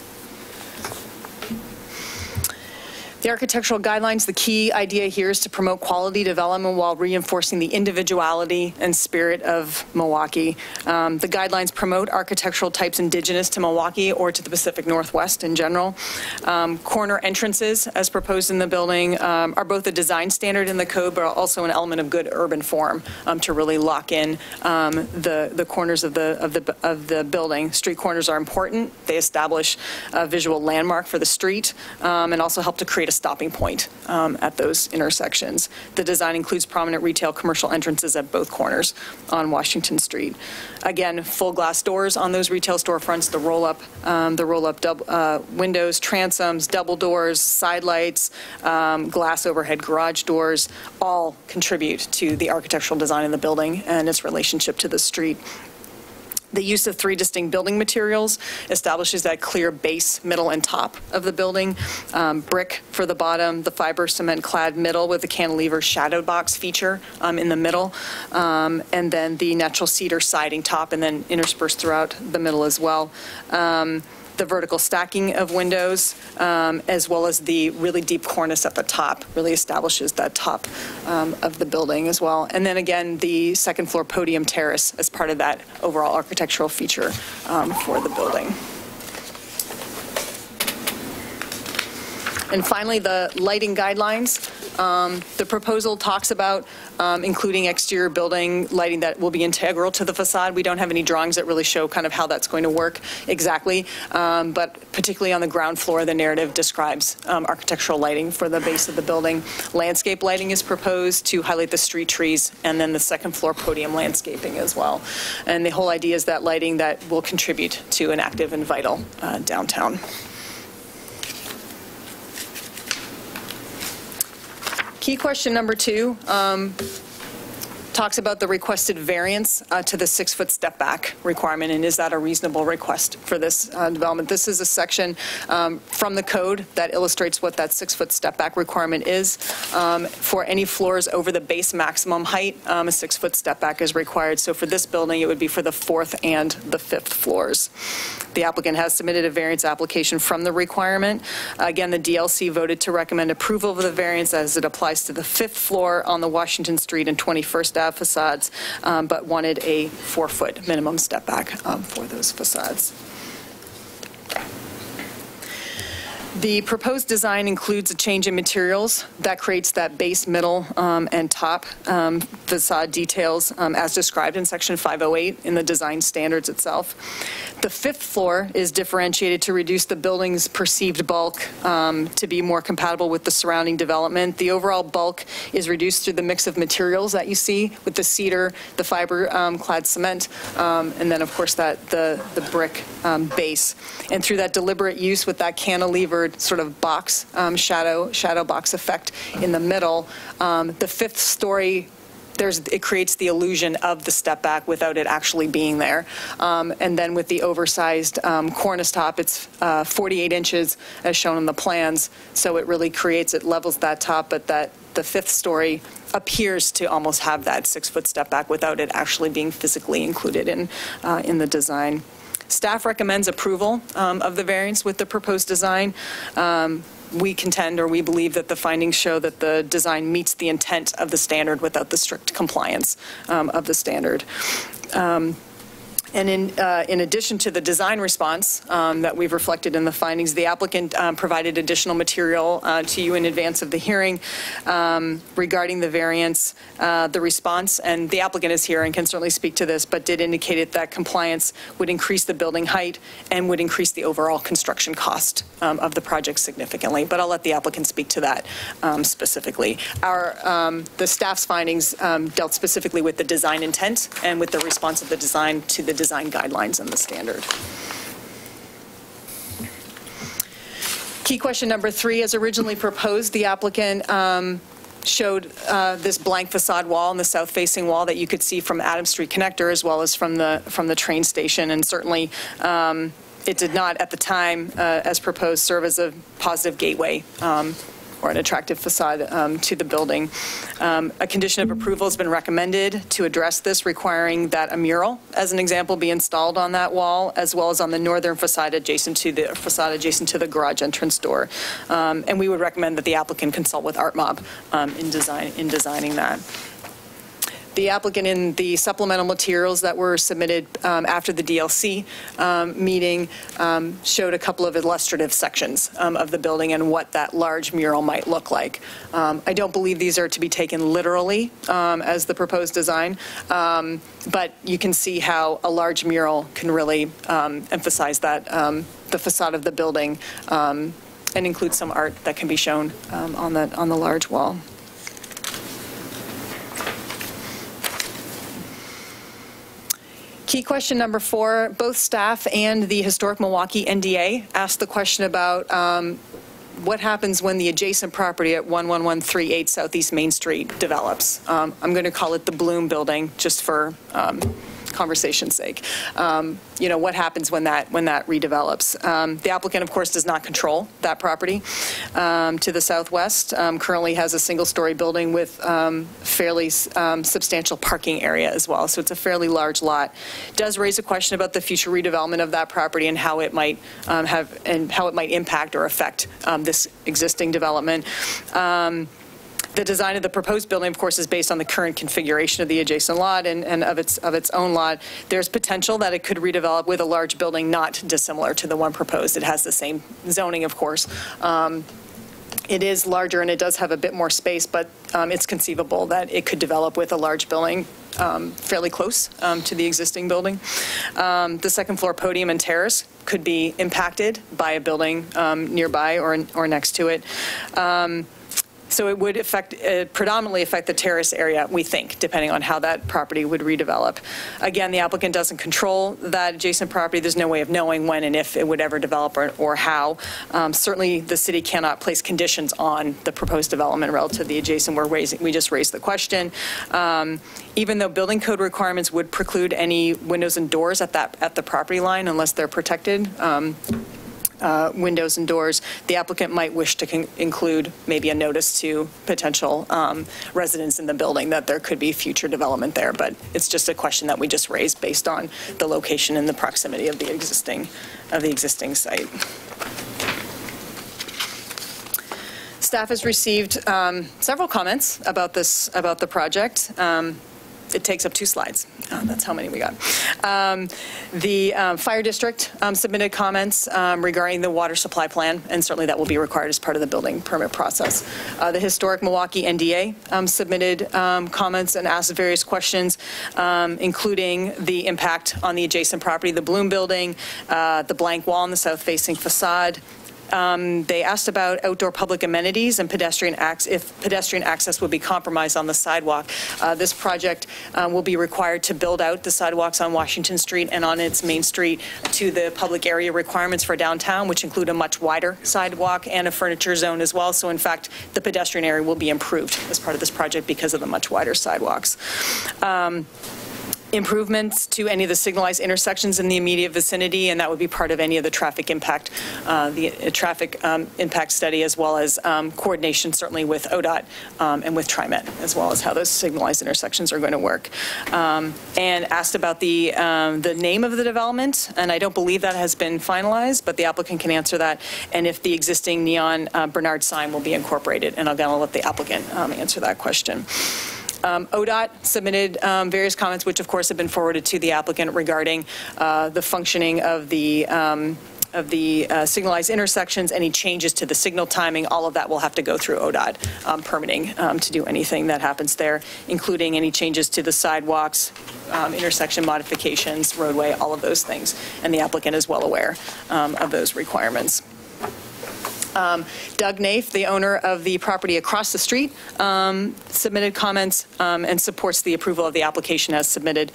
The architectural guidelines, the key idea here is to promote quality development while reinforcing the individuality and spirit of Milwaukee. The guidelines promote architectural types indigenous to Milwaukee or to the Pacific Northwest in general. Corner entrances, as proposed in the building, are both a design standard in the code, but also an element of good urban form to really lock in the corners of the building. Street corners are important. They establish a visual landmark for the street and also help to create create a stopping point at those intersections. The design includes prominent retail commercial entrances at both corners on Washington Street. Again, full glass doors on those retail storefronts, the roll-up windows, transoms, double doors, side lights, glass overhead garage doors, all contribute to the architectural design of the building and its relationship to the street. The use of 3 distinct building materials establishes that clear base, middle, and top of the building. Brick for the bottom, the fiber cement clad middle with the cantilever shadow box feature in the middle, and then the natural cedar siding top, and then interspersed throughout the middle as well. The vertical stacking of windows, as well as the really deep cornice at the top, really establishes that top of the building as well. And then again, the second floor podium terrace as part of that overall architectural feature for the building. And finally, the lighting guidelines. The proposal talks about including exterior building lighting that will be integral to the facade. We don't have any drawings that really show kind of how that's going to work exactly, but particularly on the ground floor, the narrative describes architectural lighting for the base of the building. Landscape lighting is proposed to highlight the street trees, and then the second floor podium landscaping as well. And the whole idea is that lighting that will contribute to an active and vital downtown. Key question number 2 talks about the requested variance to the 6-foot step back requirement, and is that a reasonable request for this development? This is a section from the code that illustrates what that 6-foot step back requirement is. For any floors over the base maximum height, a 6-foot step back is required. So for this building, it would be for the 4th and the 5th floors. The applicant has submitted a variance application from the requirement. Again, the DLC voted to recommend approval of the variance as it applies to the 5th floor on the Washington Street and 21st Ave facades, but wanted a 4-foot minimum step back for those facades. The proposed design includes a change in materials that creates that base, middle, and top facade details as described in Section 508 in the design standards itself. The 5th floor is differentiated to reduce the building's perceived bulk to be more compatible with the surrounding development. The overall bulk is reduced through the mix of materials that you see with the cedar, the fiber-clad cement, and then, of course, the brick base. And through that deliberate use with that cantilevered sort of box, shadow box effect in the middle, the 5th story, it creates the illusion of the step back without it actually being there. And then with the oversized cornice top, it's 48 inches as shown in the plans. So it really it levels that top, but the 5th story appears to almost have that 6-foot step back without it actually being physically included in the design. Staff recommends approval of the variance with the proposed design. We contend, or we believe, that the findings show that the design meets the intent of the standard without the strict compliance of the standard. And in addition to the design response that we've reflected in the findings, the applicant provided additional material to you in advance of the hearing regarding the variance. The response, and the applicant is here and can certainly speak to this, but did indicate that compliance would increase the building height and would increase the overall construction cost of the project significantly. But I'll let the applicant speak to that specifically. The staff's findings dealt specifically with the design intent and with the response of the design to the design guidelines and the standard. Key question number 3, as originally proposed, the applicant showed this blank facade wall and the south-facing wall that you could see from Adams Street Connector as well as from the train station, and certainly it did not at the time, as proposed, serve as a positive gateway or an attractive facade to the building. A condition of approval has been recommended to address this, requiring that a mural, as an example, be installed on that wall, as well as on the northern facade adjacent to the garage entrance door. And we would recommend that the applicant consult with ArtMob in designing that. The applicant, in the supplemental materials that were submitted after the DLC meeting, showed a couple of illustrative sections of the building and what that large mural might look like. I don't believe these are to be taken literally as the proposed design, but you can see how a large mural can really emphasize that the facade of the building and include some art that can be shown on the large wall. Key question number 4, both staff and the Historic Milwaukee NDA asked the question about what happens when the adjacent property at 11138 Southeast Main Street develops. I'm going to call it the Bloom Building just for conversation's sake. What happens when that redevelops? The applicant, of course, does not control that property to the southwest. Currently has a single-story building with fairly substantial parking area as well. So it's a fairly large lot. Does raise a question about the future redevelopment of that property and how it might impact or affect this existing development. The design of the proposed building, of course, is based on the current configuration of the adjacent lot and of its own lot. There's potential that it could redevelop with a large building not dissimilar to the one proposed. It has the same zoning, of course. It is larger and it does have a bit more space, but it's conceivable that it could develop with a large building fairly close to the existing building. The second floor podium and terrace could be impacted by a building nearby or next to it. So it would predominantly affect the terrace area, we think, depending on how that property would redevelop. Again, the applicant doesn't control that adjacent property. There's no way of knowing when and if it would ever develop or how. Certainly, the city cannot place conditions on the proposed development relative to the adjacent. We just raised the question. Even though building code requirements would preclude any windows and doors at the property line unless they're protected. Windows and doors, the applicant might wish to include maybe a notice to potential residents in the building that there could be future development there, but it's just a question that we just raised based on the location and the proximity of the existing site. Staff has received several comments about the project. It takes up 2 slides. That's how many we got. The fire district submitted comments regarding the water supply plan, and certainly that will be required as part of the building permit process. The Historic Milwaukee NDA submitted comments and asked various questions, including the impact on the adjacent property, the Bloom Building, the blank wall on the south-facing facade. They asked about outdoor public amenities and if pedestrian access would be compromised on the sidewalk. This project will be required to build out the sidewalks on Washington Street and on its main street to the public area requirements for downtown, which include a much wider sidewalk and a furniture zone as well. So in fact, the pedestrian area will be improved as part of this project because of the much wider sidewalks. Improvements to any of the signalized intersections in the immediate vicinity, and that would be part of any of the traffic impact, impact study, as well as coordination certainly with ODOT and with TriMet, as well as how those signalized intersections are going to work. And asked about the name of the development, and I don't believe that has been finalized, but the applicant can answer that, and if the existing neon Bernard sign will be incorporated, and again, I'll let the applicant answer that question. ODOT submitted various comments, which of course have been forwarded to the applicant regarding the functioning of the signalized intersections, any changes to the signal timing. All of that will have to go through ODOT permitting to do anything that happens there, including any changes to the sidewalks, intersection modifications, roadway, all of those things. And the applicant is well aware of those requirements. Doug Nafe, the owner of the property across the street, submitted comments and supports the approval of the application as submitted.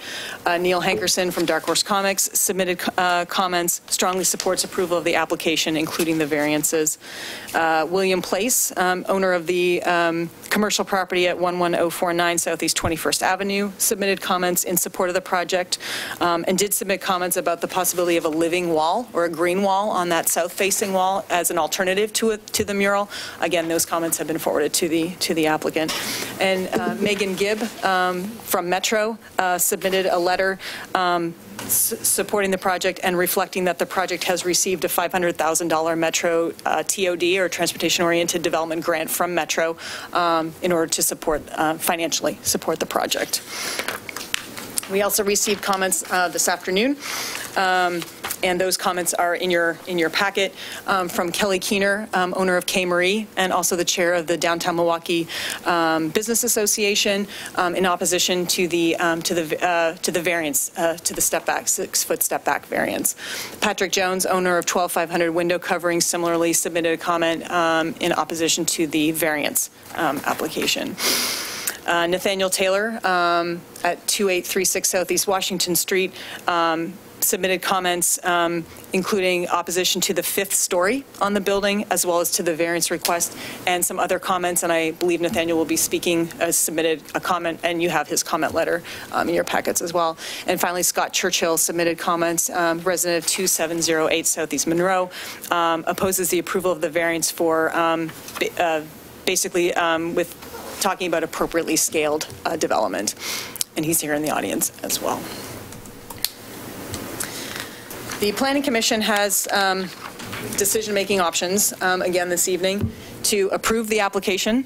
Neil Hankerson from Dark Horse Comics submitted comments, strongly supports approval of the application, including the variances. William Place, owner of the commercial property at 11049 Southeast 21st Avenue, submitted comments in support of the project and did submit comments about the possibility of a living wall or a green wall on that south-facing wall as an alternative to the mural. Again, those comments have been forwarded to the applicant. And Megan Gibb from Metro submitted a letter supporting the project and reflecting that the project has received a $500,000 Metro TOD, or Transportation-Oriented Development Grant, from Metro in order to financially support the project. We also received comments this afternoon, and those comments are in your packet from Kelly Keener, owner of K. Marie, and also the chair of the Downtown Milwaukee Business Association, in opposition to the variance, to the step back, 6-foot step back variance. Patrick Jones, owner of 12500 Window Covering, similarly submitted a comment in opposition to the variance application. Nathaniel Taylor at 2836 Southeast Washington Street submitted comments including opposition to the 5th story on the building, as well as to the variance request, and some other comments, and I believe Nathaniel will be speaking, submitted a comment, and you have his comment letter in your packets as well. And finally, Scott Churchill submitted comments, resident of 2708 Southeast Monroe, opposes the approval of the variance for basically with talking about appropriately scaled development, and he's here in the audience as well. The Planning Commission has decision-making options again this evening to approve the application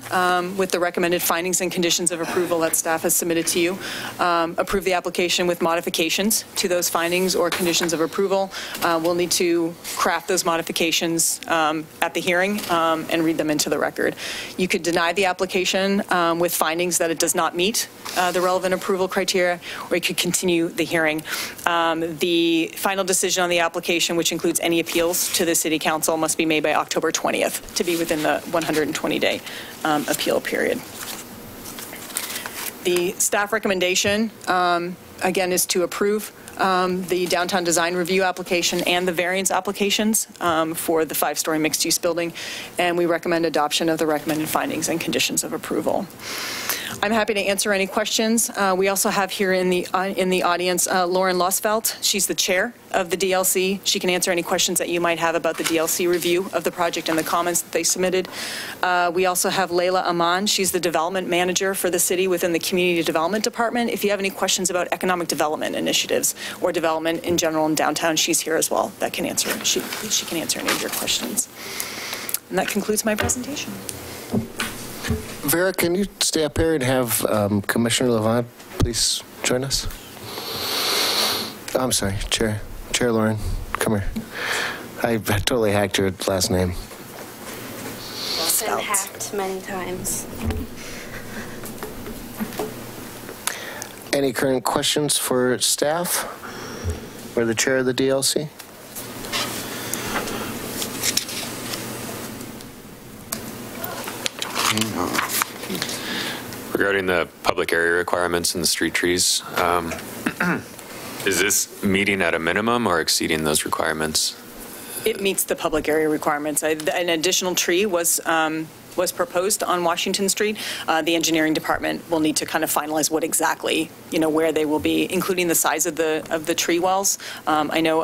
with the recommended findings and conditions of approval that staff has submitted to you, approve the application with modifications to those findings or conditions of approval. We'll need to craft those modifications at the hearing and read them into the record. You could deny the application with findings that it does not meet the relevant approval criteria, or you could continue the hearing. The final decision on the application, which includes any appeals to the City Council, must be made by October 20th to be within the 120-day appeal period. The staff recommendation, again, is to approve the downtown design review application and the variance applications for the 5-story mixed-use building, and we recommend adoption of the recommended findings and conditions of approval. I'm happy to answer any questions. We also have here in the audience Lauren Losfelt. She's the chair of the DLC. She can answer any questions that you might have about the DLC review of the project and the comments that they submitted. We also have Layla Aman. She's the development manager for the city within the Community Development Department. If you have any questions about economic development initiatives or development in general in downtown, she's here as well. That can answer. She can answer any of your questions. And that concludes my presentation. Vera, can you stay up here and have Commissioner Levant please join us? Oh, I'm sorry, Chair Lauren, come here. I totally hacked your last name. It's been hacked many times. Any current questions for staff or the chair of the DLC? Regarding the public area requirements and the street trees, is this meeting at a minimum or exceeding those requirements? It meets the public area requirements. An additional tree was proposed on Washington Street. The engineering department will need to kind of finalize what exactly, where they will be, including the size of the tree wells. I know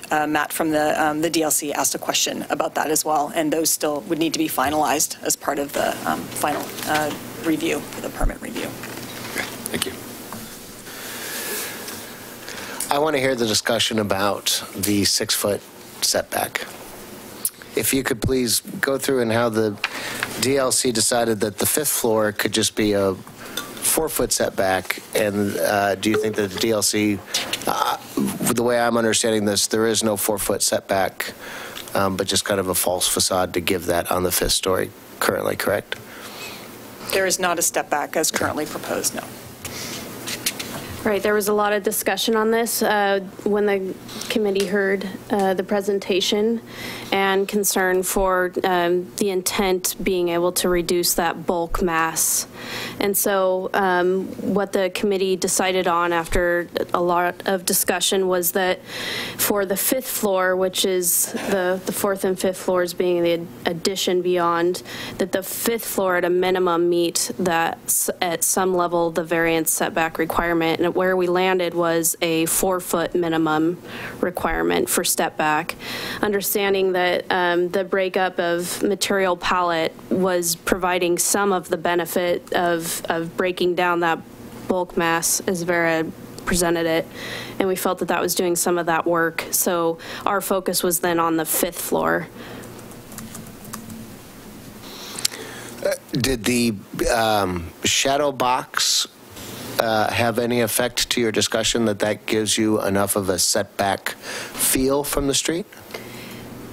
Matt from the DLC asked a question about that as well, and those still would need to be finalized as part of the final review, for the permit review. Okay, thank you. I want to hear the discussion about the 6-foot setback. If you could please go through and how the DLC decided that the 5th floor could just be a 4-foot setback, and do you think that the DLC, the way I'm understanding this, there is no 4-foot setback, but just kind of a false facade to give that on the 5th story currently, correct? There is not a step back as currently proposed, no. Right, there was a lot of discussion on this when the committee heard the presentation, and concern for the intent being able to reduce that bulk mass. And so what the committee decided on after a lot of discussion was that for the 5th floor, which is the 4th and 5th floors being the addition beyond, that the 5th floor at a minimum meet that at some level the variance setback requirement, and where we landed was a 4-foot minimum requirement for step back, understanding that the breakup of material palette was providing some of the benefit of breaking down that bulk mass as Vera presented it, and we felt that that was doing some of that work. So our focus was then on the 5th floor. Did the shadow box have any effect to your discussion that gives you enough of a setback feel from the street?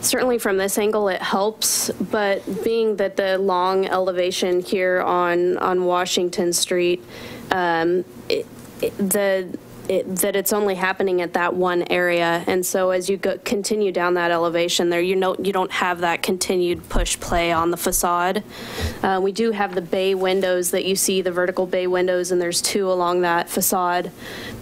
Certainly from this angle it helps, but being that the long elevation here on Washington Street, that it's only happening at that one area, and so as you continue down that elevation there, you don't have that continued push play on the facade. We do have the bay windows that you see, the vertical bay windows, and there's 2 along that facade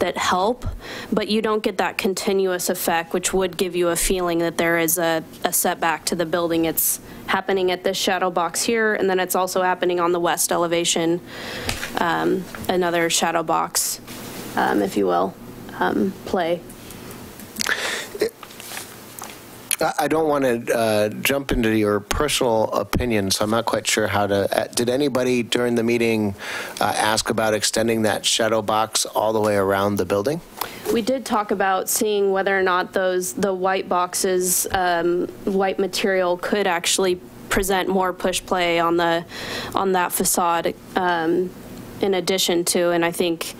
that help, but you don't get that continuous effect, which would give you a feeling that there is a setback to the building. It's happening at this shadow box here, and then it's also happening on the west elevation, another shadow box. If you will, play. I don't want to jump into your personal opinion, so I'm not quite sure how to. Did anybody during the meeting ask about extending that shadow box all the way around the building? We did talk about seeing whether or not the white boxes, white material could actually present more push play on that facade in addition to, and I think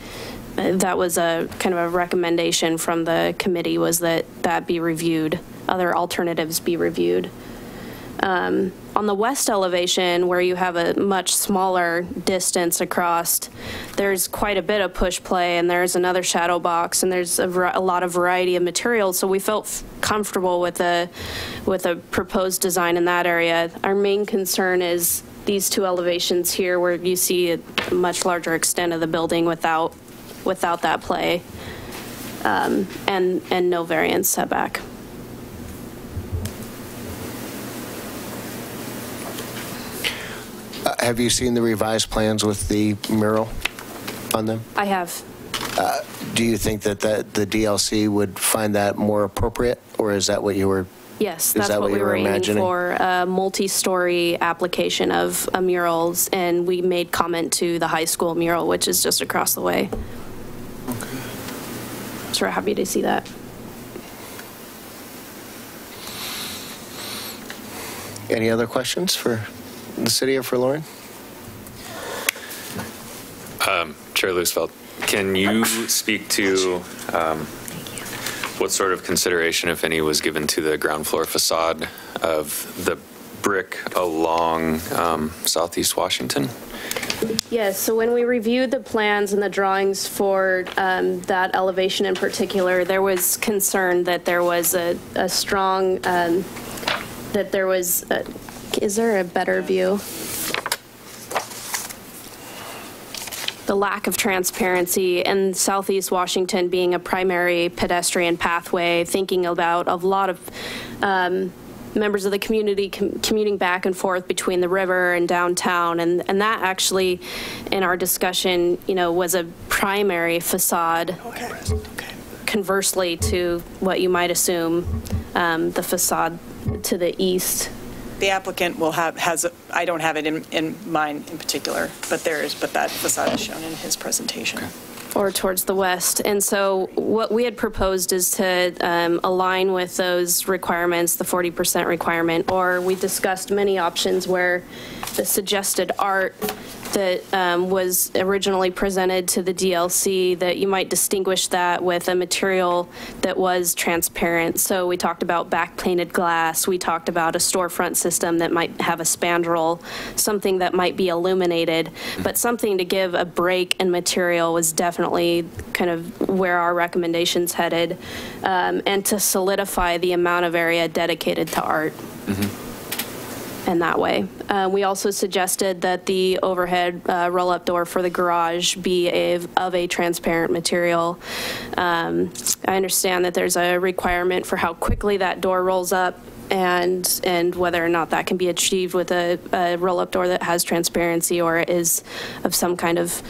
that was a kind of a recommendation from the committee, was that be reviewed, other alternatives be reviewed. On the west elevation, where you have a much smaller distance across, there's quite a bit of push play, and there's another shadow box, and there's a lot of variety of materials, so we felt comfortable with a proposed design in that area. Our main concern is these 2 elevations here, where you see a much larger extent of the building without that play, and no variance setback. Have you seen the revised plans with the mural on them? I have. Do you think that the DLC would find that more appropriate, or is that what you were? Yes, that's what we were aiming for, a multi-story application of murals, and we made comment to the high school mural, which is just across the way. Okay. So we're happy to see that. Any other questions for the city or for Lauren? Chair Lewisfeld, can you speak to what sort of consideration, if any, was given to the ground floor facade of the brick along Southeast Washington? Yes, so when we reviewed the plans and the drawings for that elevation in particular, there was concern that there was a strong, that there was, is there a better view? The lack of transparency, and Southeast Washington being a primary pedestrian pathway, thinking about a lot of members of the community commuting back and forth between the river and downtown, and that actually, in our discussion, was a primary facade. Okay. Conversely to what you might assume, the facade to the east. The applicant I don't have it in mind in particular, but that facade is shown in his presentation. Okay. Or towards the west. And so what we had proposed is to align with those requirements, the 40% requirement, or we discussed many options where the suggested art that was originally presented to the DLC, that you might distinguish that with a material that was transparent. So we talked about back painted glass. We talked about a storefront system that might have a spandrel, something that might be illuminated, but something to give a break in material was definitely kind of where our recommendations headed, and to solidify the amount of area dedicated to art. Mm-hmm. In that way. We also suggested that the overhead roll-up door for the garage be of a transparent material. I understand that there's a requirement for how quickly that door rolls up, and whether or not that can be achieved with a roll-up door that has transparency or is of some kind of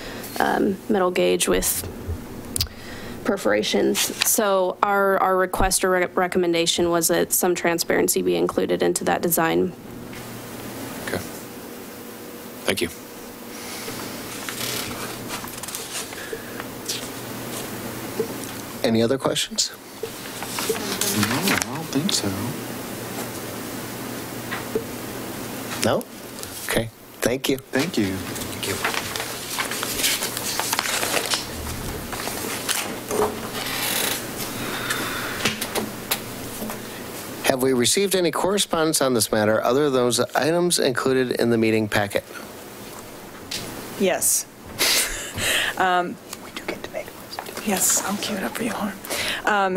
metal gauge with perforations. So our request or recommendation was that some transparency be included into that design. Thank you. Any other questions? No, I don't think so. No? Okay. Thank you. Thank you. Thank you. Have we received any correspondence on this matter other than those items included in the meeting packet? Yes. We do get to make those. Yes, I'll cue it up for you. Hold on.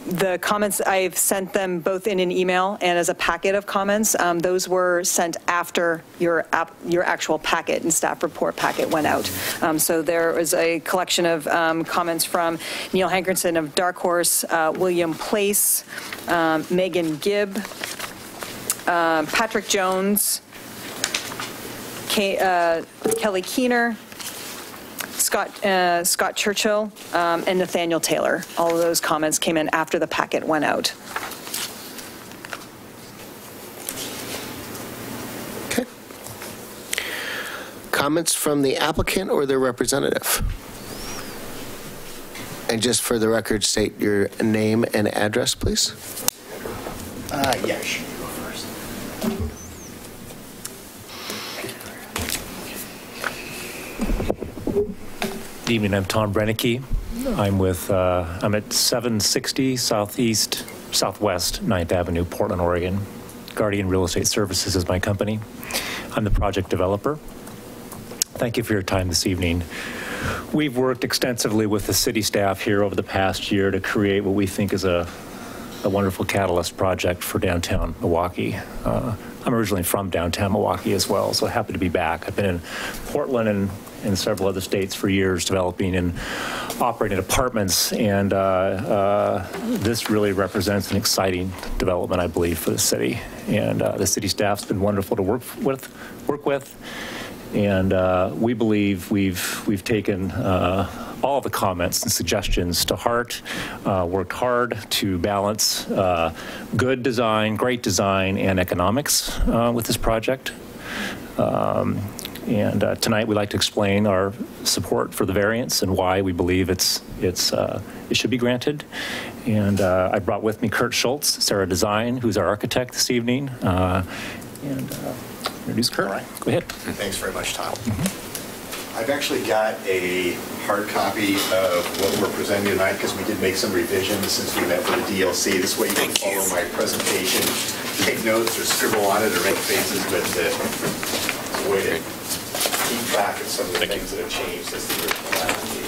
The comments, I've sent them both in an email and as a packet of comments. Those were sent after your actual packet and staff report packet went out. So there was a collection of comments from Neil Hankerson of Dark Horse, William Place, Megan Gibb, Patrick Jones, Kelly Keener, Scott Churchill, and Nathaniel Taylor. All of those comments came in after the packet went out. Okay. Comments from the applicant or their representative? And just for the record, state your name and address, please. Yeah, sure. You go first. Good evening, I'm Tom Brennicky. I'm at 760 Southwest 9th Avenue, Portland, Oregon. Guardian Real Estate Services is my company. I'm the project developer. Thank you for your time this evening. We've worked extensively with the city staff here over the past year to create what we think is a wonderful catalyst project for downtown Milwaukee. I'm originally from downtown Milwaukee as well, so happy to be back. I've been in Portland and in several other states for years, developing and operating apartments, and this really represents an exciting development, I believe, for the city. And the city staff's been wonderful to work with, and we believe we've taken all the comments and suggestions to heart, worked hard to balance good design, great design, and economics with this project. And tonight we'd like to explain our support for the variance and why we believe it should be granted. And I brought with me Kurt Schultz, Sarah Design, who's our architect this evening. Introduce Kurt. All right. Go ahead. Thanks very much, Tom. I've actually got a hard copy of what we're presenting tonight because we did make some revisions since we met with the DLC. This way you can follow my presentation, take notes or scribble on it or make faces, but it's a way to keep track of some of the things that have changed since the original application.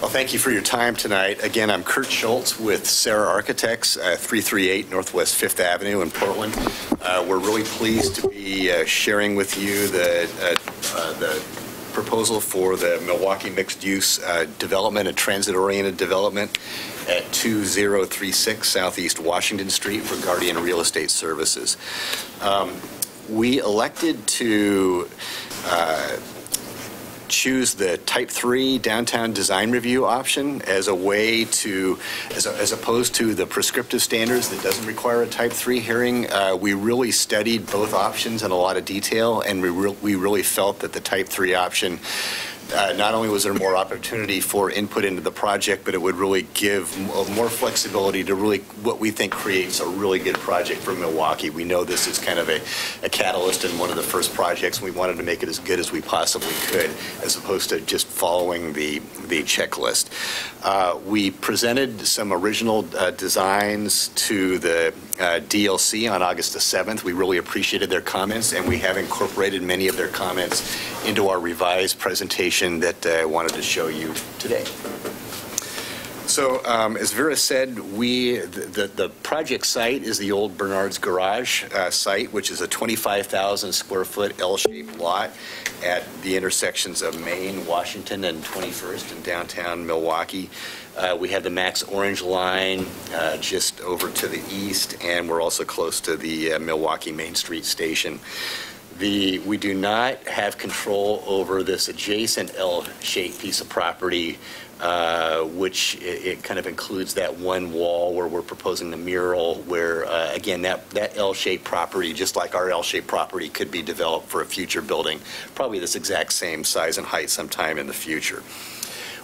Well, thank you for your time tonight. Again, I'm Kurt Schultz with Sarah Architects, 338 Northwest 5th Avenue in Portland. We're really pleased to be sharing with you the proposal for the Milwaukee mixed-use development, a transit-oriented development at 2036 Southeast Washington Street for Guardian Real Estate Services. We elected to choose the Type 3 downtown design review option as a way to, as opposed to the prescriptive standards that doesn't require a Type 3 hearing. We really studied both options in a lot of detail, and we really felt that the Type 3 option, not only was there more opportunity for input into the project, but it would really give more flexibility to really what we think creates a really good project for Milwaukee. We know this is kind of a catalyst in one of the first projects, and we wanted to make it as good as we possibly could, as opposed to just following the checklist. We presented some original designs to the DLC on August the 7th. We really appreciated their comments, and we have incorporated many of their comments into our revised presentation that I wanted to show you today. So as Vera said, the project site is the old Bernard's Garage site, which is a 25,000 square foot L-shaped lot at the intersections of Main, Washington, and 21st in downtown Milwaukee. We have the Max Orange line just over to the east, and we're also close to the Milwaukee Main Street station. We do not have control over this adjacent L-shaped piece of property, which it kind of includes that one wall where we're proposing the mural, where, again, that L-shaped property, just like our L-shaped property, could be developed for a future building, probably this exact same size and height sometime in the future.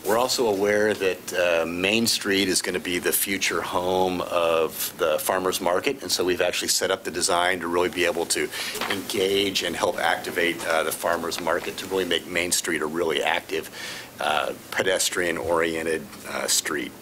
We're also aware that Main Street is going to be the future home of the farmers market, and so we've actually set up the design to really be able to engage and help activate the farmers market to really make Main Street a really active pedestrian-oriented street.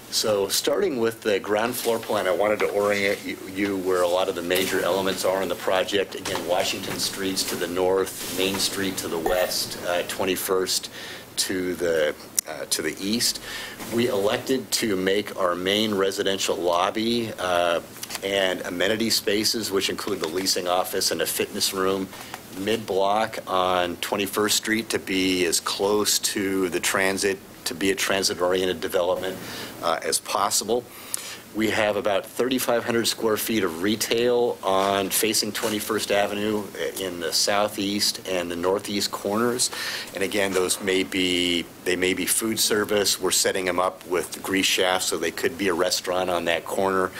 So starting with the ground floor plan, I wanted to orient you where a lot of the major elements are in the project. Again, Washington Street's to the north, Main Street to the west, 21st to the east. We elected to make our main residential lobby and amenity spaces, which include the leasing office and a fitness room, mid-block on 21st Street to be as close to the transit, to be a transit-oriented development as possible. We have about 3,500 square feet of retail on facing 21st Avenue in the southeast and the northeast corners. And again, they may be food service. We're setting them up with grease shafts, so they could be a restaurant on that corner.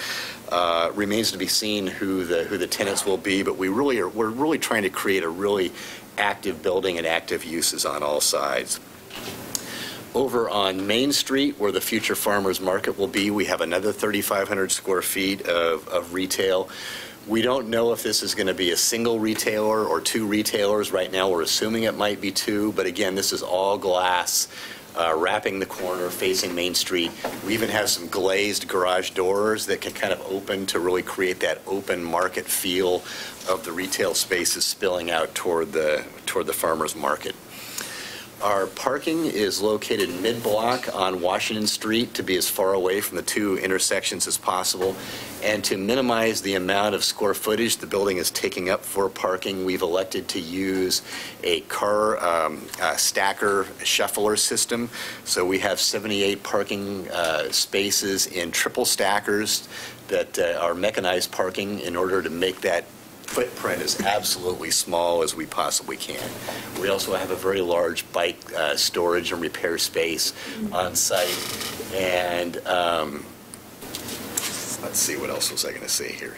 Remains to be seen who the tenants will be, but we're really trying to create a really active building and active uses on all sides. Over on Main Street, where the future farmers market will be, we have another 3,500 square feet of retail. We don't know if this is going to be a single retailer or two retailers. Right now, we're assuming it might be two, but again, this is all glass, wrapping the corner, facing Main Street. We even have some glazed garage doors that can kind of open to really create that open market feel of the retail spaces spilling out toward the farmers market. Our parking is located mid-block on Washington Street to be as far away from the two intersections as possible. And to minimize the amount of square footage the building is taking up for parking, we've elected to use a car stacker shuffler system. So we have 78 parking spaces in triple stackers that are mechanized parking in order to make that footprint as absolutely small as we possibly can. We also have a very large bike storage and repair space on site. And let's see, what else was I going to say here?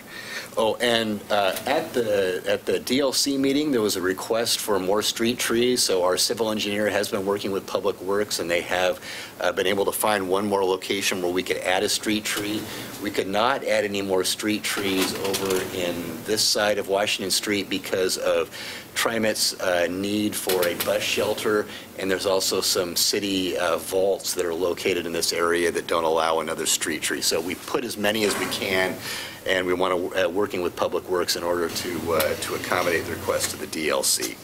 Oh, and at the DLC meeting, there was a request for more street trees. So our civil engineer has been working with Public Works, and they have been able to find one more location where we could add a street tree. We could not add any more street trees over in this side of Washington Street because of TriMet's need for a bus shelter, and there's also some city vaults that are located in this area that don't allow another street tree. So we put as many as we can, and we want to working with Public Works in order to accommodate the request of the DLC.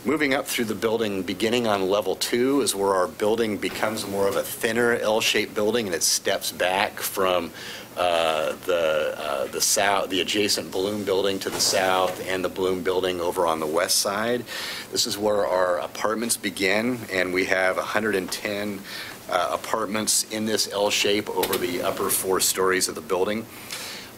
Moving up through the building, beginning on level 2 is where our building becomes more of a thinner L-shaped building, and it steps back from the south, the adjacent Bloom building to the south, and the Bloom building over on the west side. This is where our apartments begin, and we have 110 apartments in this L shape over the upper 4 stories of the building.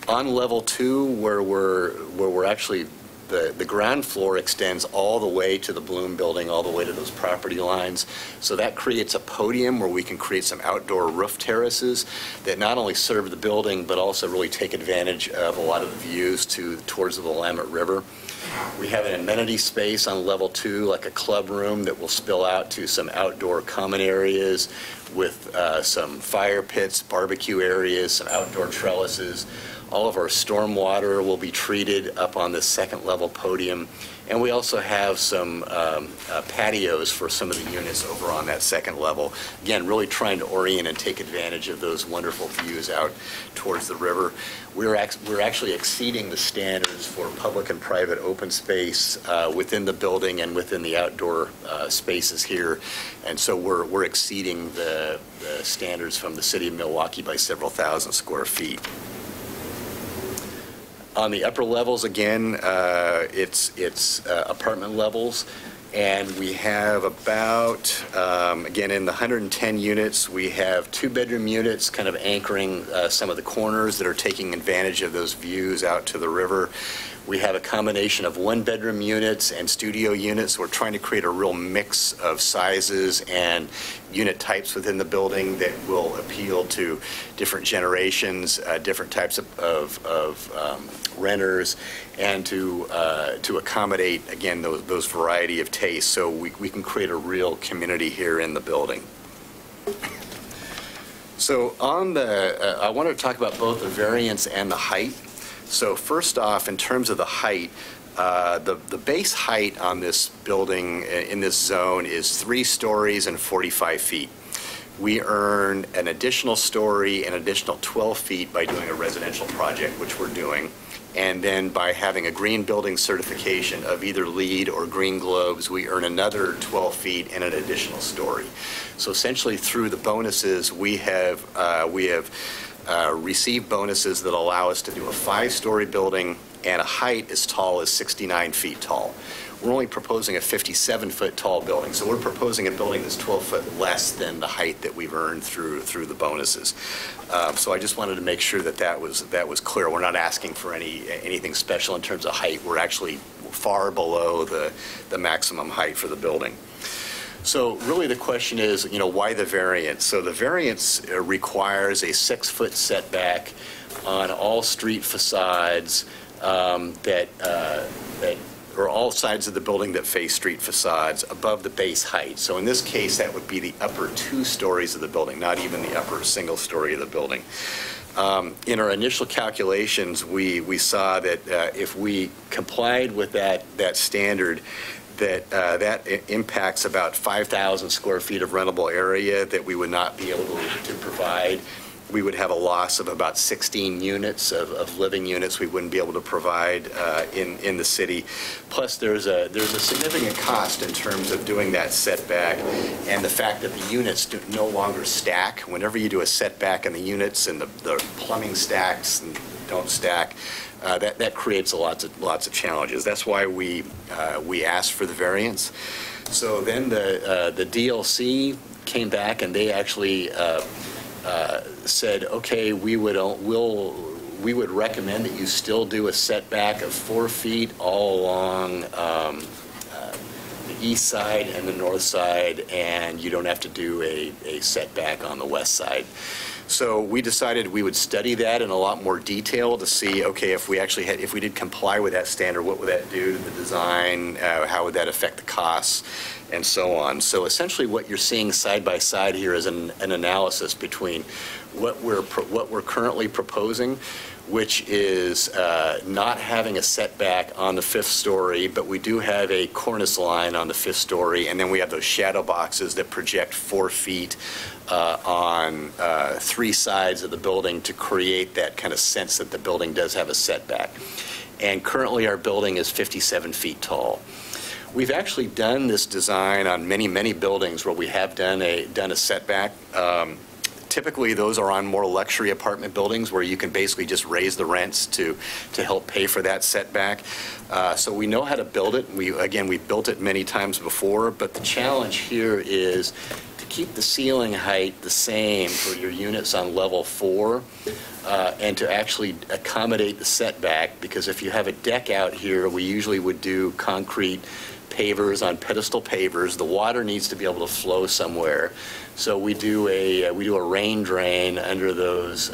On level 2, where we're actually the ground floor extends all the way to the Bloom building, all the way to those property lines. So that creates a podium where we can create some outdoor roof terraces that not only serve the building, but also really take advantage of a lot of the views towards the Willamette River. We have an amenity space on level 2, like a club room that will spill out to some outdoor common areas with some fire pits, barbecue areas, some outdoor trellises. All of our storm water will be treated up on the second level podium. And we also have some patios for some of the units over on that second level. Again, really trying to orient and take advantage of those wonderful views out towards the river. We're actually exceeding the standards for public and private open space within the building and within the outdoor spaces here. And so we're exceeding the standards from the city of Milwaukee by several thousand square feet. On the upper levels, again, it's apartment levels, and we have about, again, in the 110 units, we have 2-bedroom units kind of anchoring some of the corners that are taking advantage of those views out to the river. We have a combination of one-bedroom units and studio units. We're trying to create a real mix of sizes and unit types within the building that will appeal to different generations, different types of renters, and to accommodate, again, those variety of tastes. So we can create a real community here in the building. So I want to talk about both the variance and the height. So first off, in terms of the height, the base height on this building in this zone is 3 stories and 45 feet. We earn an additional story and additional 12 feet by doing a residential project, which we're doing. And then by having a green building certification of either LEED or Green Globes, we earn another 12 feet and an additional story. So essentially through the bonuses, we have received bonuses that allow us to do a 5-story building and a height as tall as 69 feet tall. We're only proposing a 57-foot tall building, so we're proposing a building that's 12 foot less than the height that we've earned through the bonuses. So I just wanted to make sure that was clear. We're not asking for anything special in terms of height. We're actually far below the maximum height for the building. So really the question is, why the variance? So the variance requires a 6-foot setback on all street facades or all sides of the building that face street facades above the base height. So in this case, that would be the upper 2 stories of the building, not even the upper single story of the building. In our initial calculations, we saw that if we complied with that standard, that impacts about 5,000 square feet of rentable area that we would not be able to provide. We would have a loss of about 16 units of living units we wouldn't be able to provide in the city. Plus, there's a significant cost in terms of doing that setback and the fact that the units no longer stack. Whenever you do a setback in the units and the plumbing stacks and don't stack, that creates lots of challenges. That's why we asked for the variance. So then the DLC came back and they actually said, okay, we would recommend that you still do a setback of 4 feet all along the east side and the north side, and you don't have to do a setback on the west side. So we decided we would study that in a lot more detail to see, okay, if we did comply with that standard, what would that do to the design? How would that affect the costs? And so on. So essentially what you're seeing side by side here is an analysis between what we're currently proposing, which is not having a setback on the 5th story, but we do have a cornice line on the 5th story, and then we have those shadow boxes that project 4 feet on 3 sides of the building to create that kind of sense that the building does have a setback. And currently our building is 57 feet tall. We've actually done this design on many, many buildings where we have done a setback. Typically, those are on more luxury apartment buildings where you can basically just raise the rents to help pay for that setback. So we know how to build it. We've built it many times before, but the challenge here is to keep the ceiling height the same for your units on level 4 and to actually accommodate the setback, because if you have a deck out here, we usually would do concrete pavers on pedestal pavers. The water needs to be able to flow somewhere. So we do a rain drain under those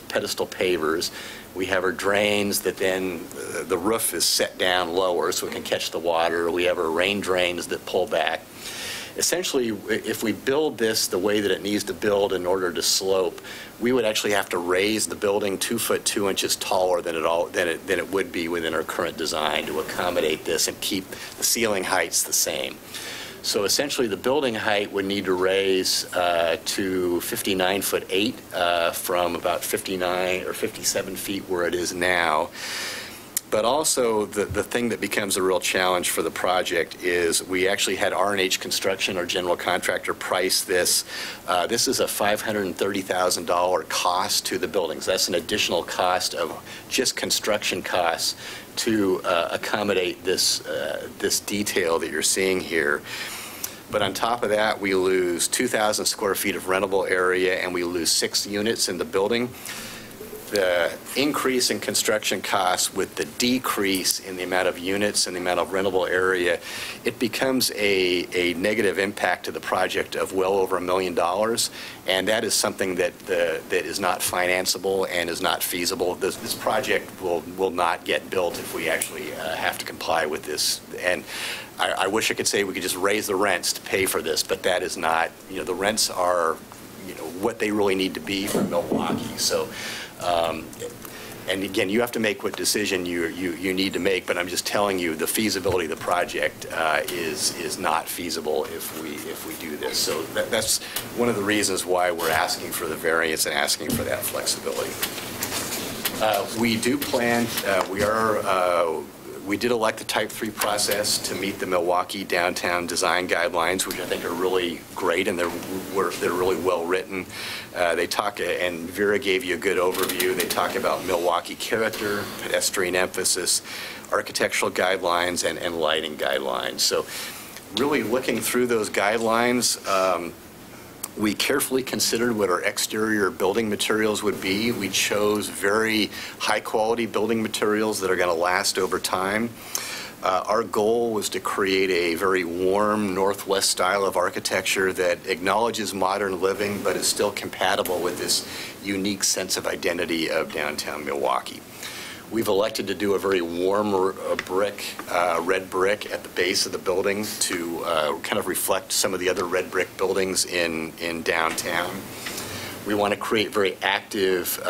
pedestal pavers. We have our drains that then the roof is set down lower so it can catch the water. We have our rain drains that pull back. Essentially, if we build this the way that it needs to build in order to slope, we would actually have to raise the building 2 foot 2 inches taller than it would be within our current design to accommodate this and keep the ceiling heights the same. So essentially, the building height would need to raise to 59 foot 8 from about 59 or 57 feet where it is now. But also, the thing that becomes a real challenge for the project is we actually had R&H Construction, our general contractor, price this. This is a $530,000 cost to the buildings. That's an additional cost of just construction costs to accommodate this detail that you're seeing here. But on top of that, we lose 2,000 square feet of rentable area, and we lose 6 units in the building. the increase in construction costs with the decrease in the amount of units and the amount of rentable area, it becomes a negative impact to the project of well over $1 million, and that is something that is not financeable and is not feasible. This project will not get built if we actually have to comply with this. And I wish I could say we could just raise the rents to pay for this, but that is not, the rents are, what they really need to be for Milwaukee. So, and again, you have to make what decision you need to make, but I'm just telling you the feasibility of the project is not feasible if we do this. So that's one of the reasons why we're asking for the variance and asking for that flexibility. We do plan, we did elect the Type 3 process to meet the Milwaukee downtown design guidelines, which I think are really great, and they're really well written. They talk, and Vera gave you a good overview. They talk about Milwaukee character, pedestrian emphasis, architectural guidelines, and lighting guidelines. So really looking through those guidelines, we carefully considered what our exterior building materials would be. We chose very high-quality building materials that are going to last over time. Our goal was to create a very warm Northwest style of architecture that acknowledges modern living but is still compatible with this unique sense of identity of downtown Milwaukee. We've elected to do a very warm brick, red brick at the base of the building to kind of reflect some of the other red brick buildings in downtown. We want to create very active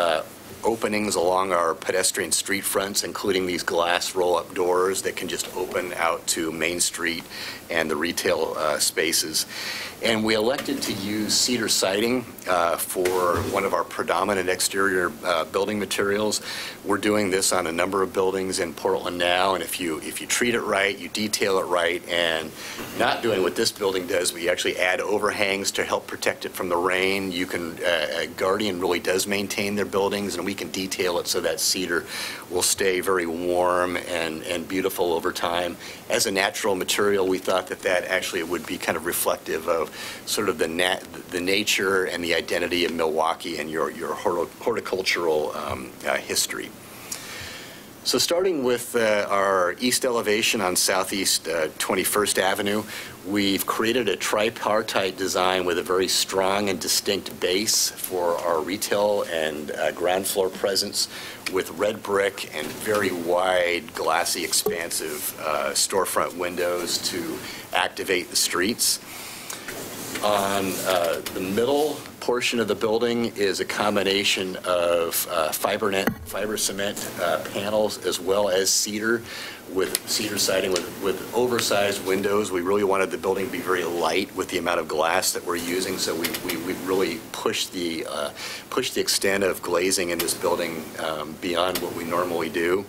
openings along our pedestrian street fronts, including these glass roll-up doors that can just open out to Main Street and the retail spaces. And we elected to use cedar siding for one of our predominant exterior building materials. We're doing this on a number of buildings in Portland now, and if you treat it right, you detail it right, and not doing what this building does, we actually add overhangs to help protect it from the rain. You can, Guardian really does maintain their buildings, and we can detail it so that cedar will stay very warm and beautiful over time. As a natural material, we thought that actually would be kind of reflective of sort of the nature and the identity of Milwaukee and your horticultural history. So starting with our east elevation on Southeast 21st Avenue, we've created a tripartite design with a very strong and distinct base for our retail and ground floor presence with red brick and very wide, glassy, expansive storefront windows to activate the streets. On the middle portion of the building is a combination of fiber cement panels as well as cedar with cedar siding with oversized windows. We really wanted the building to be very light with the amount of glass that we're using, so we really pushed the extent of glazing in this building beyond what we normally do.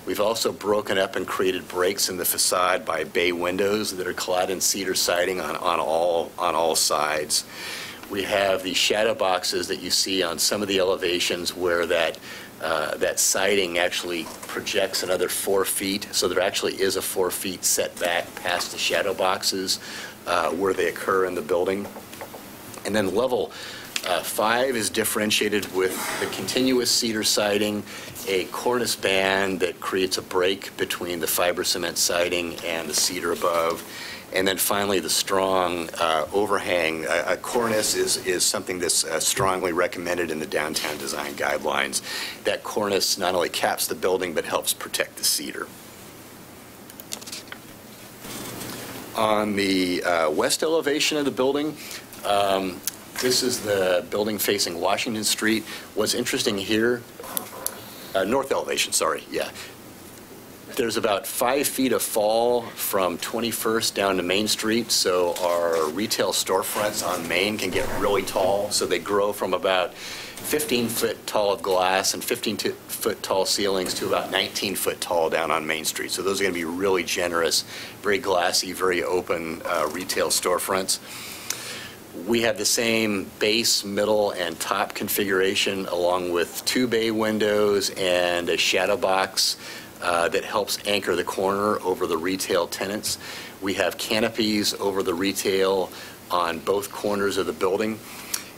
We've also broken up and created breaks in the facade by bay windows that are clad in cedar siding on all sides. We have the shadow boxes that you see on some of the elevations where that siding actually projects another 4 feet. So there actually is a 4 feet setback past the shadow boxes where they occur in the building. And then level 5 is differentiated with the continuous cedar siding, a cornice band that creates a break between the fiber cement siding and the cedar above. And then finally, the strong overhang. A cornice is something that's strongly recommended in the downtown design guidelines. That cornice not only caps the building, but helps protect the cedar. On the west elevation of the building, this is the building facing Washington Street. What's interesting here, north elevation, sorry, yeah. There's about 5 feet of fall from 21st down to Main Street, so our retail storefronts on Main can get really tall. So they grow from about 15 foot tall of glass and 15 foot tall ceilings to about 19 foot tall down on Main Street. So those are going to be really generous, very glassy, very open retail storefronts. We have the same base, middle, and top configuration along with 2 bay windows and a shadow box that helps anchor the corner over the retail tenants. We have canopies over the retail on both corners of the building.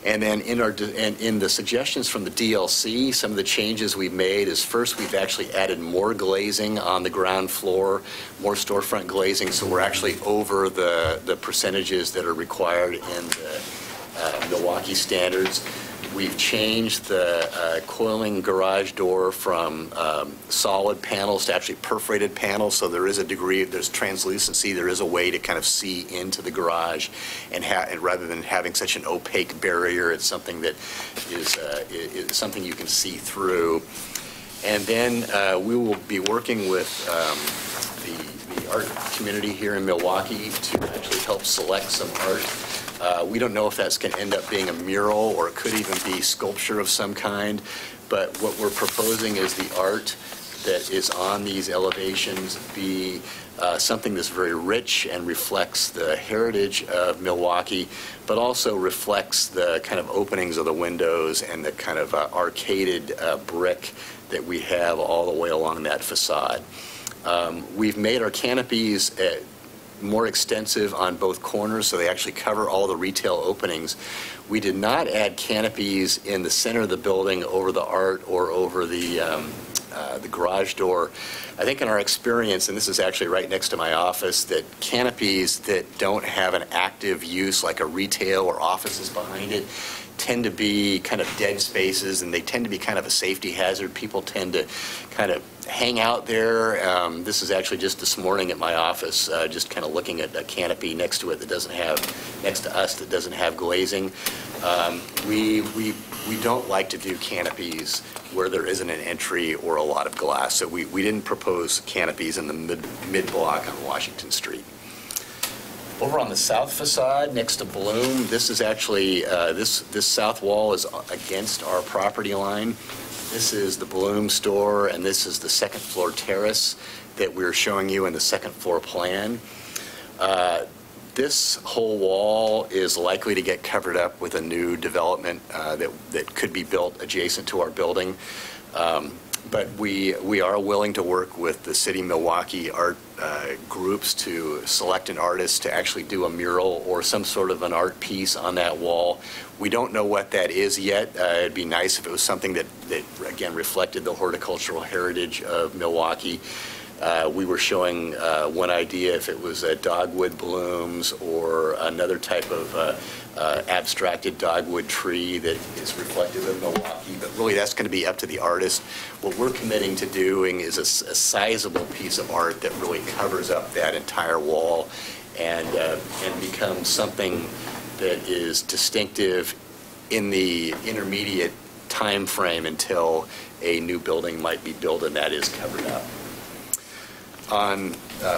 And then in the suggestions from the DLC, some of the changes we've made is first we've actually added more glazing on the ground floor, more storefront glazing, so we're actually over the percentages that are required in the Milwaukee standards. We've changed the coiling garage door from solid panels to actually perforated panels, so there is a degree, there's translucency, there is a way to kind of see into the garage, and rather than having such an opaque barrier, it's something that is something you can see through. And then we will be working with the art community here in Milwaukee to actually help select some art. We don't know if that's going to end up being a mural or it could even be sculpture of some kind, but what we're proposing is the art that is on these elevations be something that's very rich and reflects the heritage of Milwaukee, but also reflects the kind of openings of the windows and the kind of arcaded brick that we have all the way along that facade. We've made our canopies more extensive on both corners, so they actually cover all the retail openings. We did not add canopies in the center of the building over the art or over the garage door. I think in our experience, and this is actually right next to my office, that canopies that don't have an active use, like a retail or offices behind it, tend to be kind of dead spaces, and they tend to be kind of a safety hazard. People tend to kind of hang out there. This is actually just this morning at my office, just kind of looking at a canopy next to it that doesn't have, next to us, that doesn't have glazing. We don't like to do canopies where there isn't an entry or a lot of glass, so we didn't propose canopies in the mid-block on Washington Street. Over on the south facade, next to Bloom, this is actually, this south wall is against our property line. This is the Bloom store, and this is the second floor terrace that we're showing you in the second floor plan. This whole wall is likely to get covered up with a new development that could be built adjacent to our building. But we are willing to work with the City Milwaukee art groups to select an artist to actually do a mural or some sort of an art piece on that wall. We don't know what that is yet. It'd be nice if it was something that again, reflected the horticultural heritage of Milwaukee. We were showing one idea if it was dogwood blooms or another type of abstracted dogwood tree that is reflective of Milwaukee, but really that's going to be up to the artist. What we're committing to doing is a sizable piece of art that really covers up that entire wall and becomes something that is distinctive in the intermediate time frame until a new building might be built and that is covered up.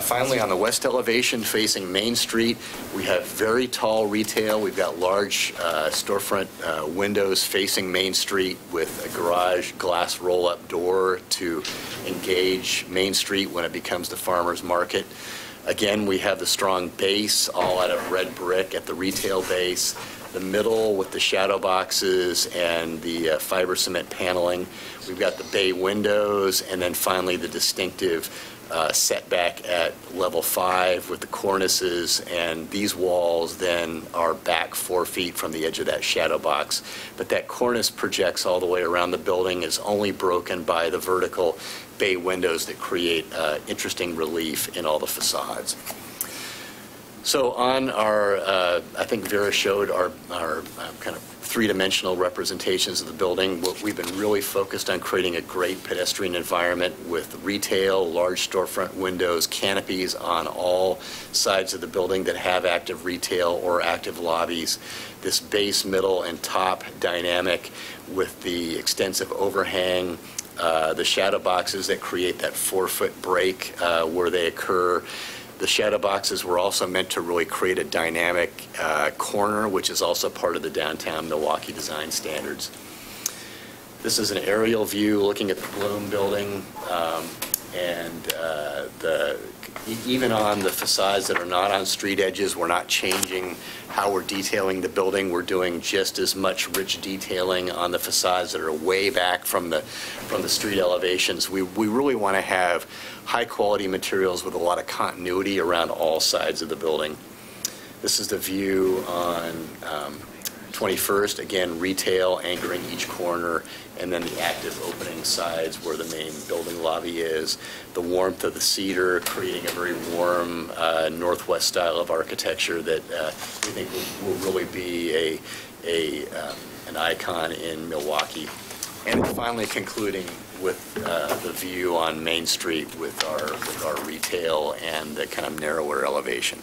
Finally, on the west elevation facing Main Street, we have very tall retail. We've got large storefront windows facing Main Street with a garage glass roll-up door to engage Main Street when it becomes the farmer's market. Again, we have the strong base all out of red brick at the retail base, the middle with the shadow boxes and the fiber cement paneling. We've got the bay windows, and then finally the distinctive setback at level 5 with the cornices, and these walls then are back 4 feet from the edge of that shadow box. But that cornice projects all the way around the building, is only broken by the vertical bay windows that create interesting relief in all the facades. So on our, I think Vera showed our kind of three-dimensional representations of the building. We've been really focused on creating a great pedestrian environment with retail, large storefront windows, canopies on all sides of the building that have active retail or active lobbies. This base, middle, and top dynamic with the extensive overhang, the shadow boxes that create that 4-foot break where they occur. The shadow boxes were also meant to really create a dynamic corner, which is also part of the downtown Milwaukee design standards. This is an aerial view looking at the Bloom building, and even on the facades that are not on street edges, we're not changing how we're detailing the building. We're doing just as much rich detailing on the facades that are way back from the street elevations. We really want to have high quality materials with a lot of continuity around all sides of the building. This is the view on 21st, again, retail anchoring each corner, and then the active opening sides where the main building lobby is. The warmth of the cedar creating a very warm northwest style of architecture that we think will really be an icon in Milwaukee. And finally concluding with the view on Main Street with our retail and the kind of narrower elevation.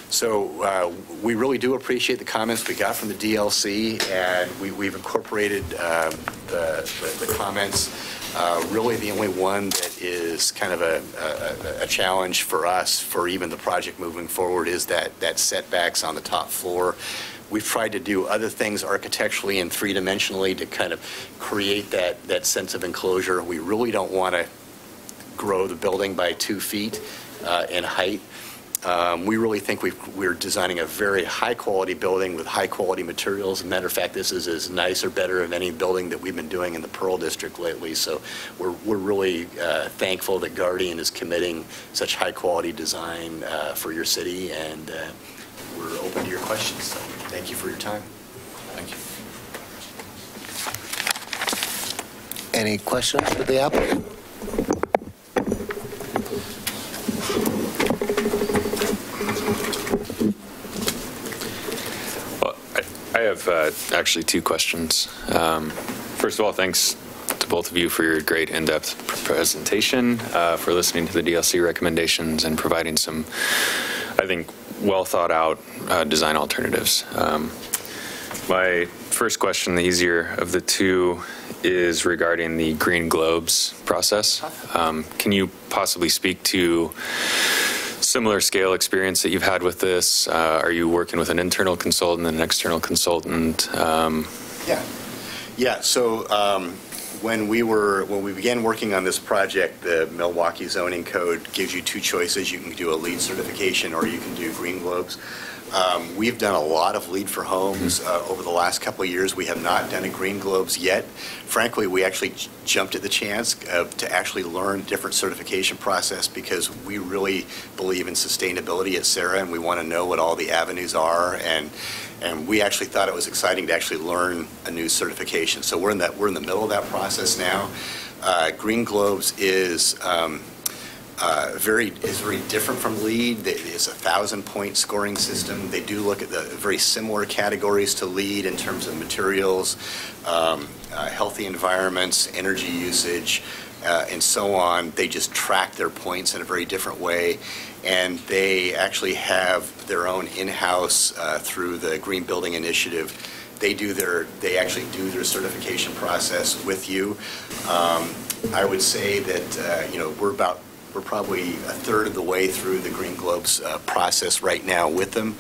So we really do appreciate the comments we got from the DLC, and we've incorporated the comments. Really the only one that is kind of a challenge for us for even the project moving forward is that setbacks on the top floor. We've tried to do other things architecturally and three-dimensionally to kind of create that sense of enclosure. We really don't want to grow the building by 2 feet in height. We really think we're designing a very high-quality building with high-quality materials. As a matter of fact, this is as nice or better of any building that we've been doing in the Pearl District lately. So we're really thankful that Guardian is committing such high-quality design for your city, and we're open to your questions. So thank you for your time. Thank you. Any questions for the applicant? Well, I have actually 2 questions. First of all, thanks to both of you for your great in-depth presentation, for listening to the DLC recommendations and providing some, I think, well thought out design alternatives. My first question, the easier of the 2, is regarding the Green Globes process. Can you possibly speak to similar scale experience that you've had with this? Are you working with an internal consultant and an external consultant? Yeah. So when we began working on this project, the Milwaukee zoning code gives you 2 choices. You can do a LEED certification or you can do Green Globes. We've done a lot of LEED for homes over the last couple of years. We have not done a Green Globes yet. Frankly, we actually jumped at the chance to actually learn different certification process because we really believe in sustainability at Sarah, and we want to know what all the avenues are. And we actually thought it was exciting to actually learn a new certification. So we're in the middle of that process now. Green Globes is very different from LEED. It's a 1,000-point scoring system. They do look at the very similar categories to LEED in terms of materials, healthy environments, energy usage, and so on. They just track their points in a very different way. And they actually have their own in-house through the Green Building Initiative. They actually do their certification process with you. I would say that we're probably a third of the way through the Green Globes process right now with them.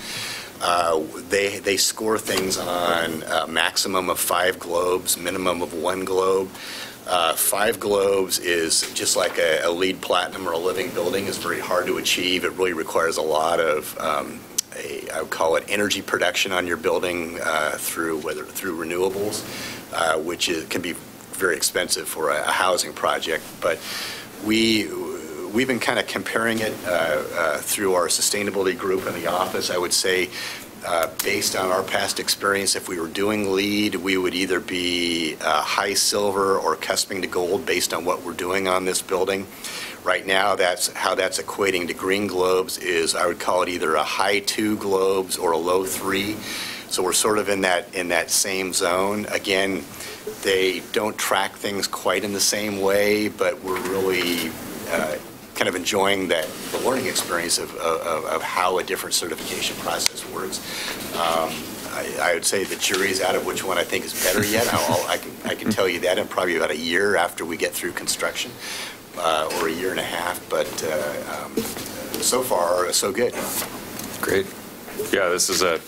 They score things on a maximum of 5 globes, minimum of 1 globe. 5 globes is just like a LEED Platinum or a living building is very hard to achieve. It really requires a lot of, I would call it energy production on your building through renewables, which can be very expensive for a housing project. But we've been kind of comparing it through our sustainability group in the office. I would say based on our past experience, if we were doing LEED, we would either be high silver or cusping to gold based on what we're doing on this building. Right now, that's how that's equating to Green Globes is I would call it either a high 2 globes or a low 3. So we're sort of in that same zone. Again, they don't track things quite in the same way, but we're really kind of enjoying the learning experience of how a different certification process works. I would say the jury's out of which one I think is better yet. I can tell you that in probably about a year after we get through construction, or a year and a half, but so far, so good. Great. Yeah, this is a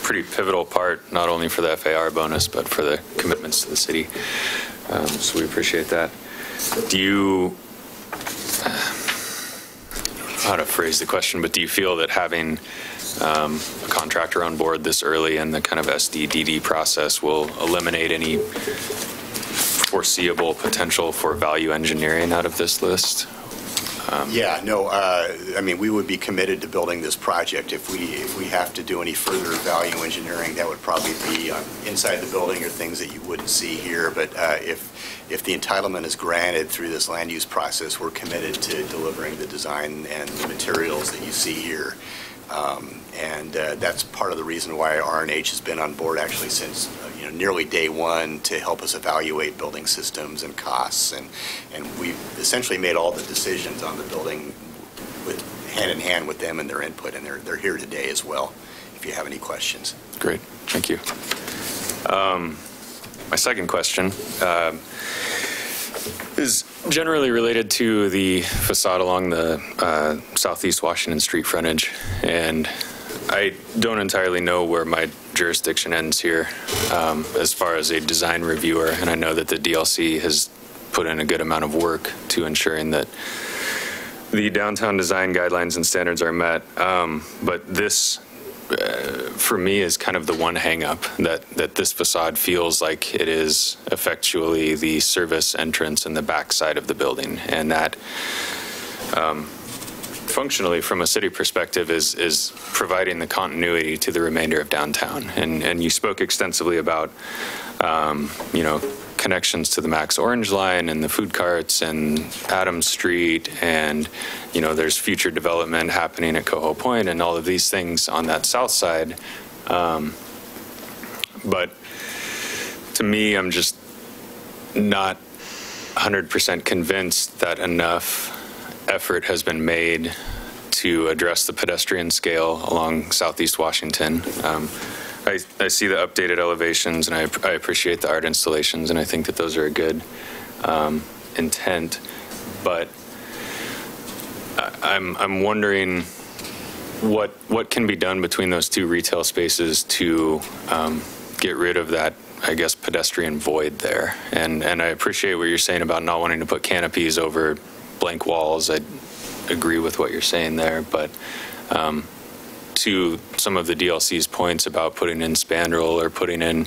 pretty pivotal part, not only for the FAR bonus, but for the commitments to the city. So we appreciate that. Do you, I don't know how to phrase the question, but do you feel that having a contractor on board this early in the kind of SDDD process will eliminate any foreseeable potential for value engineering out of this list? Yeah, no, I mean, we would be committed to building this project. If we have to do any further value engineering, that would probably be inside the building or things that you wouldn't see here. But if the entitlement is granted through this land use process, we're committed to delivering the design and the materials that you see here. And that's part of the reason why R&H has been on board actually since nearly day one to help us evaluate building systems and costs. And we've essentially made all the decisions on the building with hand in hand with them and their input, and they're here today as well if you have any questions. Great, thank you. My second question is generally related to the facade along the Southeast Washington Street frontage, and I don't entirely know where my jurisdiction ends here as far as a design reviewer, and I know that the DLC has put in a good amount of work to ensuring that the downtown design guidelines and standards are met, but this for me is kind of the one hang-up, that this facade feels like it is effectually the service entrance in the back side of the building, and that functionally from a city perspective is providing the continuity to the remainder of downtown. And you spoke extensively about connections to the Max Orange Line and the food carts and Adams Street, and there's future development happening at Coho Point and all of these things on that south side. But to me, I'm just not 100% convinced that enough effort has been made to address the pedestrian scale along Southeast Washington. I see the updated elevations, and I appreciate the art installations, and I think that those are a good intent. But I'm wondering what can be done between those two retail spaces to get rid of that, I guess, pedestrian void there. And I appreciate what you're saying about not wanting to put canopies over blank walls. I agree with what you're saying there, but to some of the DLC's points about putting in spandrel or putting in,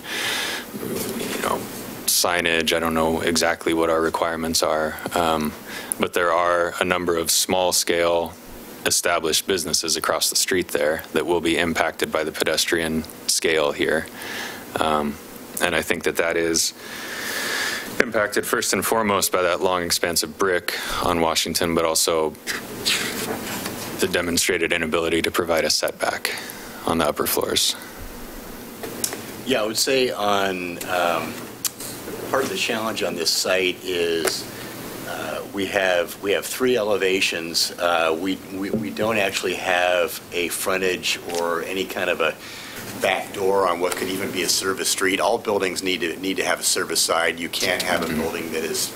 signage, I don't know exactly what our requirements are, but there are a number of small-scale established businesses across the street there that will be impacted by the pedestrian scale here. And I think that is impacted first and foremost by that long expanse of brick on Washington, but also the demonstrated inability to provide a setback on the upper floors. Yeah, I would say on part of the challenge on this site is we have three elevations. We don't actually have a frontage or any kind of a back door on what could even be a service street. All buildings need to have a service side. You can't have a building that is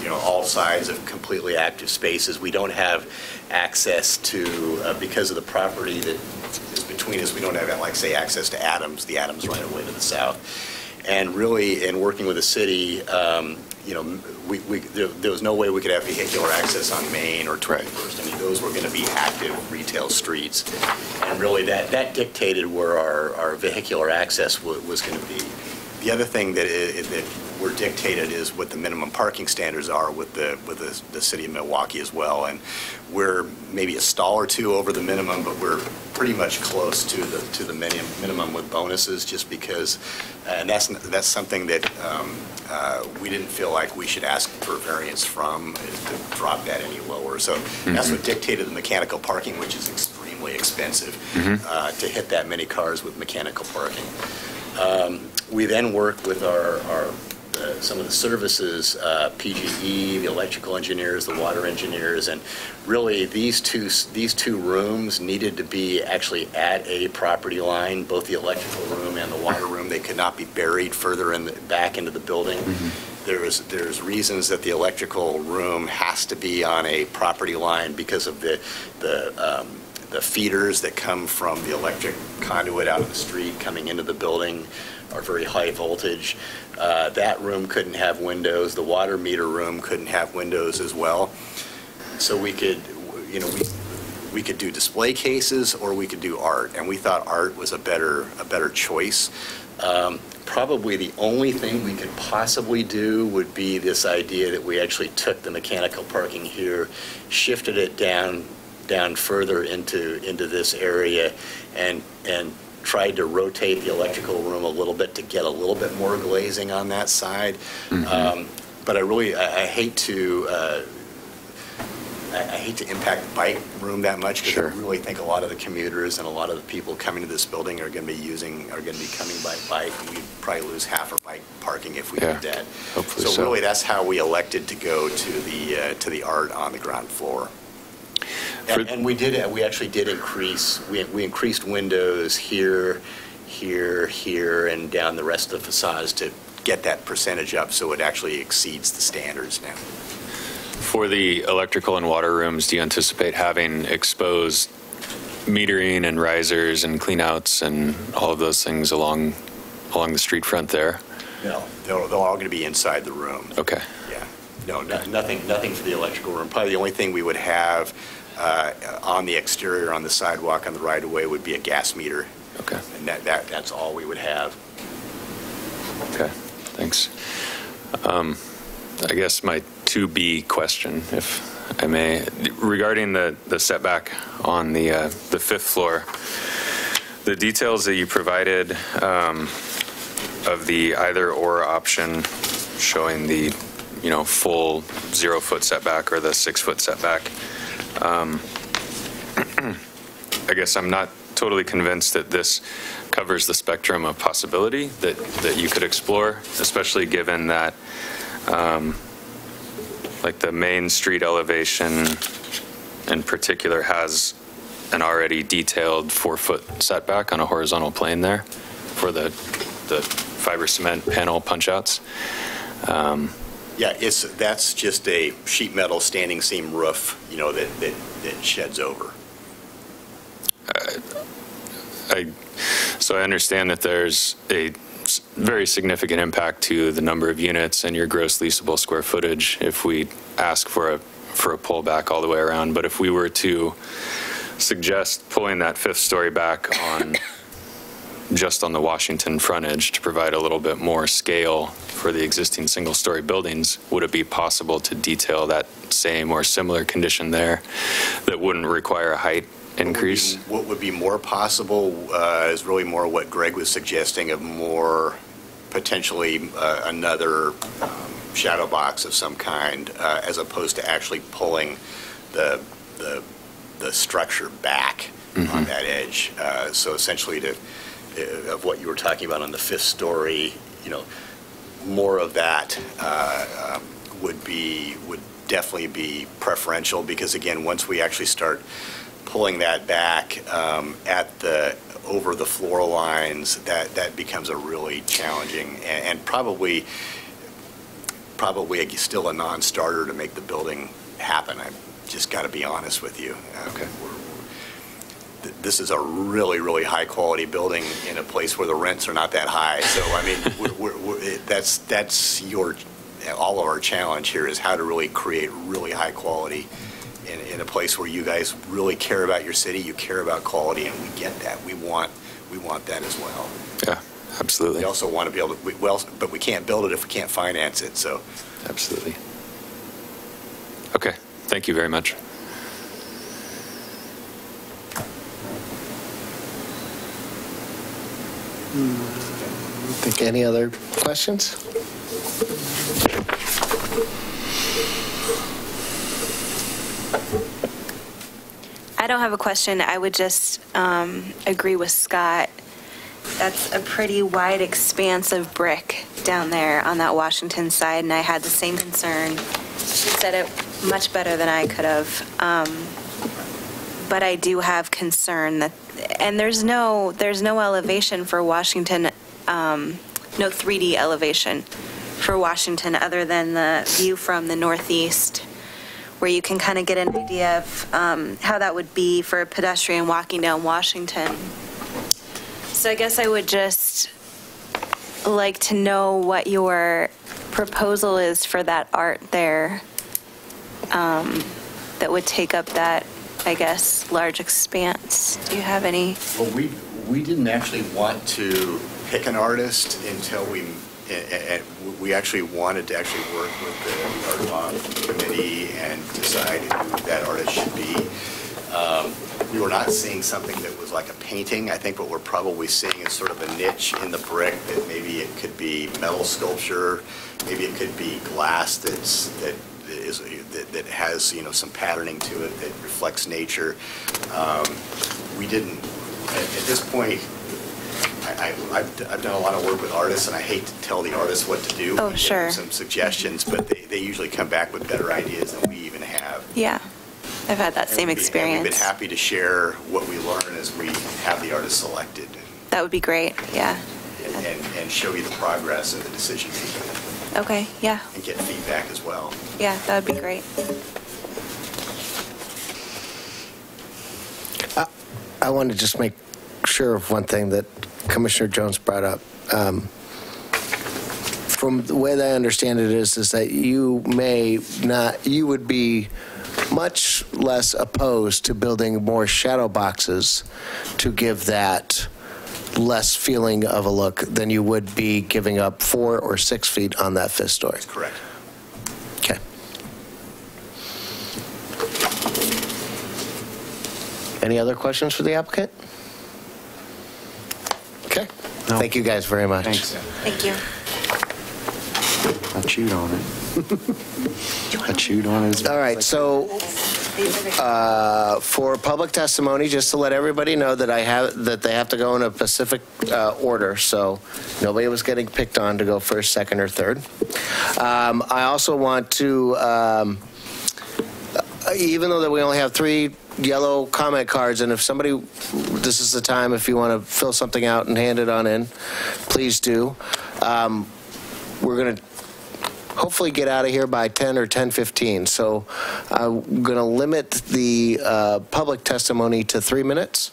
all sides of completely active spaces. We don't have access to, because of the property that is between us, we don't have, like, say, access to Adams, the Adams right away to the south. And really, in working with the city, there was no way we could have vehicular access on Main or 21st. I mean, those were going to be active retail streets. And really, that dictated where our vehicular access was going to be. The other thing that we're dictated is what the minimum parking standards are with the city of Milwaukee as well. And we're maybe a stall or two over the minimum, but we're pretty much close to the minimum with bonuses, just because, and that's something that we didn't feel like we should ask for variance from, is to drop that any lower. So that's what dictated the mechanical parking, which is extremely expensive to hit that many cars with mechanical parking. We then work with some of the services, PGE, the electrical engineers, the water engineers, and really these two rooms needed to be actually at a property line, both the electrical room and the water room. They could not be buried further back into the building. There's reasons that the electrical room has to be on a property line because of the feeders that come from the electric conduit out of the street coming into the building are very high voltage. That room couldn't have windows. The water meter room couldn't have windows as well. So we could, we could do display cases or we could do art, and we thought art was a better choice. Probably the only thing we could possibly do would be this idea that we actually took the mechanical parking here, shifted it down further into this area, and tried to rotate the electrical room a little bit to get a little bit more glazing on that side. But I hate to impact the bike room that much, because I really think a lot of the commuters and a lot of the people coming to this building are going to be coming by bike, and we'd probably lose half our bike parking if we did that. Hopefully so really, that's how we elected to go to the art on the ground floor. And we actually did increase. We increased windows here, and down the rest of the facades to get that percentage up, so it actually exceeds the standards now. For the electrical and water rooms, do you anticipate having exposed metering and risers and cleanouts and all of those things along the street front there? No, they're all going to be inside the room. Okay. Yeah. No, nothing for the electrical room. Probably the only thing we would have on the exterior, on the sidewalk, on the right-of-way would be a gas meter. Okay. And that's all we would have. Okay. Thanks. I guess my 2B question, if I may, regarding the setback on the fifth floor, the details that you provided of the either/or option, showing the full 0-foot setback or the 6-foot setback. I guess I'm not totally convinced that this covers the spectrum of possibility that you could explore, especially given that like the main street elevation in particular has an already detailed 4-foot setback on a horizontal plane there for the fiber cement panel punch-outs. Yeah, that's just a sheet metal standing seam roof, that sheds over. So I understand that there's a very significant impact to the number of units and your gross leasable square footage if we ask for a pullback all the way around. But if we were to suggest pulling that fifth story back on just on the Washington frontage to provide a little bit more scale for the existing single-story buildings, would it be possible to detail that same or similar condition there that wouldn't require a height increase? What would be more possible is really more what Greg was suggesting, of more potentially another shadow box of some kind, as opposed to actually pulling the structure back on that edge. So essentially, of what you were talking about on the fifth story, more of that would definitely be preferential, because again, once we actually start pulling that back over the floor lines, that becomes a really challenging and probably still a non-starter to make the building happen. I've just got to be honest with you. Okay. This is a really, really high quality building in a place where the rents are not that high. So I mean, that's all of our challenge here, is how to really create really high quality in a place where you guys really care about your city, you care about quality, and we get that. We want that as well. Yeah, absolutely. We also want to be able to, but we can't build it if we can't finance it, so. Absolutely. Okay, thank you very much. Think any other questions? I don't have a question. I would just agree with Scott. That's a pretty wide expanse of brick down there on that Washington side, and I had the same concern. You said it much better than I could have. But I do have concern that, and there's no elevation for Washington, no 3D elevation for Washington other than the view from the northeast, where you can kind of get an idea of how that would be for a pedestrian walking down Washington. So I guess I would just like to know what your proposal is for that art there that would take up that, I guess, large expanse. Do you have any? Well, We didn't actually want to pick an artist until we actually wanted to actually work with the Art Committee and decide who that artist should be. We were not seeing something that was like a painting. I think what we're probably seeing is sort of a niche in the brick that maybe it could be metal sculpture, maybe it could be glass that has, you know, some patterning to it that reflects nature. We didn't, at this point, I've done a lot of work with artists, and I hate to tell the artists what to do. Oh, we sure. give them some suggestions, but they usually come back with better ideas than we even have. Yeah, I've had that same experience. We've been happy to share what we learn as we have the artists selected. That would be great, yeah. And show you the progress of the decision making. Okay, yeah. And get feedback as well. Yeah, that would be great. I want to just make sure of one thing that Commissioner Jones brought up. From the way that I understand it is that you would be much less opposed to building more shadow boxes to give that less feeling of a look than you would be giving up 4 or 6 feet on that fifth story. That's correct. Okay. Any other questions for the applicant? Okay. No. Thank you guys very much. Thanks. Thank you. I chewed on it. I chewed on it. All right, so for public testimony, just to let everybody know that they have to go in a specific order, so nobody was getting picked on to go first, second, or third. I also want to, even though that we only have 3 yellow comment cards, and if somebody, this is the time if you want to fill something out and hand it on in, please do. We're going to hopefully get out of here by 10 or 10:15. So I'm going to limit the public testimony to 3 minutes.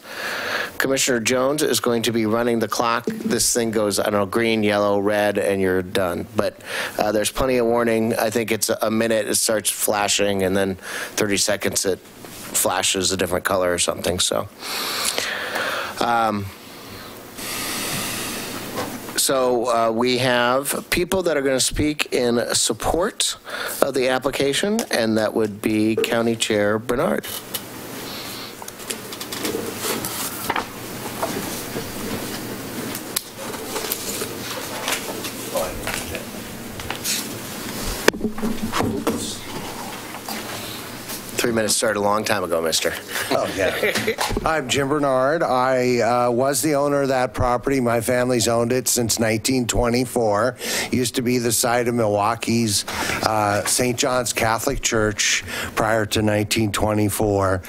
Commissioner Jones is going to be running the clock. This thing goes, I don't know, green, yellow, red, and you're done. But there's plenty of warning. I think it's a minute, it starts flashing, and then 30 seconds it flashes a different color or something. So. So we have people that are going to speak in support of the application, and that would be County Chair Bernard. Oops. 3 minutes started a long time ago, mister. Oh, yeah. I'm Jim Bernard. I was the owner of that property. My family's owned it since 1924. Used to be the site of Milwaukee's St. John's Catholic Church prior to 1924.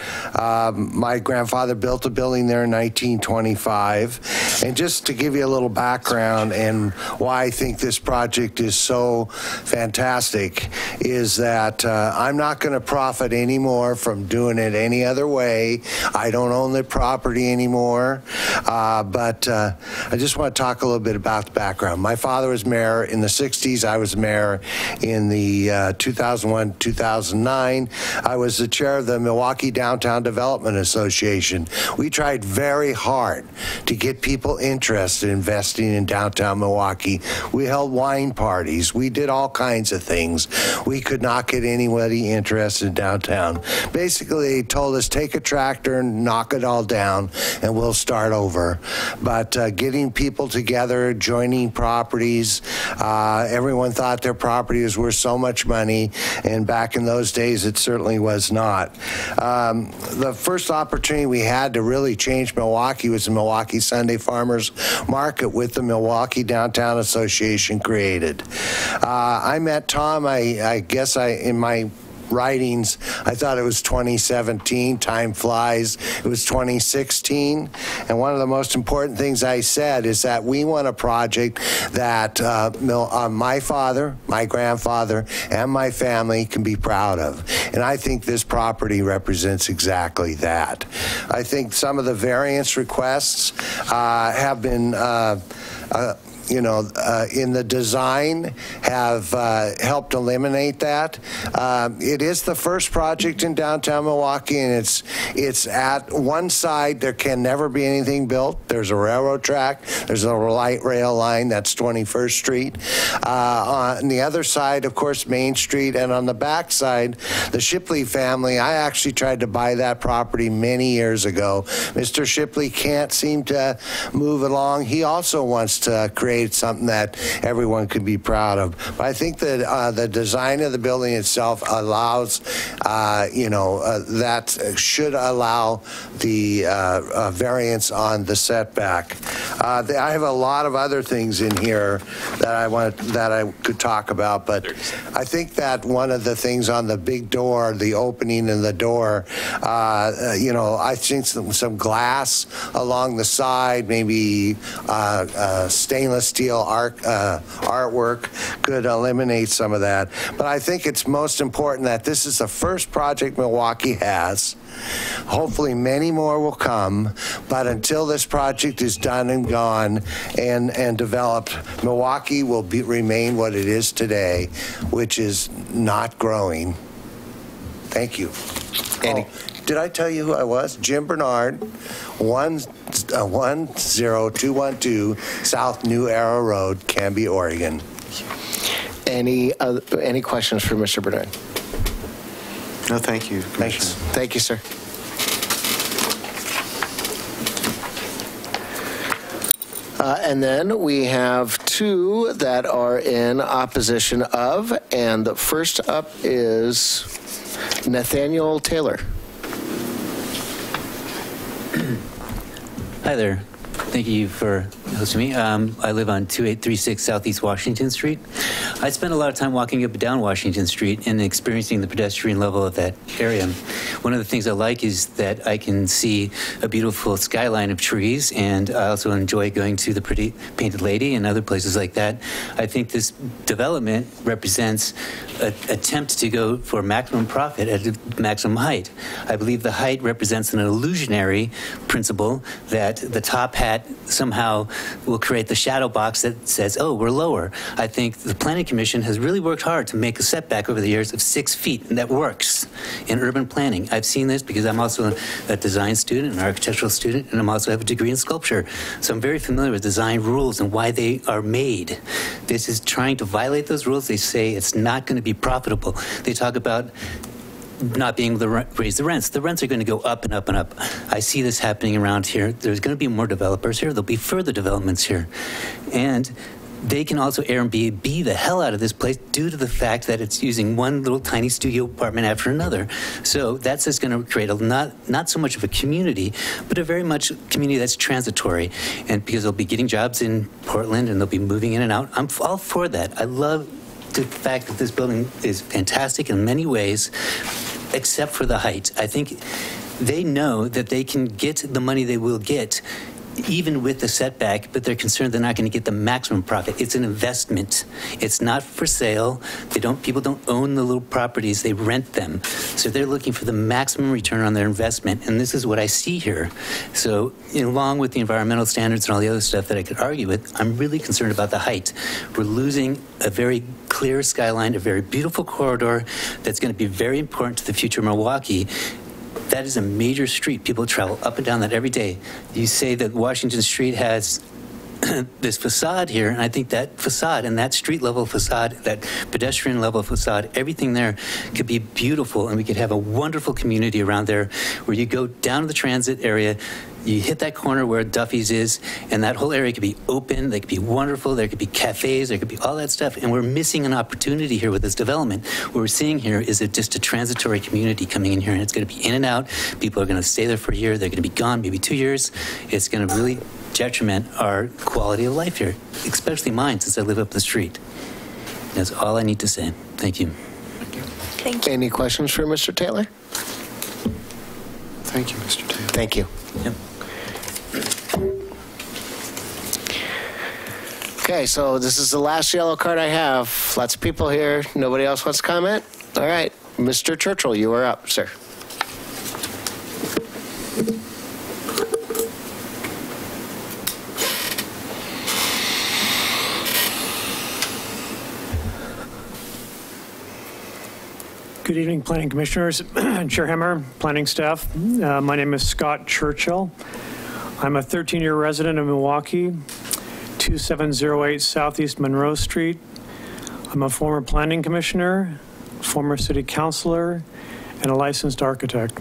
My grandfather built a building there in 1925. And just to give you a little background and why I think this project is so fantastic is that I'm not going to profit anymore from doing it any other way. I don't own the property anymore, but I just want to talk a little bit about the background. My father was mayor in the 60s. I was mayor in the 2001-2009. I was the chair of the Milwaukee Downtown Development Association. We tried very hard to get people interested in investing in downtown Milwaukee. We held wine parties. We did all kinds of things. We could not get anybody interested in downtown. Basically, they told us, take a tractor and knock it all down, and we'll start over. But getting people together, joining properties, everyone thought their property was worth so much money, and back in those days, it certainly was not. The first opportunity we had to really change Milwaukee was the Milwaukee Sunday Farmers Market with the Milwaukee Downtown Association created. I met Tom, I guess in my writings, I thought it was 2017. Time flies. It was 2016. And one of the most important things I said is that we want a project that my father, my grandfather, and my family can be proud of. And I think this property represents exactly that. I think some of the variance requests have been in the design have helped eliminate that. It is the first project in downtown Milwaukee, and it's at one side. There can never be anything built. There's a railroad track. There's a light rail line. That's 21st Street. On the other side, of course, Main Street, and on the back side, the Shipley family. I actually tried to buy that property many years ago. Mr. Shipley can't seem to move along. He also wants to create something that everyone could be proud of. But I think that the design of the building itself allows, that should allow the variance on the setback. I have a lot of other things in here that I could talk about, but I think that one of the things on the big door, the opening in the door, I think some glass along the side, maybe stainless steel artwork could eliminate some of that. But I think it's most important that this is the first project Milwaukee has. Hopefully many more will come, but until this project is done and gone and developed, Milwaukee will remain what it is today, which is not growing. Thank you. Andy. Did I tell you who I was? Jim Bernard, 10212 South New Arrow Road, Canby, Oregon. Any questions for Mr. Bernard? No, thank you. Thanks. Thank you, sir. And then we have two that are in opposition of, and the first up is Nathaniel Taylor. Hi there. Thank you for hosting me. I live on 2836 Southeast Washington Street. I spend a lot of time walking up and down Washington Street and experiencing the pedestrian level of that area. One of the things I like is that I can see a beautiful skyline of trees, and I also enjoy going to the Pretty Painted Lady and other places like that. I think this development represents an attempt to go for maximum profit at maximum height. I believe the height represents an illusionary principle that the top hat somehow will create the shadow box that says, oh, we're lower. I think the Planning Commission has really worked hard to make a setback over the years of 6 feet, and that works in urban planning. I've seen this because I'm also a design student, an architectural student, and I also have a degree in sculpture. So I'm very familiar with design rules and why they are made. This is trying to violate those rules. They say it's not going to be profitable. They talk about not being able to raise the rents. The rents are going to go up and up and up. I see this happening around here. There's going to be more developers here. There'll be further developments here. And they can also Airbnb the hell out of this place due to the fact that it's using one little tiny studio apartment after another. So that's just going to create not so much of a community, but a very much community that's transitory. And because they'll be getting jobs in Portland and they'll be moving in and out, I'm all for that. I love the fact that this building is fantastic in many ways, except for the height. I think they know that they can get the money they will get even with the setback, but they're concerned they're not going to get the maximum profit. It's an investment. It's not for sale. People don't own the little properties, they rent them. So they're looking for the maximum return on their investment, and this is what I see here. So along with the environmental standards and all the other stuff that I could argue with, I'm really concerned about the height. We're losing a very clear skyline, a very beautiful corridor that's going to be very important to the future of Milwaukee. That is a major street. People travel up and down that every day. You say that Washington Street has this facade here, and I think that facade and that street level facade, that pedestrian level facade, everything there could be beautiful, and we could have a wonderful community around there where you go down to the transit area, you hit that corner where Duffy's is, and that whole area could be open, they could be wonderful, there could be cafes, there could be all that stuff, and we're missing an opportunity here with this development. What we're seeing here is just a transitory community coming in here, and it's going to be in and out. People are going to stay there for a year, they're going to be gone maybe 2 years. It's going to really detriment our quality of life here, especially mine since I live up the street. That's all I need to say. Thank you. Thank you. Any questions for Mr. Taylor? Thank you, Mr. Taylor. Thank you. Yep. Okay, so this is the last yellow card I have. Lots of people here. Nobody else wants to comment? All right. Mr. Churchill, you are up, sir. Good evening, Planning Commissioners, Chair Hemmer, Planning staff. My name is Scott Churchill. I'm a 13-year resident of Milwaukee, 2708 Southeast Monroe Street. I'm a former Planning Commissioner, former City Councilor, and a licensed architect.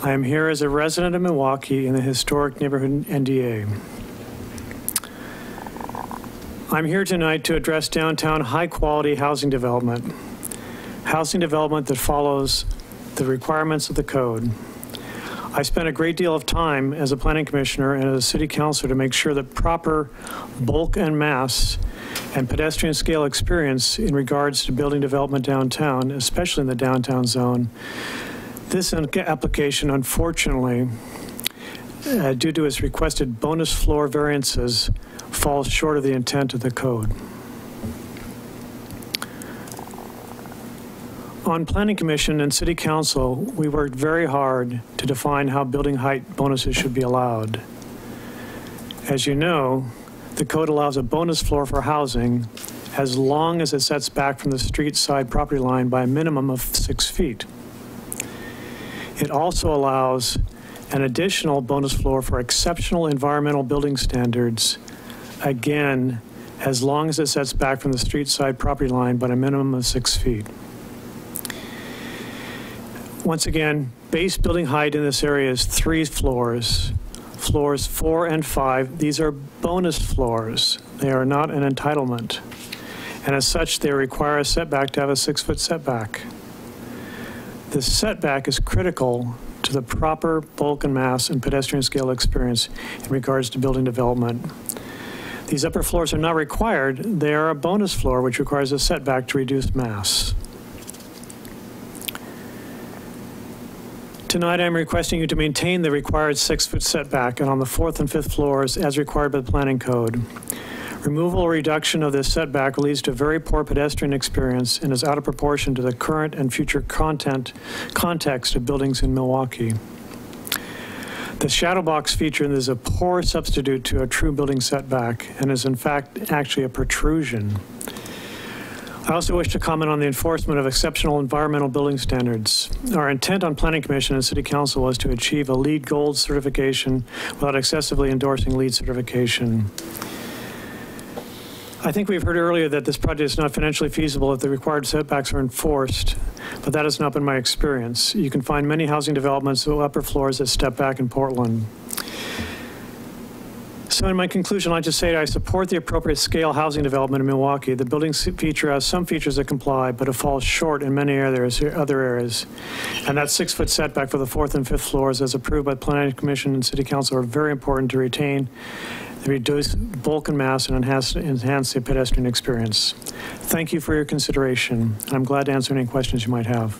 I am here as a resident of Milwaukee in the historic neighborhood NDA. I'm here tonight to address downtown high-quality housing development that follows the requirements of the code. I spent a great deal of time as a planning commissioner and as a city councilor to make sure that proper bulk and mass and pedestrian scale experience in regards to building development downtown, especially in the downtown zone. This application, unfortunately, due to its requested bonus floor variances, falls short of the intent of the code. On Planning Commission and City Council, we worked very hard to define how building height bonuses should be allowed. As you know, the code allows a bonus floor for housing as long as it sets back from the street side property line by a minimum of 6 feet. It also allows an additional bonus floor for exceptional environmental building standards, again, as long as it sets back from the street side property line by a minimum of 6 feet. Once again, base building height in this area is 3 floors. Floors 4 and 5, these are bonus floors. They are not an entitlement. And as such, they require a setback to have a 6-foot setback. This setback is critical to the proper bulk and mass and pedestrian scale experience in regards to building development. These upper floors are not required. They are a bonus floor, which requires a setback to reduce mass. Tonight, I'm requesting you to maintain the required 6-foot setback and on the 4th and 5th floors as required by the planning code. Removal or reduction of this setback leads to a very poor pedestrian experience and is out of proportion to the current and future context of buildings in Milwaukee. The shadow box feature is a poor substitute to a true building setback and is in fact actually a protrusion. I also wish to comment on the enforcement of exceptional environmental building standards. Our intent on Planning Commission and City Council was to achieve a LEED Gold certification without excessively endorsing LEED certification. I think we've heard earlier that this project is not financially feasible if the required setbacks are enforced, but that has not been my experience. You can find many housing developments with upper floors that step back in Portland. So in my conclusion, I'd just say I support the appropriate scale housing development in Milwaukee. The building feature has some features that comply, but it falls short in many other areas. And that 6-foot setback for the 4th and 5th floors, as approved by Planning Commission and City Council, are very important to retain the reduced bulk and mass and enhance the pedestrian experience. Thank you for your consideration. I'm glad to answer any questions you might have.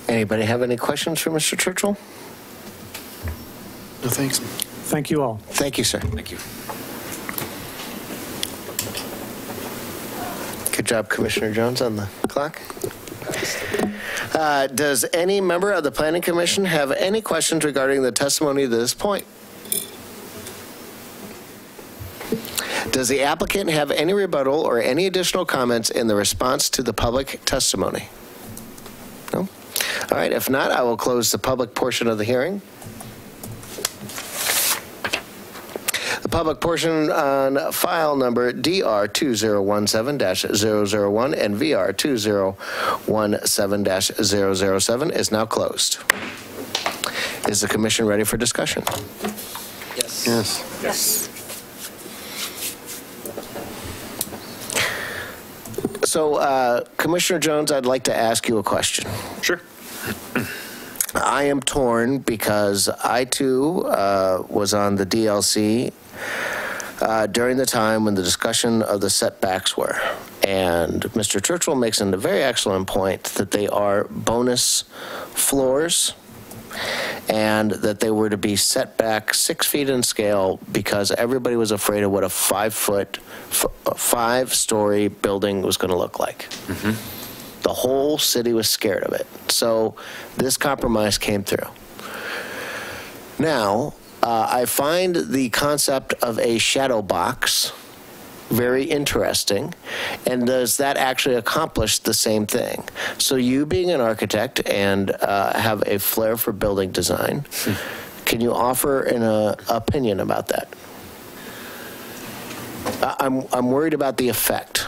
Anybody have any questions for Mr. Churchill? No, thanks. Thank you all. Thank you, sir. Thank you. Good job, Commissioner Jones, on the clock. Does any member of the Planning Commission have any questions regarding the testimony to this point? Does the applicant have any rebuttal or any additional comments in the response to the public testimony? No? All right, if not, I will close the public portion of the hearing. The public portion on file number DR2017-001 and VR2017-007 is now closed. Is the commission ready for discussion? Yes. Yes. Yes. So, Commissioner Jones, I'd like to ask you a question. Sure. I am torn because I, too, was on the DLC during the time when the discussion of the setbacks were. And Mr. Churchill makes a very excellent point that they are bonus floors and that they were to be set back 6 feet in scale because everybody was afraid of what a 5-story building was going to look like. Mm-hmm. The whole city was scared of it. So this compromise came through. Now, I find the concept of a shadow box very interesting. And does that actually accomplish the same thing? So you being an architect and have a flair for building design, can you offer an opinion about that? I'm worried about the effect.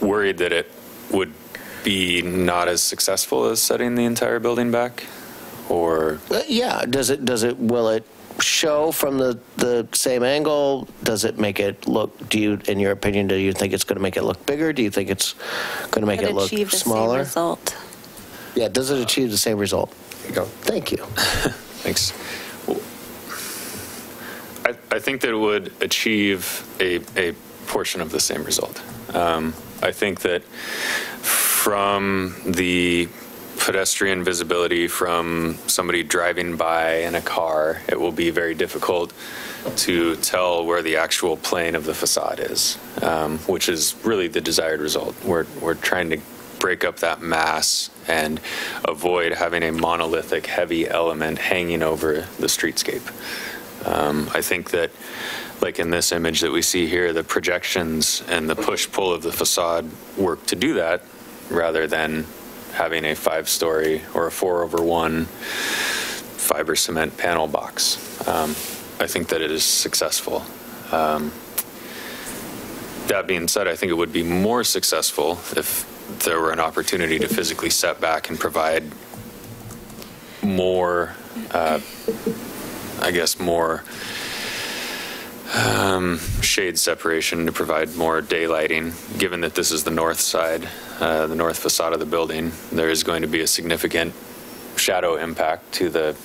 Worried that it would be not as successful as setting the entire building back, or? Yeah, will it show from the same angle? Does it make it look, in your opinion, do you think it's going to make it look bigger? Do you think it's going to make it look smaller? Achieve the same result. Yeah, does it achieve the same result? There you go. Thank you. Thanks. I think that it would achieve a portion of the same result. I think that from the pedestrian visibility from somebody driving by in a car, it will be very difficult to tell where the actual plane of the facade is, which is really the desired result. We're trying to break up that mass and avoid having a monolithic heavy element hanging over the streetscape. I think that, like in this image that we see here, the projections and the push-pull of the facade work to do that, rather than having a 5-story or a 4/1 fiber cement panel box. I think that it is successful. That being said, I think it would be more successful if there were an opportunity to physically set back and provide more, more shade separation to provide more daylighting. Given that this is the north side, the north facade of the building, there is going to be a significant shadow impact to the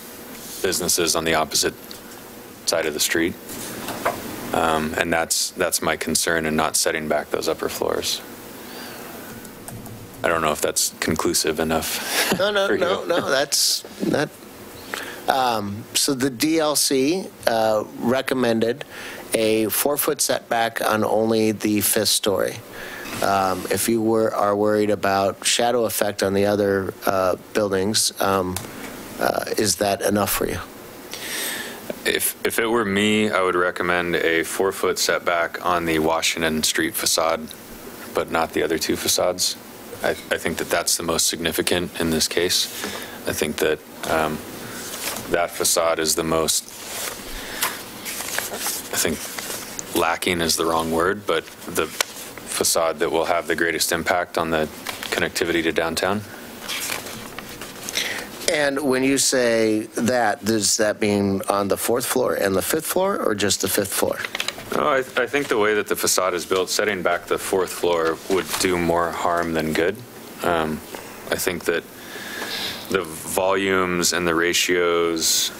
businesses on the opposite side of the street. And that's my concern in not setting back those upper floors. I don't know if that's conclusive enough. No, that's that. So the DLC recommended a 4-foot setback on only the 5th story. If you are worried about shadow effect on the other buildings, is that enough for you? If it were me, I would recommend a 4-foot setback on the Washington Street facade, but not the other 2 facades. I think that that's the most significant in this case. I think that that facade is the most, lacking is the wrong word, but the facade that will have the greatest impact on the connectivity to downtown. And when you say that, does that mean on the 4th floor and the 5th floor, or just the 5th floor? No, I think the way that the facade is built, setting back the 4th floor would do more harm than good. I think that the volumes and the ratios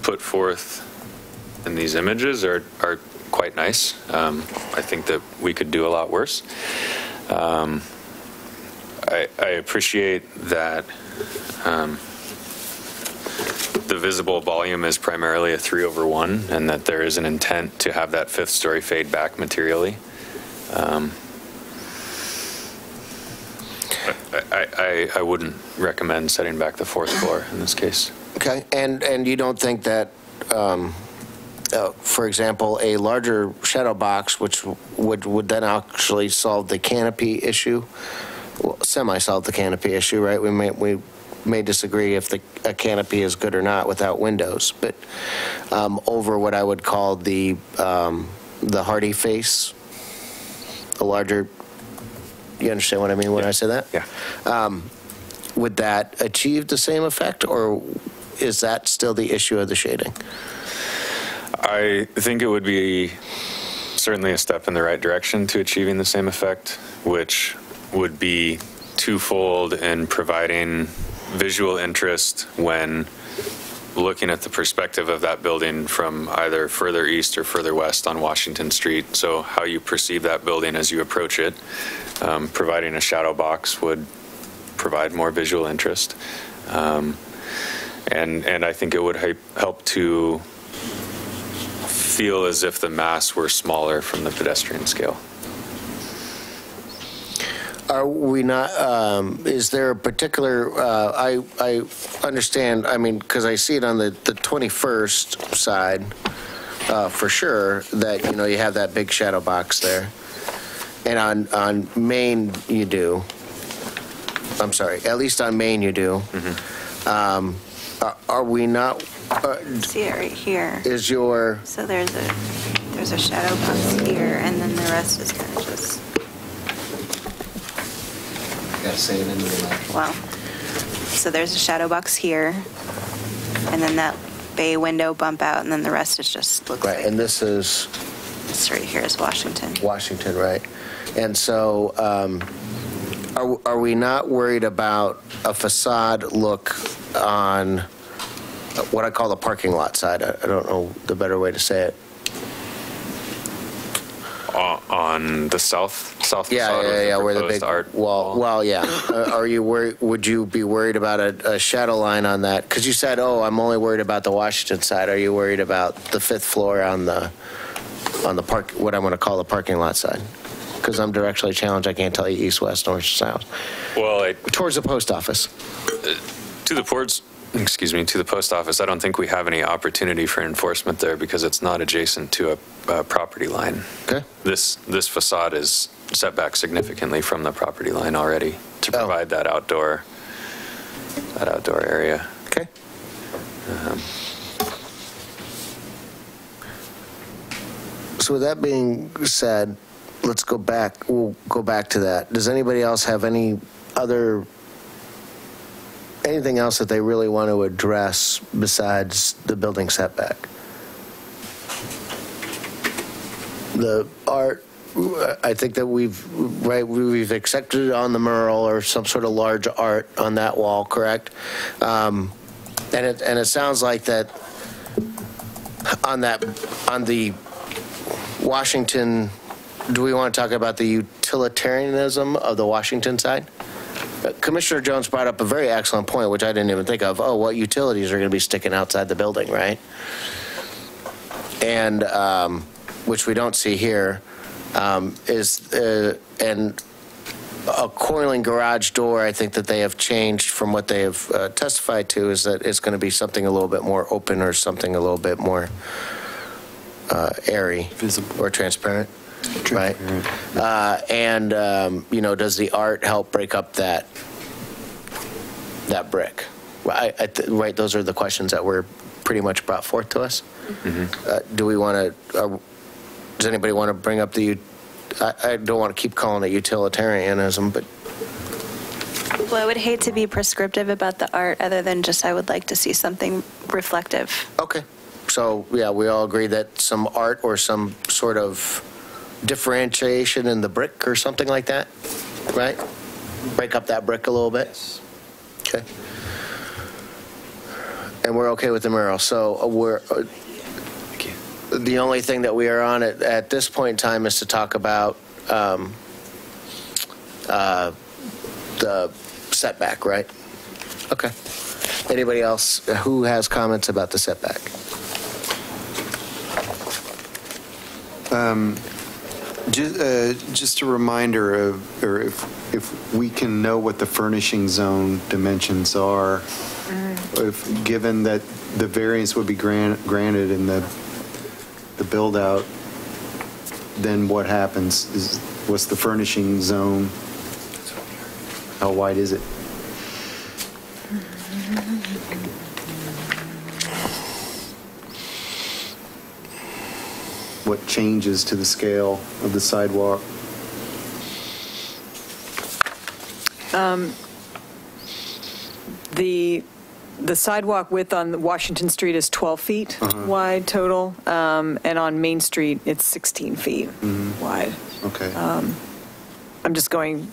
put forth in these images are quite nice. I think that we could do a lot worse. I appreciate that the visible volume is primarily a 3/1 and that there is an intent to have that 5th story fade back materially. I wouldn't recommend setting back the 4th floor in this case. Okay, and you don't think that, for example, a larger shadow box, which would then actually solve the canopy issue, well, semi-solve the canopy issue, right? We may disagree if a canopy is good or not without windows, but over what I would call the hardy face, a larger. You understand what I mean when I say that? Yeah. Would that achieve the same effect, or is that still the issue of the shading? I think it would be certainly a step in the right direction to achieving the same effect, which would be twofold in providing visual interest when looking at the perspective of that building from either further east or further west on Washington Street. So how you perceive that building as you approach it, providing a shadow box would provide more visual interest. And I think it would help to feel as if the mass were smaller from the pedestrian scale. Are we not, is there a particular, I understand, I mean, because I see it on the 21st side, for sure that, you have that big shadow box there. And on Main, you do. I'm sorry, at least on Main, you do. Are we not? See it right here. Is your... So there's a shadow box here, and then the rest is kind of just... Gotta say it into the mic. Wow. So there's a shadow box here, and then that bay window bump out, and then the rest is just looks right. Like and this is right here is Washington. Washington, right? And so, are we not worried about a facade look on what I call the parking lot side? I don't know the better way to say it. On the south facade, yeah, where the big art wall. Well, yeah. Are you worried? Would you be worried about a shadow line on that? Because you said, "Oh, I'm only worried about the Washington side." Are you worried about the 5th floor on the park? What I'm going to call the parking lot side? Because I'm directionally challenged, I can't tell you east, west, north, south. Well, towards the post office. To the post office, I don't think we have any opportunity for enforcement there because it's not adjacent to a property line. Okay. This facade is set back significantly from the property line already to provide that outdoor area. Okay. So with that being said, let's go back. We'll go back to that. Does anybody else have anything else that they really want to address besides the building setback? The art, I think that we've accepted it on the mural or some sort of large art on that wall, correct? And it sounds like that on the Washington. Do we want to talk about the utilitarianism of the Washington side? Commissioner Jones brought up a very excellent point, which I didn't even think of. Oh, what utilities are going to be sticking outside the building, right? And which we don't see here, is and a coiling garage door. I think that they have changed from what they have testified to is that it's going to be something a little bit more open or something a little bit more airy, visible or transparent. Right. Does the art help break up that brick? Right. Those are the questions that were pretty much brought forth to us. Mm-hmm. Do we want to? Does anybody want to bring up the? I don't want to keep calling it utilitarianism, but. Well, I would hate to be prescriptive about the art, other than just I would like to see something reflective. Okay. So yeah, we all agree that some art or some sort of differentiation in the brick or something like that, right? Break up that brick a little bit. Yes. Okay. And we're okay with the mural. So we're the only thing that we are on at this point in time is to talk about the setback, right? Okay. Anybody else who has comments about the setback? Just a reminder of, or if we can know what the furnishing zone dimensions are, if given that the variance would be granted in the build out, then what happens? What's the furnishing zone? How wide is it? What changes to the scale of the sidewalk? The sidewalk width on Washington Street is 12 feet wide total, and on Main Street it's 16 feet wide. Okay. I'm just going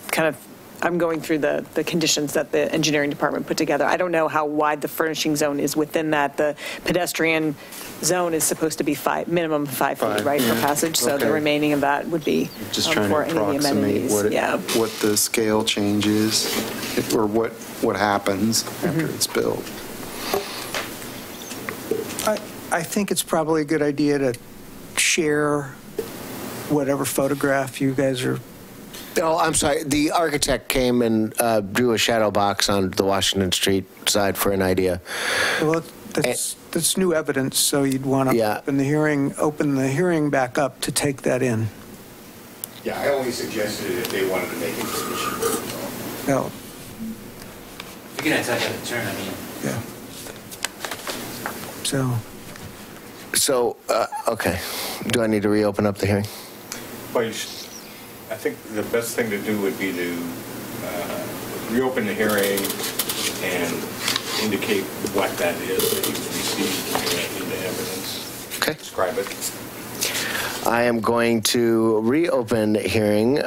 I'm going through the conditions that the engineering department put together. I don't know how wide the furnishing zone is within that. The pedestrian zone is supposed to be minimum 5 feet, right, for passage. So the remaining of that would be just trying for to any of the approximate amenities. what the scale change is, or what happens after it's built. I think it's probably a good idea to share whatever photograph you guys are. Oh, I'm sorry. The architect came and drew a shadow box on the Washington Street side for an idea. Well, that's that's new evidence, so you'd want to open the hearing back up to take that in. Yeah, I only suggested it if they wanted to make a condition. No. If you're going to touch out the turn, I mean. Yeah. So, okay. Do I need to reopen up the hearing? Well, I think the best thing to do would be to reopen the hearing and indicate what that is that you've received into evidence. Okay. Describe it. I am going to reopen hearing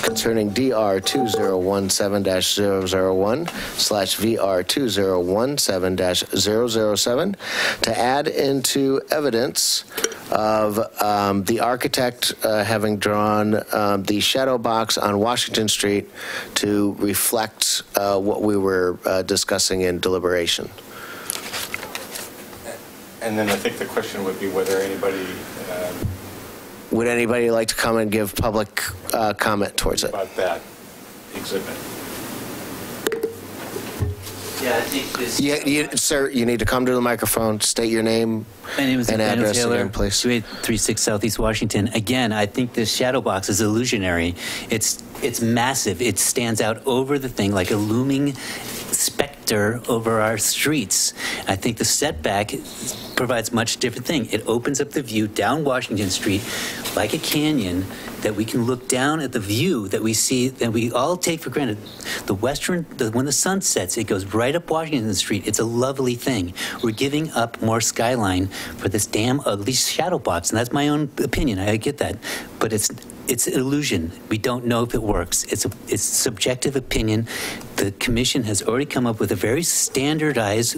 concerning DR 2017-001/VR2017-007 to add into evidence of the architect having drawn the shadow box on Washington Street to reflect what we were discussing in deliberation. And then I think the question would be whether anybody... would anybody like to come and give public comment towards it? About that exhibit. Yeah, I think this... Sir, you need to come to the microphone, state your name and address again, please. 2836 Southeast Washington. Again, I think this shadow box is illusionary. It's massive. It stands out over the thing like a looming specter over our streets. I think the setback provides much different thing. It opens up the view down Washington Street like a canyon that we can look down at the view that we see, that we all take for granted. When the sun sets, it goes right up Washington Street. It's a lovely thing. We're giving up more skyline for this damn ugly shadow box, and that's my own opinion. I get that, but it's illusion. We don't know if it works. It's subjective opinion. The commission has already come up with a very standardized,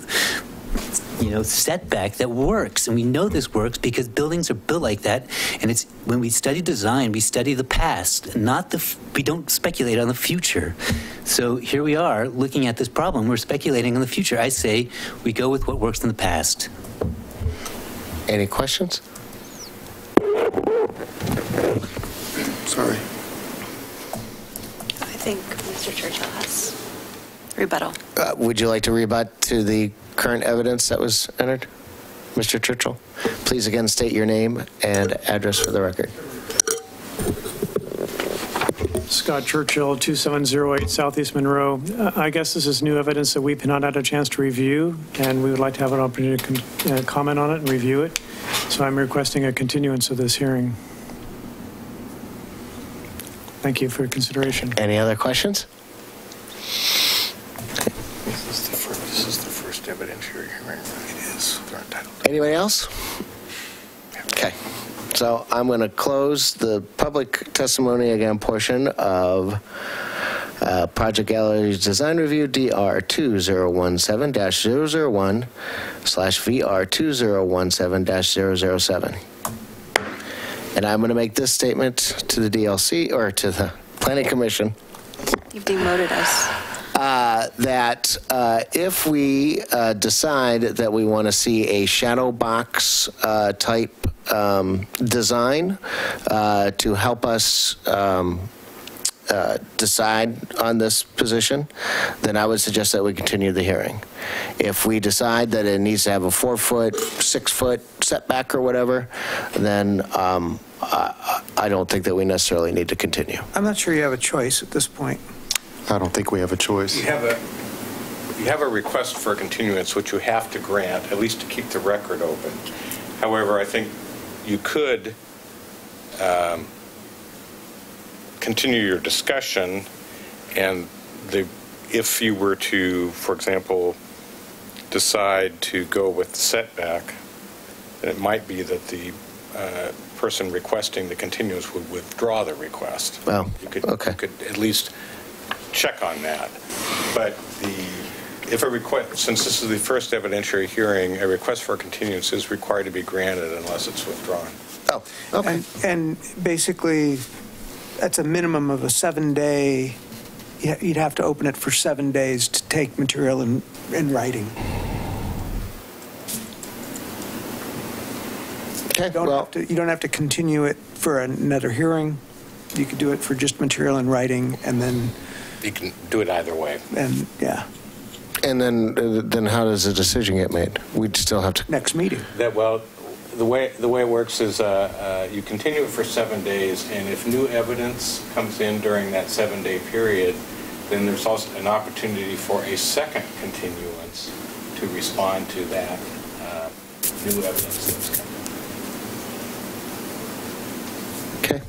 setback that works, and we know this works because buildings are built like that. And it's when we study design, we study the past, we don't speculate on the future. So here we are looking at this problem. We're speculating on the future. I say we go with what works in the past. Any questions? Sorry. I think Mr. Churchill has rebuttal. Would you like to rebut to the current evidence that was entered? Mr. Churchill, please again state your name and address for the record. Scott Churchill, 2708 Southeast Monroe. I guess this is new evidence that we've not had a chance to review, and we would like to have an opportunity to comment on it and review it. So I'm requesting a continuance of this hearing. Thank you for your consideration. Any other questions? This is the first evidentiary hearing. It is. They're entitled. Anybody else? Okay. So I'm going to close the public testimony again portion of Project Gallery's Design Review DR 2017-001/VR2017-007. And I'm going to make this statement to the DLC or to the Planning Commission. You've demoted us. That if we decide that we want to see a shadow box type design to help us decide on this position, then I would suggest that we continue the hearing. If we decide that it needs to have a 4-foot, 6-foot setback or whatever, then I don't think that we necessarily need to continue. I'm not sure you have a choice at this point. I don't think we have a choice. You have a request for a continuance, which you have to grant, at least to keep the record open. However, I think you could continue your discussion, and if you were to, for example, decide to go with the setback, then it might be that the person requesting the continuance would withdraw the request. Well, you could at least check on that. But since this is the first evidentiary hearing, a request for a continuance is required to be granted unless it's withdrawn. Oh, okay. And basically, that's a minimum of a 7-day. You'd have to open it for 7 days to take material in writing. Okay. You don't have to continue it for another hearing. You could do it for just material in writing, and then you can do it either way. And yeah. And then how does the decision get made? We'd still have to... Next meeting. The way it works is you continue it for 7 days, and if new evidence comes in during that 7-day period, then there's also an opportunity for a second continuance to respond to that new evidence that's come in. Okay.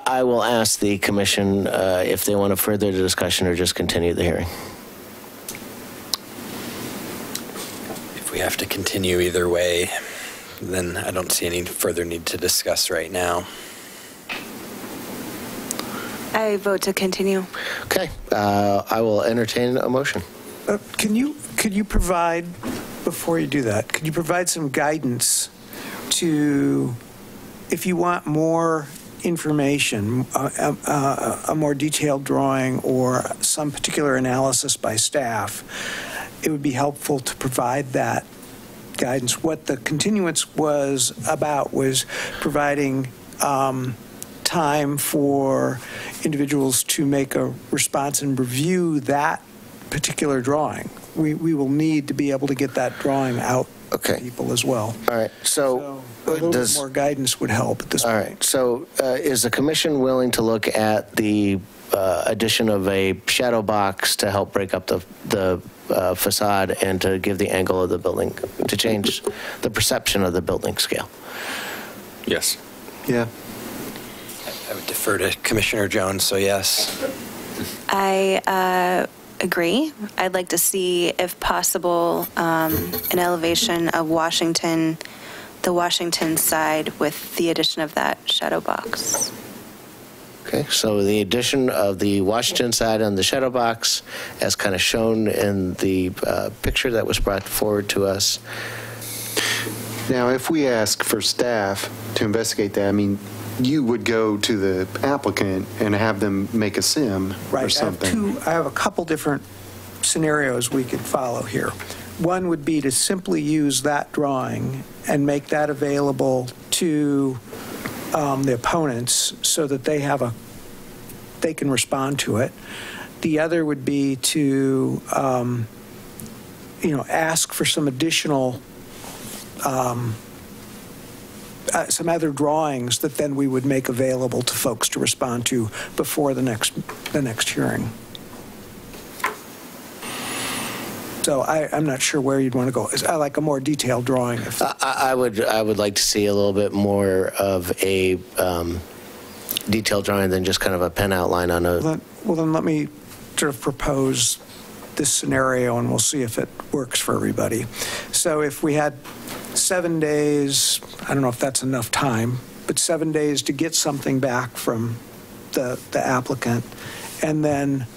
I will ask the commission if they want to further the discussion or just continue the hearing. If we have to continue either way, then I don't see any further need to discuss right now. I vote to continue. Okay. I will entertain a motion. Could you provide, before you do that, could you provide some guidance to, if you want more information, a more detailed drawing or some particular analysis by staff, it would be helpful to provide that guidance. What the continuance was about was providing time for individuals to make a response and review that particular drawing. We will need to be able to get that drawing out to people as well. All right. So a little bit more guidance would help at this point. All right. So is the commission willing to look at the addition of a shadow box to help break up the facade and to give the angle of the building, to change the perception of the building scale? Yes. Yeah. I would defer to Commissioner Jones, so yes. I agree. I'd like to see, if possible, an elevation of Washington, the Washington side with the addition of that shadow box. Okay, so the addition of the Washington side on the shadow box, as kind of shown in the picture that was brought forward to us. Now, if we ask for staff to investigate that, I mean, you would go to the applicant and have them make a sim or something. I have a couple different scenarios we could follow here. One would be to simply use that drawing and make that available to the opponents so that they can respond to it. The other would be to ask for some additional some other drawings that then we would make available to folks to respond to before the next hearing. So I'm not sure where you'd want to go. I like a more detailed drawing. I would like to see a little bit more of a detailed drawing than just kind of a pen outline on a... Well, then let me sort of propose this scenario and we'll see if it works for everybody. So if we had 7 days, I don't know if that's enough time, but 7 days to get something back from the applicant, and then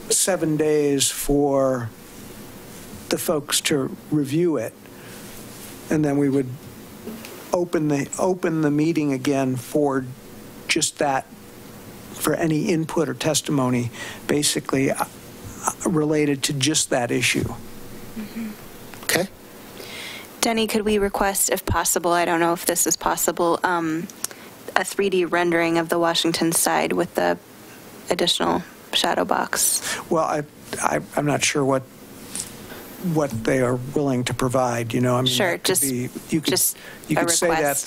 7 days for the folks to review it, and then we would open the meeting again for just that, for any input or testimony, basically related to just that issue. Mm-hmm. Okay. Denny, could we request, if possible, I don't know if this is possible, a 3D rendering of the Washington side with the additional shadow box? Well, I'm not sure what they are willing to provide. You know, I mean, sure, just you could say that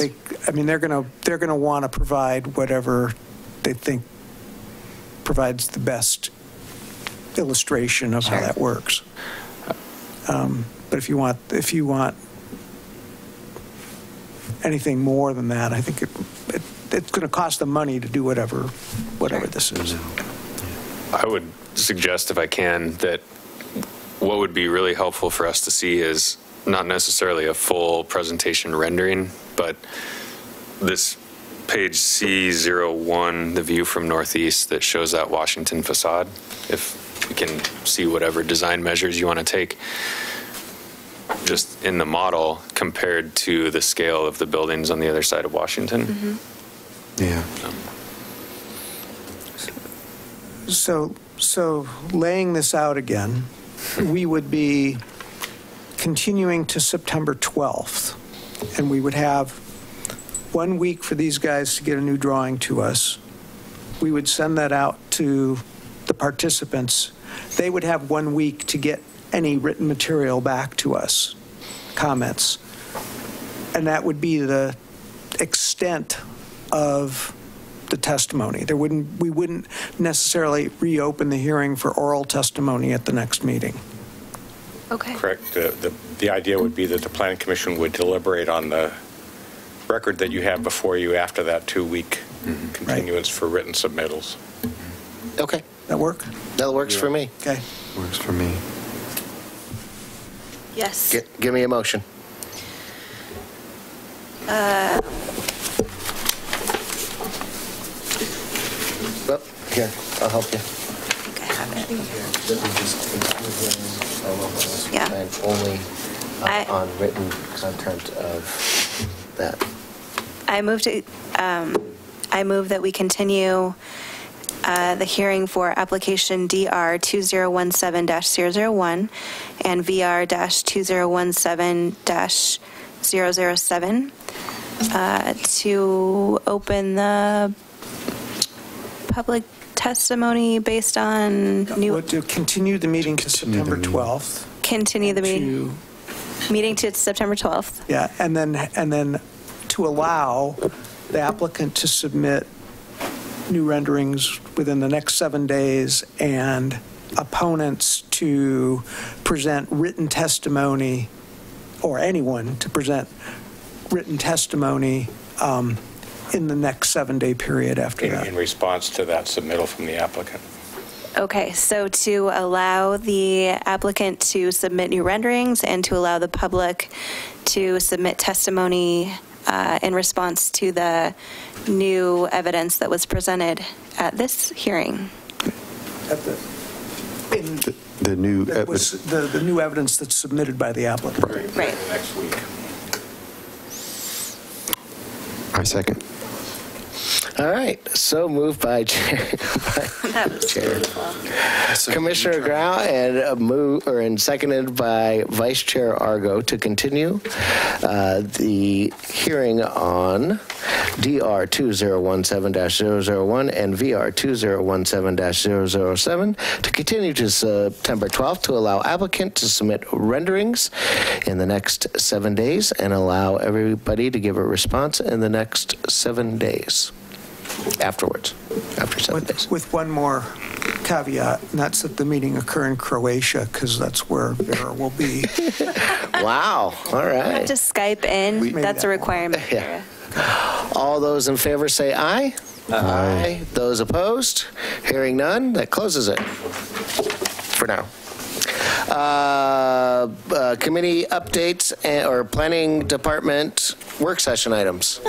they're going to want to provide whatever they think provides the best illustration of how that works. But if you want anything more than that, I think it's going to cost them money to do whatever this is. I would suggest, if I can, that what would be really helpful for us to see is not necessarily a full presentation rendering, but this page C01, the view from northeast that shows that Washington facade. If we can see whatever design measures you want to take, just in the model compared to the scale of the buildings on the other side of Washington. Mm-hmm. Yeah. So laying this out again, we would be continuing to September 12th, and we would have 1 week for these guys to get a new drawing to us. We would send that out to the participants. They would have 1 week to get any written material back to us, comments. And that would be the extent of the testimony. We wouldn't necessarily reopen the hearing for oral testimony at the next meeting. Okay. Correct. The idea would be that the Planning Commission would deliberate on the record that you have before you after that 2-week continuance for written submittals. Okay. That work? That works for me. Okay. Works for me. Yes. Give me a motion. Well, here, I'll help you. I have it. Yeah. Only on written content of that. I move that we continue the hearing for application DR 2017-001 and VR 2017-007 to open the public testimony based on new. To continue the meeting to September 12th. Continue the meeting to September 12th. Yeah, and then to allow the applicant to submit new renderings within the next 7 days and opponents to present written testimony, or anyone to present written testimony in the next 7-day period after that. In response to that submittal from the applicant. Okay, so to allow the applicant to submit new renderings and to allow the public to submit testimony in response to the new evidence that was presented at this hearing. The new the new evidence that's submitted by the applicant. Right. Next week. I second. All right, so moved by Chair Commissioner Grau and seconded by Vice Chair Argo to continue the hearing on DR 2017-001 and VR 2017-007 to continue to September 12th to allow applicant to submit renderings in the next 7 days and allow everybody to give a response in the next 7 days. After 7 days. With one more caveat, and that's that the meeting occur in Croatia, because that's where Vera will be. Wow, all right. Have to Skype in. That's a requirement. Yeah. All those in favor say aye. Aye. Those opposed? Hearing none, that closes it for now. Committee updates or planning department work session items.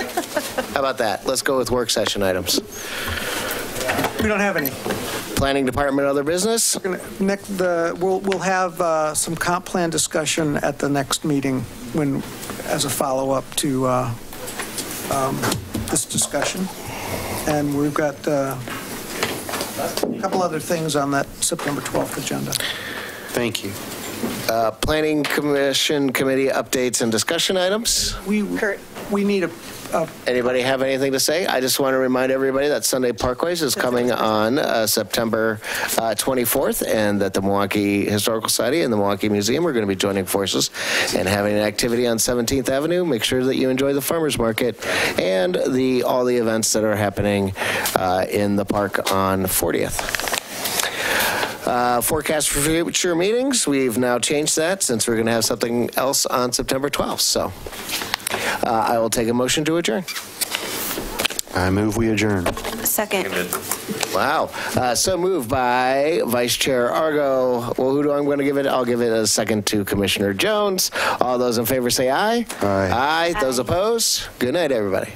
How about that? Let's go with work session items. We don't have any. Planning department, other business? We'll have some comp plan discussion at the next meeting as a follow-up to this discussion. And we've got a couple other things on that September 12th agenda. Thank you. Planning Commission committee updates and discussion items. We need a. Anybody have anything to say? I just want to remind everybody that Sunday Parkways is coming on September 24th, and that the Milwaukee Historical Society and the Milwaukee Museum are going to be joining forces and having an activity on 17th Avenue. Make sure that you enjoy the farmers market and all the events that are happening in the park on 40th. Forecast for future meetings, we've now changed that since we're going to have something else on September 12th. So I will take a motion to adjourn. I move we adjourn. Second. Wow. So moved by Vice Chair Argo. Well, who do I'm going to give it? I'll give it a second to Commissioner Jones. All those in favor say aye. Aye. Aye. Those opposed? Good night, everybody.